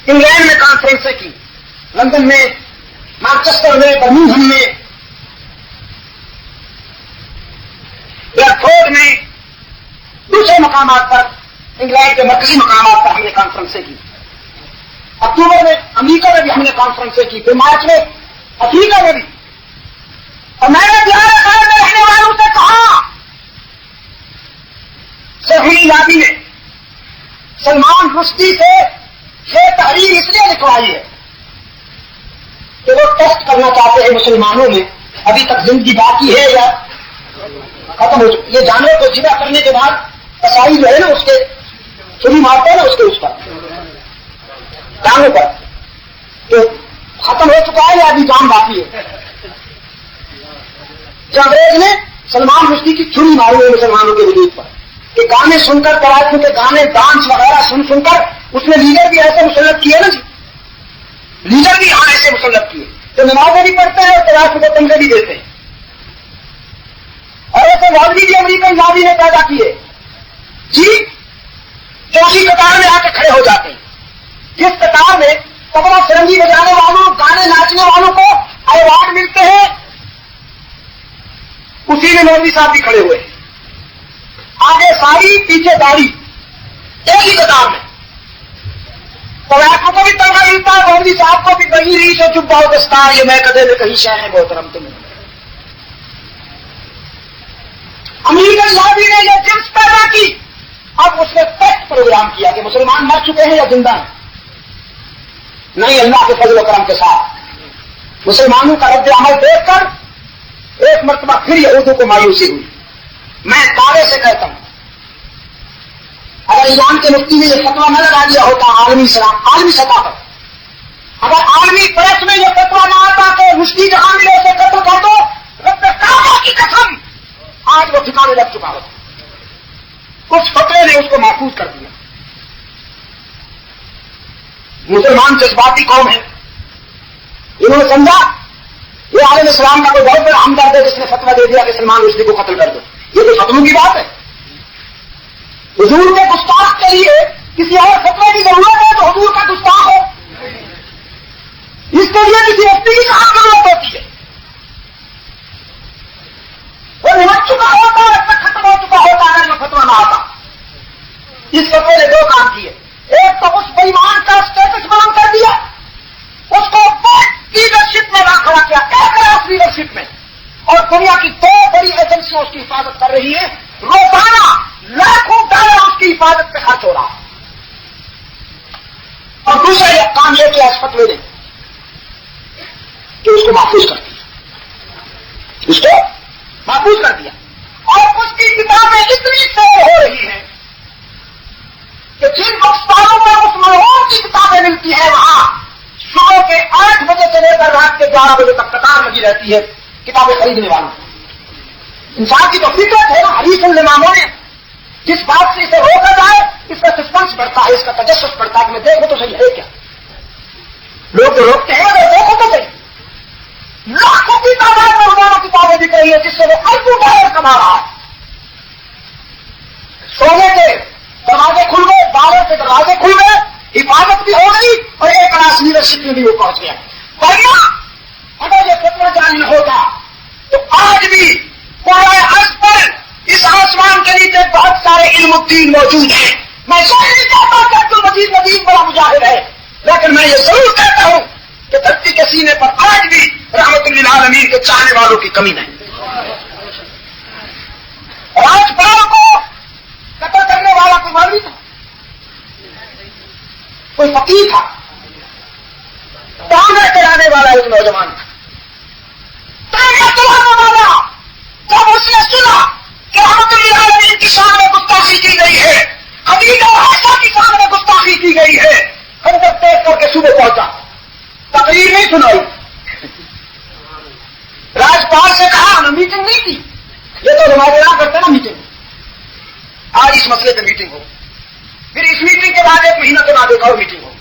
انگلینڈ میں کانفرنسیں کی، لندن میں، مانچسٹر میں، برمنگھم میں، بریڈفورڈ میں، دوسرے مقامات پر، انگلینڈ کے مرکزی مقامات پر ہم نے کانفرنسیں کی۔ اکتوبر میں امریکہ میں بھی ہم نے کانفرنسیں کی، پھر مارچ میں افریقہ میں بھی۔ اور میں نے بہار خیر میں رہنے والوں سے کہا، سہیلی لابی نے سلمان رشدی سے یہ تحریر اس لیے لکھوائی ہے کہ وہ ٹیسٹ کرنا چاہتے ہیں مسلمانوں میں ابھی تک زندگی باقی ہے یا ختم ہو چکی۔ یہ جانور کو ذبح کرنے کے بعد کسائی جو ہے نا اس کے چھری مارتے ہیں نا اس کے اس پر جانور پر، تو ختم ہو چکا ہے یا ابھی جان باقی ہے؟ کہ انگریز نے سلمان رشدی کی چھری ماری ہے مسلمانوں کے وجود پر کہ گانے سن کر قرائتوں کے گانے ڈانس وغیرہ سن کر اس نے لیڈر بھی ایسے مسلط کیے نا جی، لیڈر بھی ہاں ایسے مسلط کیے تو نمازیں بھی پڑھتے ہیں اور قرائتوں کو تمغے بھی دیتے ہیں۔ اور ایسے مولوی بھی امریکن لابی نے پیدا کیے جی، جو اسی قطار میں آ کے کھڑے ہو جاتے ہیں جس قطار میں تبلا فرنگی بجانے والوں، گانے ناچنے والوں کو ایوارڈ ملتے ہیں، اسی میں مولوی صاحب بھی کھڑے ہوئے ہیں، آگے ساری پیچھے داڑھی، ایک ہی قطار میں۔ قرائتوں کو بھی تمغہ ملتا ہے، مولوی صاحب کو بھی کہیں ریش و چپ بہت دستار، یہ میں کدے میں کہیں شہر ہے محترم تم۔ امریکن لابی نے یہ جنس پیدا کی، اب اس نے ٹیسٹ پروگرام کیا کہ مسلمان مر چکے ہیں یا زندہ ہیں۔ نہیں، اللہ کے فضل و کرم کے ساتھ مسلمانوں کا رد عمل دیکھ کر ایک مرتبہ پھر یہودوں کو مایوسی ہوئی۔ میں دعوے سے کہتا ہوں اگر ایران کے مفتی نے یہ فتویٰ نہ لگا دیا ہوتا عالمی سطح پر، اگر عالمی پریس میں یہ فتویٰ نہ آتا کہ مفتی جہاں ملے اسے قتل کر دو، رب کعبہ کی قسم آج وہ ٹھکانے لگ چکا ہوتا۔ اس فتوے نے اس کو محفوظ کر دیا۔ مسلمان جذباتی قوم ہے، انہوں نے سمجھا یہ عالم اسلام کا کوئی بہت بڑا ہمدرد ہے جس نے فتویٰ دے دیا کہ سلمان رشدی کو قتل کر دو۔ یہ تو فتووں کی بات ہے، حضور کے گستاخ کے لیے کسی اور فتوے کی ضرورت ہے تو حضور کا گستاخ ہو، اس کے لیے کسی مفتی کی کہاں ضرورت ہوتی ہے؟ وہ نمٹ چکا ہوتا ہے، اب تک ختم ہو چکا ہوتا اگر وہ فتویٰ نہ آتا۔ اس فتوے نے دو کام کیے، ایک تو اس بےایمان کا اسٹیٹس بلند کر دیا، اس کو لیڈرشپ میں کھڑا کیا، ایک کلاس لیڈرشپ میں، اور دنیا کی دو بڑی ایجنسیاں اس کی حفاظت کر رہی ہیں، روزانہ لاکھوں ڈالر اس کی حفاظت پہ خرچ ہو رہا ہے۔ اور دوسرا یہ کام یہ کیا اس فتوے نے کہ اس کو محفوظ کر دیا، اس کو محفوظ کر دیا، اور اس کی کتابیں اتنی سیل ہو رہی ہیں کہ جن بکسوں میں اس ملعون کی کتابیں ملتی ہیں وہاں صبح کے 8 بجے سے لے کر رات کے 11 بجے تک قطار لگی رہتی ہے کتابیں خریدنے والوں۔ انسان کی تو فطرت ہے نا، حریص الاماموں نے جس بات سے اسے روکا جائے اس کا سسپنس بڑھتا ہے، اس کا تجسس بڑھتا ہے کہ میں دیکھوں تو صحیح ہے کیا۔ لوگ تو روکتے ہیں اگر دیکھو تو صحیح، لاکھوں کی تعداد میں روزانہ کتابیں دکانیں بک رہی ہیں جس سے وہ $1,000 کما رہا ہے. سونے کے دروازے کھل گئے, باروں کے دروازے کھل گئے, حفاظت بھی ہو گئی اور ایک کلاس لیڈرشپ میں بھی وہ پہنچ گیا. ورنہ اگر یہ فتویٰ جاری نہ ہوتا تو آج بھی پورے عرض پر اس آسمان کے نیچے بہت سارے علم الدین موجود ہیں. میں ظاہر نہیں کہتا کہ عبدالمجید ندیم بڑا مجاہد ہے, لیکن میں یہ ضرور کہتا ہوں کہ دھرتی کے سینے پر آج بھی رحمت للعالمین کے چاہنے والوں کی کمی نہیں. راجپال کو قتل کرنے والا کوئی مولوی تھا, کوئی فقیر تھا, تانگا چلانے والا ایک نوجوان تھا. تانگا چلانے والا جب اس نے سنا کہ رحمت للعالمین کی شان میں گستاخی کی گئی ہے, خدیجہ عائشہ کی شان میں گستاخی کی گئی ہے, خنجر تیز کر کے صبح پہنچا, تقریر نہیں سنائی, راجپال سے کہا ہمیں میٹنگ نہیں تھی, یہ تو ہمارے یہاں کرتے نا میٹنگ, آج اس مسئلے پہ میٹنگ ہو, پھر اس میٹنگ کے بعد 1 مہینہ کے بعد ایک اور میٹنگ ہوگی,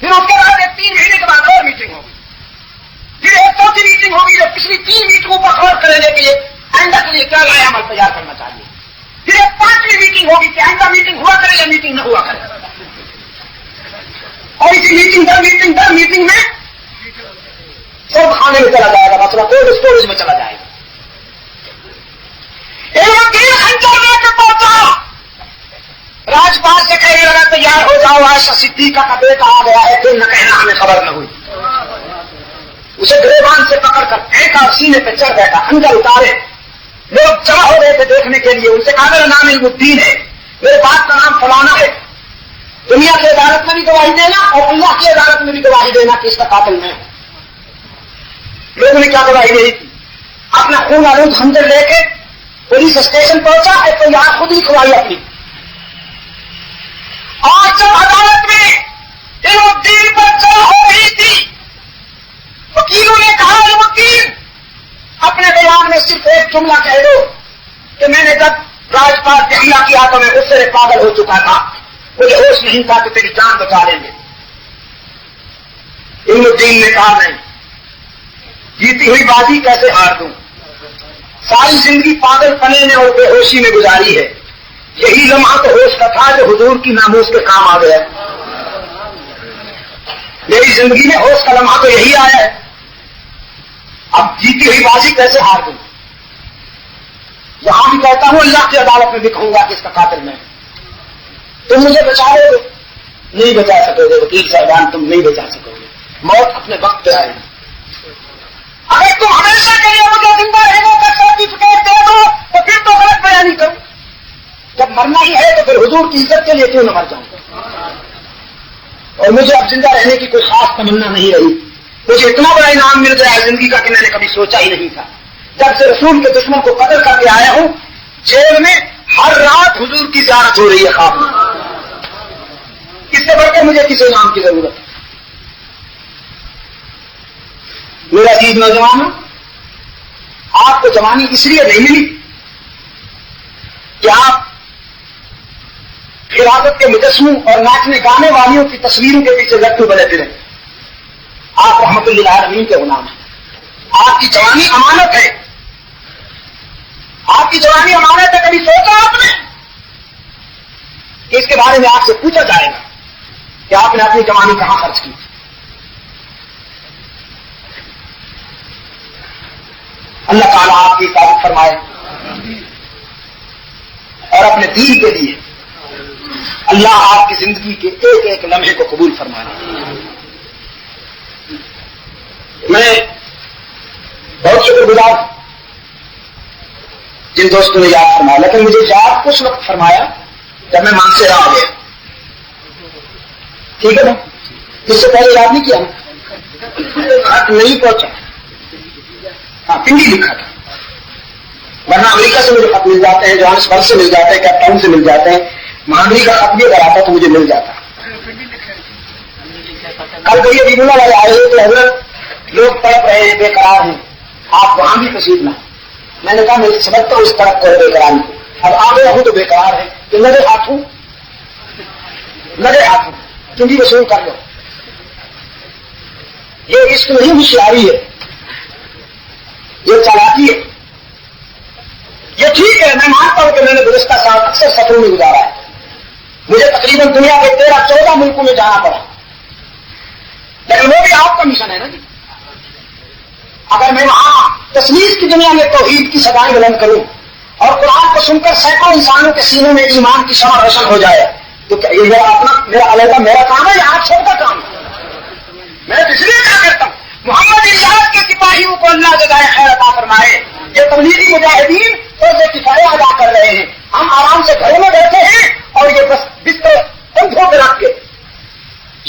پھر اس کے بعد 3 مہینے کے بعد اور میٹنگ ہوگی, پھر ایک چوتھی میٹنگ ہوگی جو پچھلی 3 میٹنگوں پر غور کرنے کے لیے آئندہ کے لیے کیا رائے عمل تیار کرنا چاہیے, پھر ایک 5ویں میٹنگ ہوگی کہ آئندہ میٹنگ ہوا کرے یا میٹنگ نہ ہوا کرے, اور اسی میٹنگ میں سب کھانے میں چلا جائے گا, مسئلہ کولڈ اسٹوریج میں چلا جائے گا. خنجر لے کے پہنچا, راجپال سے کہنے لگا تیار ہو جاؤ, عائشہ صدیقہ کا بیٹا آ گیا ہے, پھر نہ کہنا ہمیں خبر نہ ہوئی. اسے گریبان سے پکڑ کر پھینکا اور سینے پہ چڑھ بیٹھا, خنجر اتارے. لوگ جمع ہو رہے تھے دیکھنے کے لیے, ان سے کہا میرا نام علم الدین ہے, میرے باپ کا نام فلانا ہے, دنیا کی عدالت میں بھی گواہی دینا اور اللہ کی عدالت میں بھی گواہی دینا کہ اس کا قاتل میں. لوگوں نے کیا گواہی دی تھی, اپنا خون آلود خنجر لے کے پولیس اسٹیشن پہنچا ہے تو یہاں خود ہی کھوائی اپنی. اور جب عدالت میں علم الدین پر جمع ہو رہی تھی, وکیلوں نے کہا علم الدین اپنے بیان میں صرف ایک جملہ کہہ دو کہ میں نے جب راجپال پہ حملہ کیا تو میں اس سے پاگل ہو چکا تھا, مجھے ہوش نہیں تھا کہ تیری جان بچا لیں گے. علم الدین نے کہا نہیں, جیتی ہوئی بازی کیسے ہار دوں, ساری زندگی پاگل پنے نے اور بے ہوشی میں گزاری ہے, یہی لمحہ تو ہوش کا تھا جو حضور کی ناموس کے کام آ گیا. میری زندگی میں ہوش کا لمحہ تو یہی آیا ہے, اب جیتی ہوئی بازی کیسے ہار دوں. یہاں بھی کہتا ہوں اللہ کی عدالت میں بھی کہوں گا کہ اس کا قاتل میں. تم مجھے بچا لو گے, نہیں بچا سکو گے وکیل صاحبان, تم نہیں بچا سکو گے, موت اپنے وقت پہ آئے گی. اگر تم ہمیشہ کے لیے مجھے زندہ رہنے کا سرٹیفکیٹ دے دو تو پھر تو غلط بیانی کروں, جب مرنا ہی ہے تو پھر حضور کی عزت کے لیے کیوں نہ مر جاؤں. اور مجھے اب زندہ رہنے کی کوئی خاص تمنا نہیں رہی, مجھے اتنا بڑا انعام مل گیا ہے زندگی کا کہ میں نے کبھی سوچا ہی نہیں تھا. جب سے رسول کے دشمن کو قتل کر کے آیا ہوں, جیل میں ہر رات حضور کی زیارت ہو رہی ہے خواب میں, اس سے بڑھ کر مجھے کسی انعام کی ضرورت ہے. میرا عزیز نوجوانوں, آپ کو جوانی اس لیے نہیں ملی کہ آپ خلافت کے مجسموں اور ناچنے گانے والیوں کی تصویروں کے پیچھے لٹو بنے پھریں. آپ رحمت للعالمین کے غلام ہیں. آپ کی جوانی امانت ہے, آپ کی جوانی امانت ہے. کبھی سوچا آپ نے کہ اس کے بارے میں آپ سے پوچھا جائے گا کہ آپ نے اپنی جوانی کہاں خرچ کی. اللہ تعالیٰ آپ کی حفاظت فرمائے اور اپنے دین کے لیے اللہ آپ کی زندگی کے ایک ایک لمحے کو قبول فرمائے. میں بہت شکر گزار جن دوستوں نے یاد فرمایا, لیکن مجھے یاد اس وقت فرمایا جب میں مانسہرہ آ گیا. ٹھیک ہے نا, اس سے پہلے یاد نہیں کیا, خط نہیں پہنچا. ہاں, پنڈی لکھا تھا, ورنہ امریکہ سے مجھے خط مل جاتے ہیں, جوہانسبرگ سے مل جاتے ہیں, کیپ ٹاؤن سے مل جاتے ہیں. مہانگری کا خط بھی اگر آتا تو مجھے مل جاتا. کل کوئی ریگولر والے آئے ہوئے تو حضرت لوگ تڑپ رہے ہیں, بے قرار ہیں, آپ وہاں بھی تشریف نہ. میں نے کہا میں سمجھتا ہوں اس طرف کو بے قراری کو, اب آ گیا ہوں تو بے قرار ہے کہ لگے ہاتھوں تم بھی وصول کر لو. یہ عشق نہیں ہوشیاری ہے, یہ چالاکی ہے. یہ ٹھیک ہے، میں مانتا ہوں کہ میں نے گزشتہ سال اکثر سفروں میں گزارا ہے. مجھے تقریباً دنیا کے 13-14 ملکوں میں جانا پڑا، لیکن وہ بھی آپ کا مشن ہے نا جی. اگر میں وہاں تصویر کی دنیا میں توحید کی صدائیں بلند کروں اور قرآن کو سن کر سینکڑوں انسانوں کے سینوں میں ایمان کی شمع روشن ہو جائے تو کیا یہ میرا علیحدہ میرا کام ہے یا آپ سب کا کام ہے؟ میں اس لیے کیا کرتا ہوں محمد الیاس کے سپاہیوں کو اللہ جزائے خیر عطا فرمائے. یہ تبلیغی مجاہدین فرض کفایہ ادا کر رہے ہیں. ہم آرام سے گھروں میں بیٹھے ہیں اور یہ بس بستر کندھوں پہ رکھ کے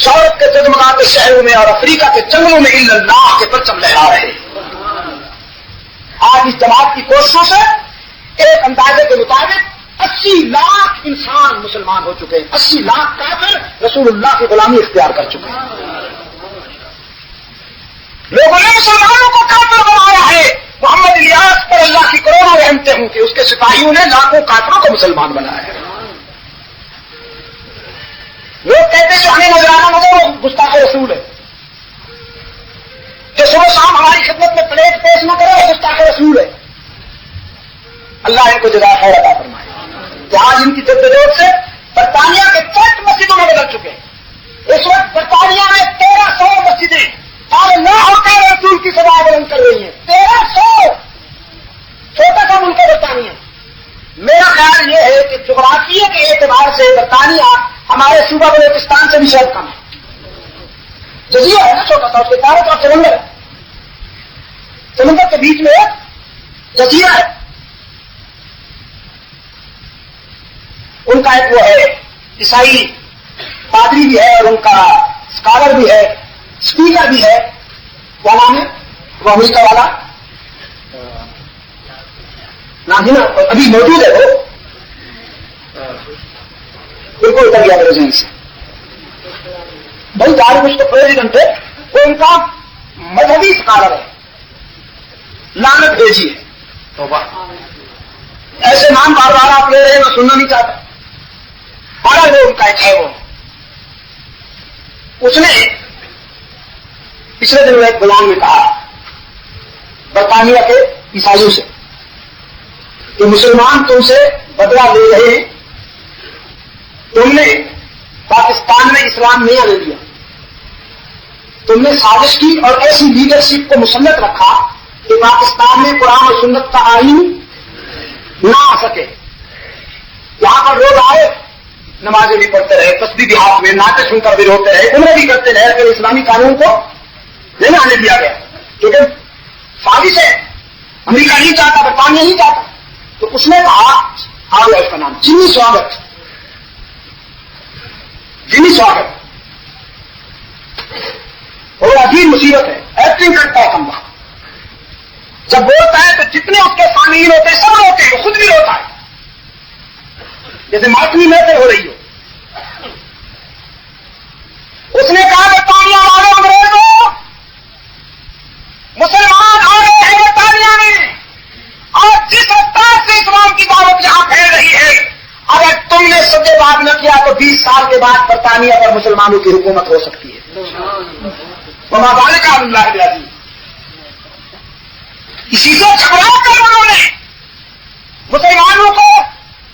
شہرت کے جگمگاتے شہروں میں اور افریقہ کے جنگلوں میں اللہ کے پرچم لہرا رہے ہیں. آج اس جماعت کی کوششوں سے ایک اندازے کے مطابق 80 لاکھ انسان مسلمان ہو چکے ہیں. 80 لاکھ کافر رسول اللہ کی غلامی اختیار کر چکے ہیں. لوگوں نے مسلمانوں کو کافر بنایا ہے. محمد الیاس پر اللہ کی کروڑوں رحمتیں ہوں کہ اس کے سپاہیوں نے لاکھوں کافروں کو مسلمان بنایا ہے. لوگ کہتے ہیں جو ہمیں نظرانہ نظر وہ گستاخ رسول ہے، جو صبح شام ہماری خدمت میں پلیٹ پیش نہ کرے وہ گستاخ رسول ہے. اللہ ان کو جزائے خیر عطا فرمائے کہ آج ان کی جدوجہد سے برطانیہ کے چرچ مسجدوں میں بدل چکے ہیں. اس وقت برطانیہ میں 1300 مسجدیں اور اللہ اور رسول کی سزا بلند کر رہی ہیں. 1300. چھوٹا سا ملک ہے برطانیہ. میرا خیال یہ ہے کہ جغرافیے کے اعتبار سے برطانیہ ہمارے صوبہ بلوچستان سے بھی شاید کم ہے. جزیرہ ہے نا چھوٹا سا، اس کے چاروں طرف سمندر ہے، سمندر کے بیچ میں ایک جزیرہ ہے. ان کا ایک وہ ہے عیسائی پادری بھی ہے اور ان کا اسکالر بھی ہے، اسپیکر بھی ہے. کیا نام ہے وہ امریکہ والا؟ نام ہی نا ابھی موجود ہے، وہ بالکل اتر گیا میرے ذہن سے. بھائی جارج بش تو پریزیڈنٹ ہے، وہ ان کا مذہبی اسکالر ہے. لعنت بھیجی ہے. ایسے نام بار بار آپ لے رہے ہیں، میں سننا نہیں چاہتا. بڑا وہ ان کا ایک ہے. وہ اس نے پچھلے دنوں ایک بیان میں کہا برطانیہ کے عیسائیوں سے کہ مسلمان تم سے بدلہ لے رہے ہیں، تم نے پاکستان میں اسلام نہیں آنے دیا، تم نے سازش کی اور ایسی لیڈرشپ کو مسلط رکھا کہ پاکستان میں قرآن اور سنت کا آئین نہ آ سکے. یہاں پر لوگ آئے، نمازیں بھی پڑھتے رہے، تسبیح بھی ہاتھ میں، نعتیں سن کر بھی روتے رہے، عمرے بھی کرتے رہے، پھر اسلامی قانون کو نہیں آنے دیا گیا کیونکہ سازش ہے. امریکہ نہیں چاہتا، برطانیہ نہیں چاہتا. تو اس نے کہا، آ گیا اس کا نام جمی سواگت. جمی سواگت اور عجیب مصیبت ہے، ایکٹنگ کرتا ہے کم وقت. جب بولتا ہے تو جتنے اس کے سامعین ہوتے ہیں سب روتے ہیں، وہ خود بھی روتا ہے جیسے ماتمی محفل ہو رہی ہو. اس نے کہا برطانیہ والوں انگریزوں، مسلمان آ رہے ہیں برطانیہ میں اور جس رفتار سے اسلام کی دعوت یہاں پھیل رہی ہے، اگر تم نے سجے بات نہ کیا تو 20 سال کے بعد برطانیہ پر مسلمانوں کی حکومت ہو سکتی ہے. وما ذلک علی اللہ بعزیز. اسی سے جھگڑا کر انہوں نے مسلمانوں کو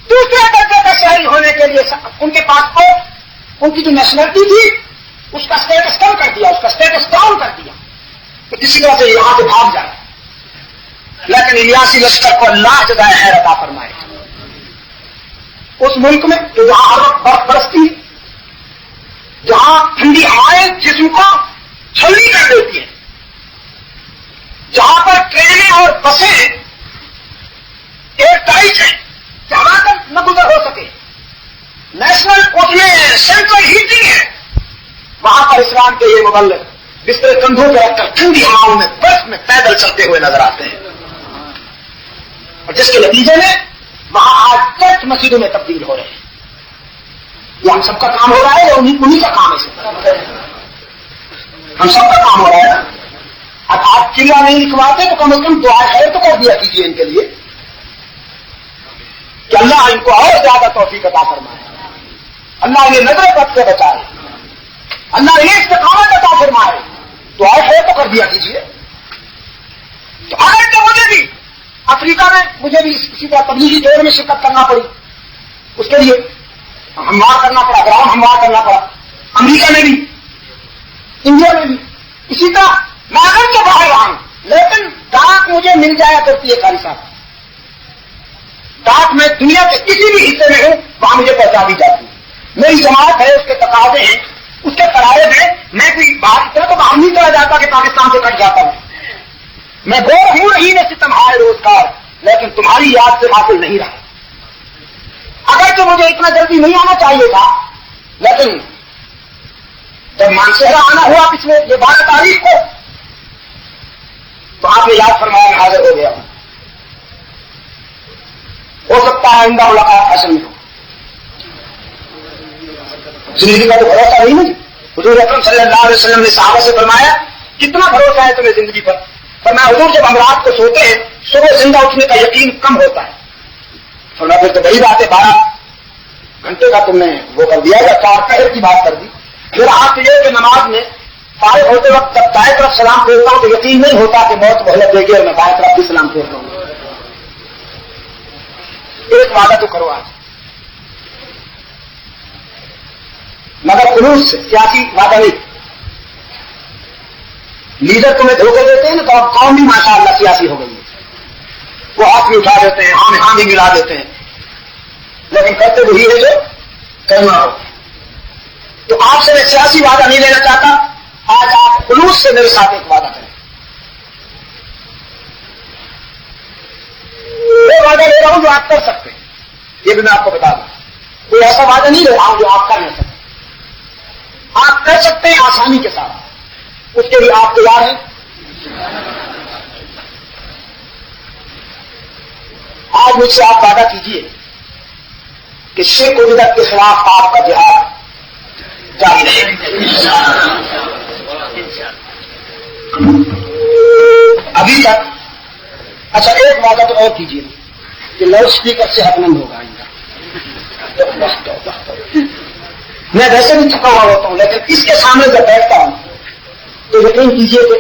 دوسرے درجے کا شہری ہونے کے لیے ان کے پاسپورٹ، ان کی جو نیشنلٹی تھی اس کا اسٹیٹس کم کر دیا، اس کا اسٹیٹس ڈاؤن کر دیا، تو کسی طرح سے یہاں سے بھاگ جائے. لیکن الیاسی لشکر کو اللہ جزائے خیر عطا فرمائے. اس ملک میں جو جہاں ہر وقت برف برستی ہے، جہاں ٹھنڈی ہوائیں جسم کو چھلنی کر دیتی ہیں، جہاں پر ٹرینیں اور بسیں ایئر ٹائٹ ہیں، جہاں تک نہ گزر ہو سکے، نیشنل اس میں سینٹرل ہیٹنگ ہے، وہاں پر اسلام کے یہ مبلغ بستر کندھوں پہ رکھ کر ٹھنڈی ہواؤں میں برف میں پیدل چلتے ہوئے نظر آتے ہیں، اور جس کے نتیجے میں وہاں آج چرچ مسجدوں میں تبدیل ہو رہے ہیں. یہ ہم سب کا کام ہو رہا ہے یا انہیں کا کام ہے؟ ہم سب کا کام ہو رہا ہے نا. اب آپ چلا نہیں لکھواتے تو کم از کم دعا خیر تو کر دیا کیجیے ان کے لیے کہ اللہ ان کو اور زیادہ توفیق عطا فرمائے، اللہ انہیں نظر بد سے بچائے، اللہ انہیں استقامت عطا فرمائے. دعا خیر تو کر دیا کیجیے. تو اگر کہ مجھے بھی افریقہ میں مجھے بھی اسی طرح تبلیغی دور میں شرکت کرنا پڑی، اس کے لیے ہموار کرنا پڑا، گراؤنڈ ہموار کرنا پڑا، امریکہ میں بھی، انڈیا میں بھی، اسی طرح میں اگر کے باہر رہا ہوں، لیکن ڈاک مجھے مل جایا کرتی ہے قاری صاحب، ڈاک میں دنیا کے کسی بھی حصے میں ہوں وہاں مجھے پہنچا دی جاتی ہے، میری جماعت ہے، اس کے تقاضے ہیں، اس کے قرائض ہیں، میں کوئی بات اتنا تو باہر نہیں چلا جاتا کہ پاکستان سے کٹ جاتا ہوں، میں گور ہوں نہیں میں ستم ہائے روزگار، لیکن تمہاری یاد سے حاصل نہیں رہا، اگر تو مجھے اتنا جلدی نہیں آنا چاہیے تھا، لیکن جب مانسہرہ آنا ہوا پچھلے یہ 12 تاریخ کو، تو آپ نے یاد فرمایا میں حاضر ہو گیا ہوں، ہو سکتا ہے آئندہ ملاقات حاصل نہیں ہو، زندگی کا تو بھروسہ نہیں ہے، حضور اکرم صلی اللہ علیہ وسلم نے صحابہ سے فرمایا کتنا بھروسہ ہے تمہیں زندگی پر؟ فرمایا حضور جب ہم رات کو سوتے ہیں صبح زندہ اٹھنے کا یقین کم ہوتا ہے، فرمایا پھر تو بڑی بات ہے، 12 گھنٹے کا تم نے وہ کر دیا یا 4 پہر کی بات کر دی، پھر آپ یہ کہ نماز میں فارغ ہوتے وقت جب دائیں طرف سلام پھیرتا ہوں تو یقین نہیں ہوتا کہ موت مہلت دے گی اور میں بائیں طرف بھی سلام پھیرتا ہوں، ایک وعدہ تو کرو آج، مگر خلوص سے، سیاسی وعدہ نہیں، لیڈر تمہیں دھوکے دیتے ہیں نا تو اب قوم بھی ماشاء اللہ سیاسی ہو گئی ہے، وہ ہاتھ بھی اٹھا دیتے ہیں، ہاں بھی ملا دیتے ہیں، لیکن کرتے وہی ہے جو کرنا ہو، تو آپ سے میں سیاسی وعدہ نہیں لینا چاہتا، آج آپ خلوص سے میرے ساتھ ایک وعدہ کریں، وہ وعدہ لے رہا ہوں جو آپ کر سکتے ہیں، یہ بھی میں آپ کو بتا دوں، کوئی ایسا وعدہ نہیں لے رہا ہوں جو آپ کر نہیں سکتے، آپ کر سکتے ہیں آسانی کے ساتھ، اس کے لیے آپ تیار ہیں؟ آج مجھ سے آپ وعدہ کیجیے کہ شرک و بدعت کے خلاف آپ کا جہاد جاری رہے، ابھی تک اچھا ایک وعدہ تو اور کیجیے کہ لاؤڈ اسپیکر سے حق نہیں ہوگا آئندہ، میں ویسے بھی تھکا ہوا ہوتا ہوں لیکن اس کے سامنے جب بیٹھتا ہوں تو یقین کیجیے کہ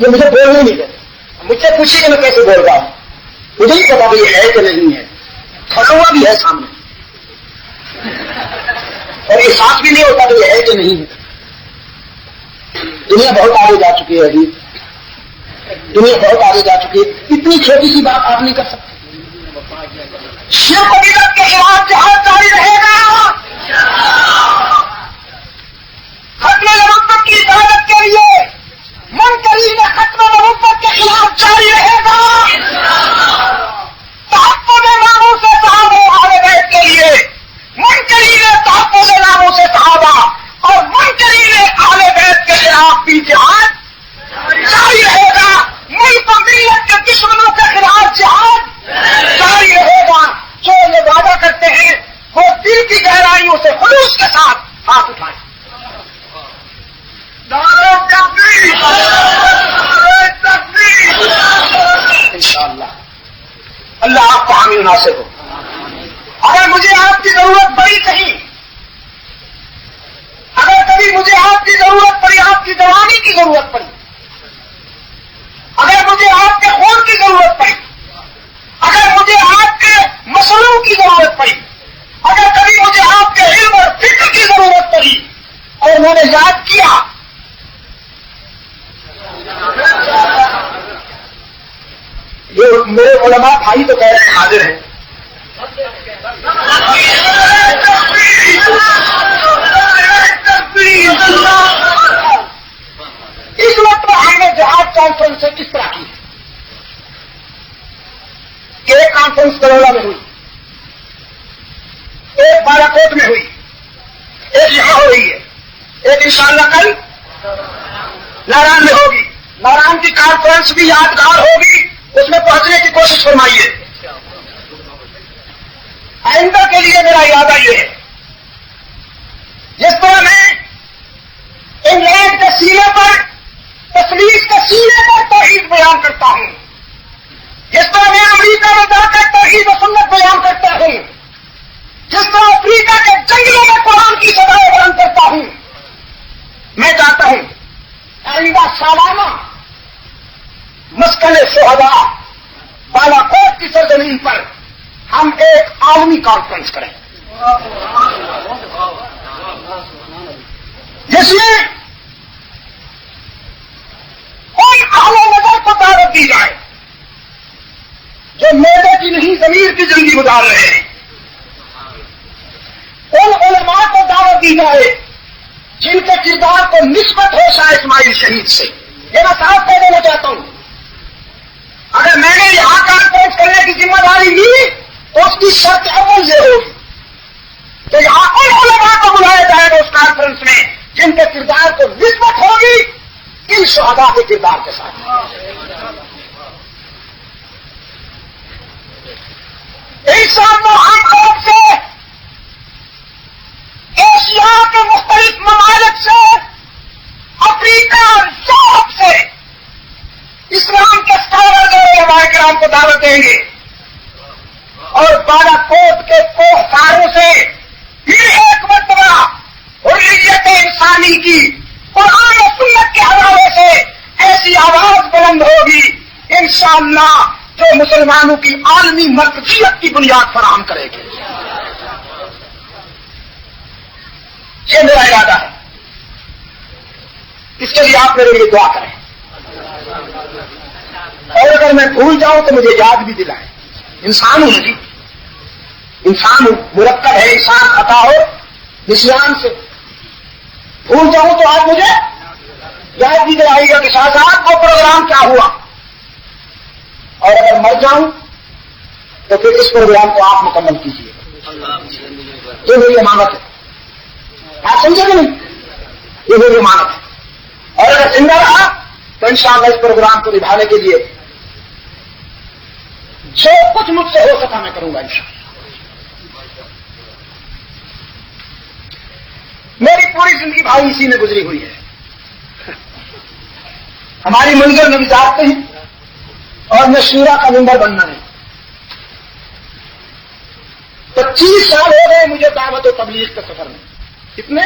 یہ مجھے بولنے نہیں دیتے، مجھ سے پوچھیے کہ میں کیسے بول رہا ہوں، مجھے نہیں پتا کہ یہ ہے کہ نہیں ہے، کھڑا ہوا بھی ہے سامنے اور احساس بھی نہیں ہوتا کہ یہ ہے کہ نہیں ہے، دنیا بہت آگے جا چکی ہے ابھی، دنیا بہت آگے جا چکی ہے، اتنی چھوٹی سی بات آپ نہیں کر سکتے، شرک و بدعت کے خلاف جہاد جاری رہے گا، ختم نبوت کی عبادت کے لیے منکرین ختم نبوت کے خلاف جاری رہے گا، تحفظ ناموس صحابہ اہل بیت کے لیے منکرین تحفظ ناموس صحابہ اور منکرین اہل بیت کے خلاف بھی جہاد جاری رہے گا، ملک و ملت کے دشمنوں کے خلاف جہاد جاری رہے گا، جو یہ وعدہ کرتے ہیں وہ دل کی گہرائیوں سے خلوص کے ساتھ ہاتھ اٹھائیں، انشاءاللہ اللہ آپ کو حامی مناسب ہو، اگر مجھے آپ کی ضرورت پڑی کہیں، اگر کبھی مجھے آپ کی ضرورت پڑی، آپ کی جوانی کی ضرورت پڑی، اگر مجھے آپ کے خون کی ضرورت پڑی، اگر مجھے آپ کے مسئلوں کی ضرورت پڑی، اگر کبھی مجھے آپ کے علم اور فکر کی ضرورت پڑی اور میں نے یاد کیا یہ میرے علماء بھائی تو کہہ رہے ہیں حاضر ہیں، اس وقت ہم نے جہاد کانفرنس کس طرح کی کہ ایک کانفرنس کرولا میں ہوئی، ایک بالاکوٹ میں ہوئی، ایک یہاں ہو رہی ہے، ایک انشاءاللہ کل ناران میں ہوگی، ناران کی کانفرنس بھی یادگار ہوگی، اس میں پہنچنے کی کوشش فرمائیے، آئندہ کے لیے میرا ارادہ یہ ہے جس طرح میں انگلینڈ کے سینے پر تصویر کے سینے پر توحید بیان کرتا ہوں، جس طرح میں امریکہ میں جا کر توحید و سنت بیان کرتا ہوں، جس طرح افریقہ کے جنگلوں میں قرآن کی صدائیں بیان کرتا ہوں، میں چاہتا ہوں آئندہ سالانہ مسکن شہداء بالاکوٹ کی سرزمین پر ہم ایک عالمی کانفرنس کریں جس میں ان اہل نظر کو دعوت دی جائے جو میدے کی نہیں ضمیر کی زندگی گزار رہے ہیں، ان علماء کو دعوت دی جائے جن کے کردار کو نسبت ہو شاہ اسماعیل شہید سے۔ یہ میں صاف کہہ دینا چاہتا ہوں، اگر میں نے یہاں کانفرنس کرنے کی ذمہ داری لی تو اس کی شرط اول یہ ہوگی کہ یہاں ان علماء کو بلایا جائے گا اس کانفرنس میں جن کے کردار کو نسبت ہوگی ان شہداء کے کردار کے ساتھ۔ انشاءاللہ ہم آپ سے ایشیا کے مختلف ممالک سے، افریقہ اور یورپ سے اسلام کے اسکالرز اور علماء کرام کو دعوت دیں گے، اور بالاکوٹ کے کوہکاروں سے پھر ایک مرتبہ حریت انسانی کی قرآن و سنت کے حوالے سے ایسی آواز بلند ہوگی انشاءاللہ جو مسلمانوں کی عالمی مرکزیت کی بنیاد فراہم کرے گی۔ یہ میرا ارادہ ہے، اس کے لیے آپ میرے لیے دعا کریں، اور اگر میں بھول جاؤں تو مجھے یاد بھی دلائیں۔ انسان ہوں جی، انسان ہوں، مرکب ہے، انسان خطا ہو نسیان سے بھول جاؤں تو آپ مجھے یاد بھی دلائیے گا کہ شاہ صاحب وہ پروگرام کیا ہوا، اور اگر مر جاؤں تو پھر اس پروگرام کو آپ مکمل کیجیے، یہ میری امانت ہے۔ آپ سمجھے کہ نہیں؟ یہ میری امانت ہے، اور اگر زندہ رہا تو انشاءاللہ اس پروگرام کو نبھانے کے لیے جو کچھ مجھ سے ہو سکا میں کروں گا انشاءاللہ۔ میری پوری زندگی بھائی اسی میں گزری ہوئی ہے، ہماری منظر نبی ذات ہیں اور میں شورا کا ممبر بننا ہے۔ 25 سال ہو گئے مجھے دعوت و تبلیغ کے سفر میں، کتنے؟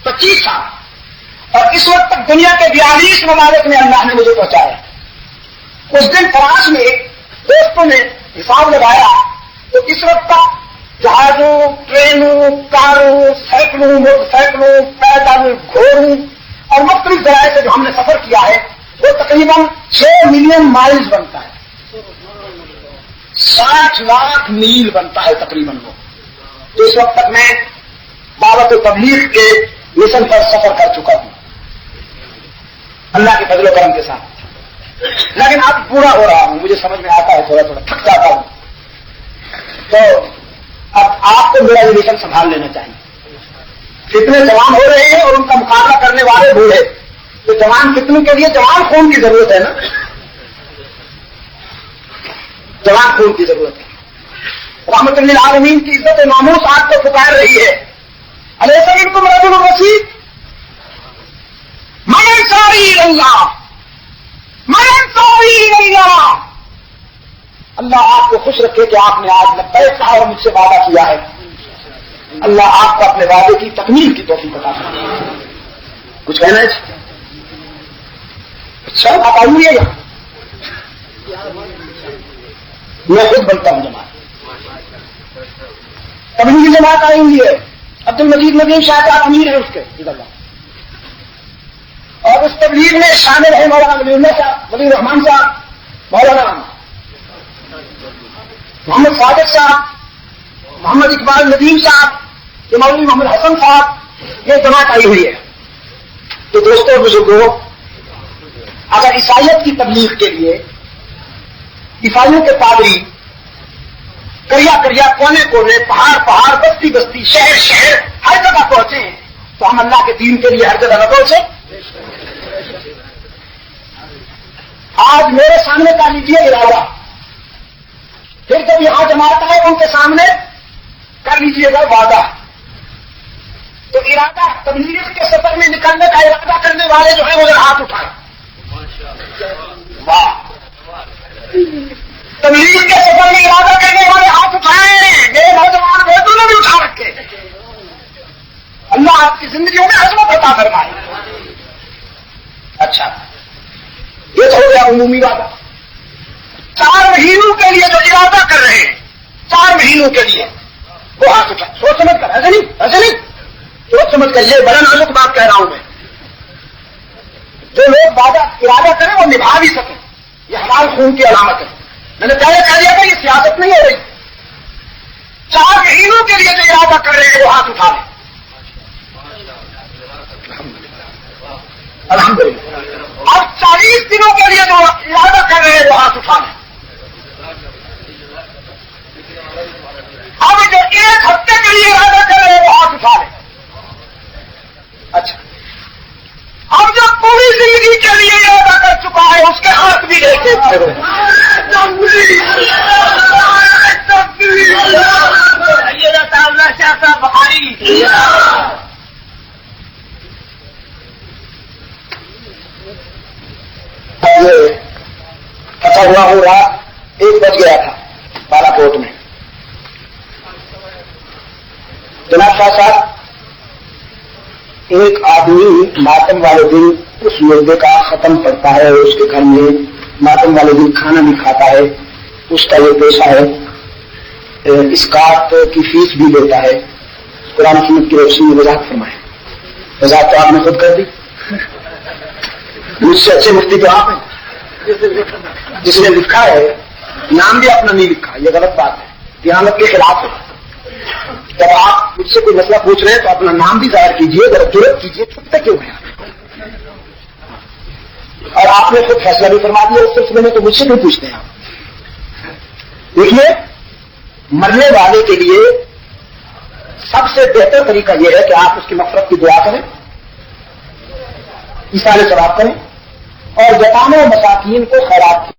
25 سال، اور اس وقت تک دنیا کے 42 ممالک میں اللہ نے مجھے پہنچایا۔ اس دن فراش میں دوستوں نے حساب لگایا تو اس وقت تک جہازوں، ٹرینوں، کاروں، سائیکلوں، موٹر سائیکلوں، پیدل، گھوڑوں اور مختلف ذرائع سے جو ہم نے سفر کیا ہے وہ تقریباً 6 ملین مائلز بنتا ہے، 60 لاکھ میل بنتا ہے تقریباً وہ۔ تو اس وقت تک میں دعوت و تبلیغ کے مشن پر سفر کر چکا ہوں اللہ کے فضل و کرم کے ساتھ، لیکن اب پورا ہو رہا ہوں، مجھے سمجھ میں آتا ہے، تھوڑا تھوڑا تھک جاتا ہوں، تو اب آپ کو میرا یہ مشن سنبھال لینا چاہیے۔ کتنے جوان ہو رہے ہیں اور ان کا مقابلہ کرنے والے بوڑھے، تو جوان کتنے کے لیے جوان خون کی ضرورت ہے نا، جوان خون کی ضرورت ہے۔ رحمت للعالمین کی عزت و ناموس آپ کو پکار رہی ہے، الیس منکم رجل رشید من انصاری اللہ، من انصاری اللہ۔ اللہ آپ کو خوش رکھے کہ آپ نے آج لبیک کہا اور مجھ سے وعدہ کیا ہے، اللہ آپ کو اپنے وعدے کی تکمیل کی توفیق عطا فرمائے۔ کچھ کہنا ہے؟ اچھا آپ آئی ہوئی ہے یہاں، میں خود بنتا ہوں جماعت، تبلیغی جماعت آئی ہوئی ہے، عبد المجید ندیم شاہ کا امیر ہے اس کے ادھر، اور اس تبلیغ میں شامل ہے مولانا ولی اللہ صاحب، ولی الرحمان صاحب، مولانا محمد صادق صاحب، محمد اقبال ندیم صاحب، یہ مولوی محمد حسن صاحب، یہ جماعت آئی ہوئی ہے۔ تو دوستوں بزرگوں، اگر عیسائیت کی تبلیغ کے لیے عیسائیوں کے پادری کریا کریا، کونے کونے، پہاڑ پہاڑ، بستی بستی، شہر شہر، ہر جگہ پہنچے ہیں، تو ہم اللہ کے دین کے لیے ہر جگہ نہ پہنچے؟ آج میرے سامنے کا لیجیے ارادہ، پھر جب یہاں جماعت آئے ان کے سامنے کر لیجیے گا وعدہ۔ تو ارادہ تبلیغ کے سفر میں نکلنے کا ارادہ کرنے والے جو ہیں وہ ہاتھ اٹھائیں۔ واہ، تبلیغ کے سفر میں ارادہ کرنے والے ہاتھ اٹھائیں، میرے نوجوان بیٹوں نے بھی اٹھا رکھے۔ اللہ آپ کی زندگیوں میں عظمت عطا فرمائے۔ اچھا، یہ گیا عمومی وعدہ. 4 مہینوں کے لیے جو ارادہ کر رہے ہیں 4 مہینوں کے لیے وہ ہاتھ اٹھا سوچ سمجھ کر. ایسے نہیں سوچ سمجھ کر. یہ بڑا نازک بات کہہ رہا ہوں میں. جو لوگ وعدہ ارادہ کریں وہ نبھا بھی سکیں یہ حلال خون کی علامت ہے. میں نے پہلے کہہ دیا تھا یہ سیاست نہیں ہو رہی. 4 مہینوں کے لیے جو ارادہ کر رہے ہیں وہ ہاتھ اٹھا لیں. الحمدللہ. اب 40 دنوں کے لیے جو ارادہ کر رہے ہیں وہ ہاتھ اٹھا لیں. اب جو 1 ہفتے کے لیے ارادہ کر رہے ہیں وہ ہاتھ اٹھا لیں. اچھا اب جو پوری زندگی کے لیے ارادہ کر چکا ہے اس کے ہاتھ بھی دیکھے. بخاری پھنسا ہوا ہوں. رات 1 بج گیا تھا بالا کوٹ میں. جناب شاہ صاحب ایک آدمی ماتم والے دن اس مردے کا ختم پڑتا ہے. اس کے گھر میں ماتم والے دن کھانا بھی کھاتا ہے. اس کا یہ پیشہ ہے. اسکاٹ کی فیس بھی لیتا ہے. قرآن سنت کی روشنی میں وضاحت فرمائے. وضاحت تو آپ نے خود کر دی. مجھ سے اچھے مفتی تو آپ ہیں. جس نے لکھا ہے نام بھی اپنا نہیں لکھا. یہ غلط بات ہے. قیامت کے خلاف ہے. جب آپ مجھ سے کوئی مسئلہ پوچھ رہے ہیں تو اپنا نام بھی ظاہر کیجیے. ذرا جرأت کیجیے. چھپتے کیوں ہیں اور آپ نے خود فیصلہ بھی فرما دیا اس سلسلے میں تو مجھ سے نہیں پوچھتے ہیں آپ. دیکھیے مرنے والے کے لیے سب سے بہتر طریقہ یہ ہے کہ آپ اس کی مغفرت کی دعا کریں, ایثار ثواب کریں اور یتامى و مساکین کو خیرات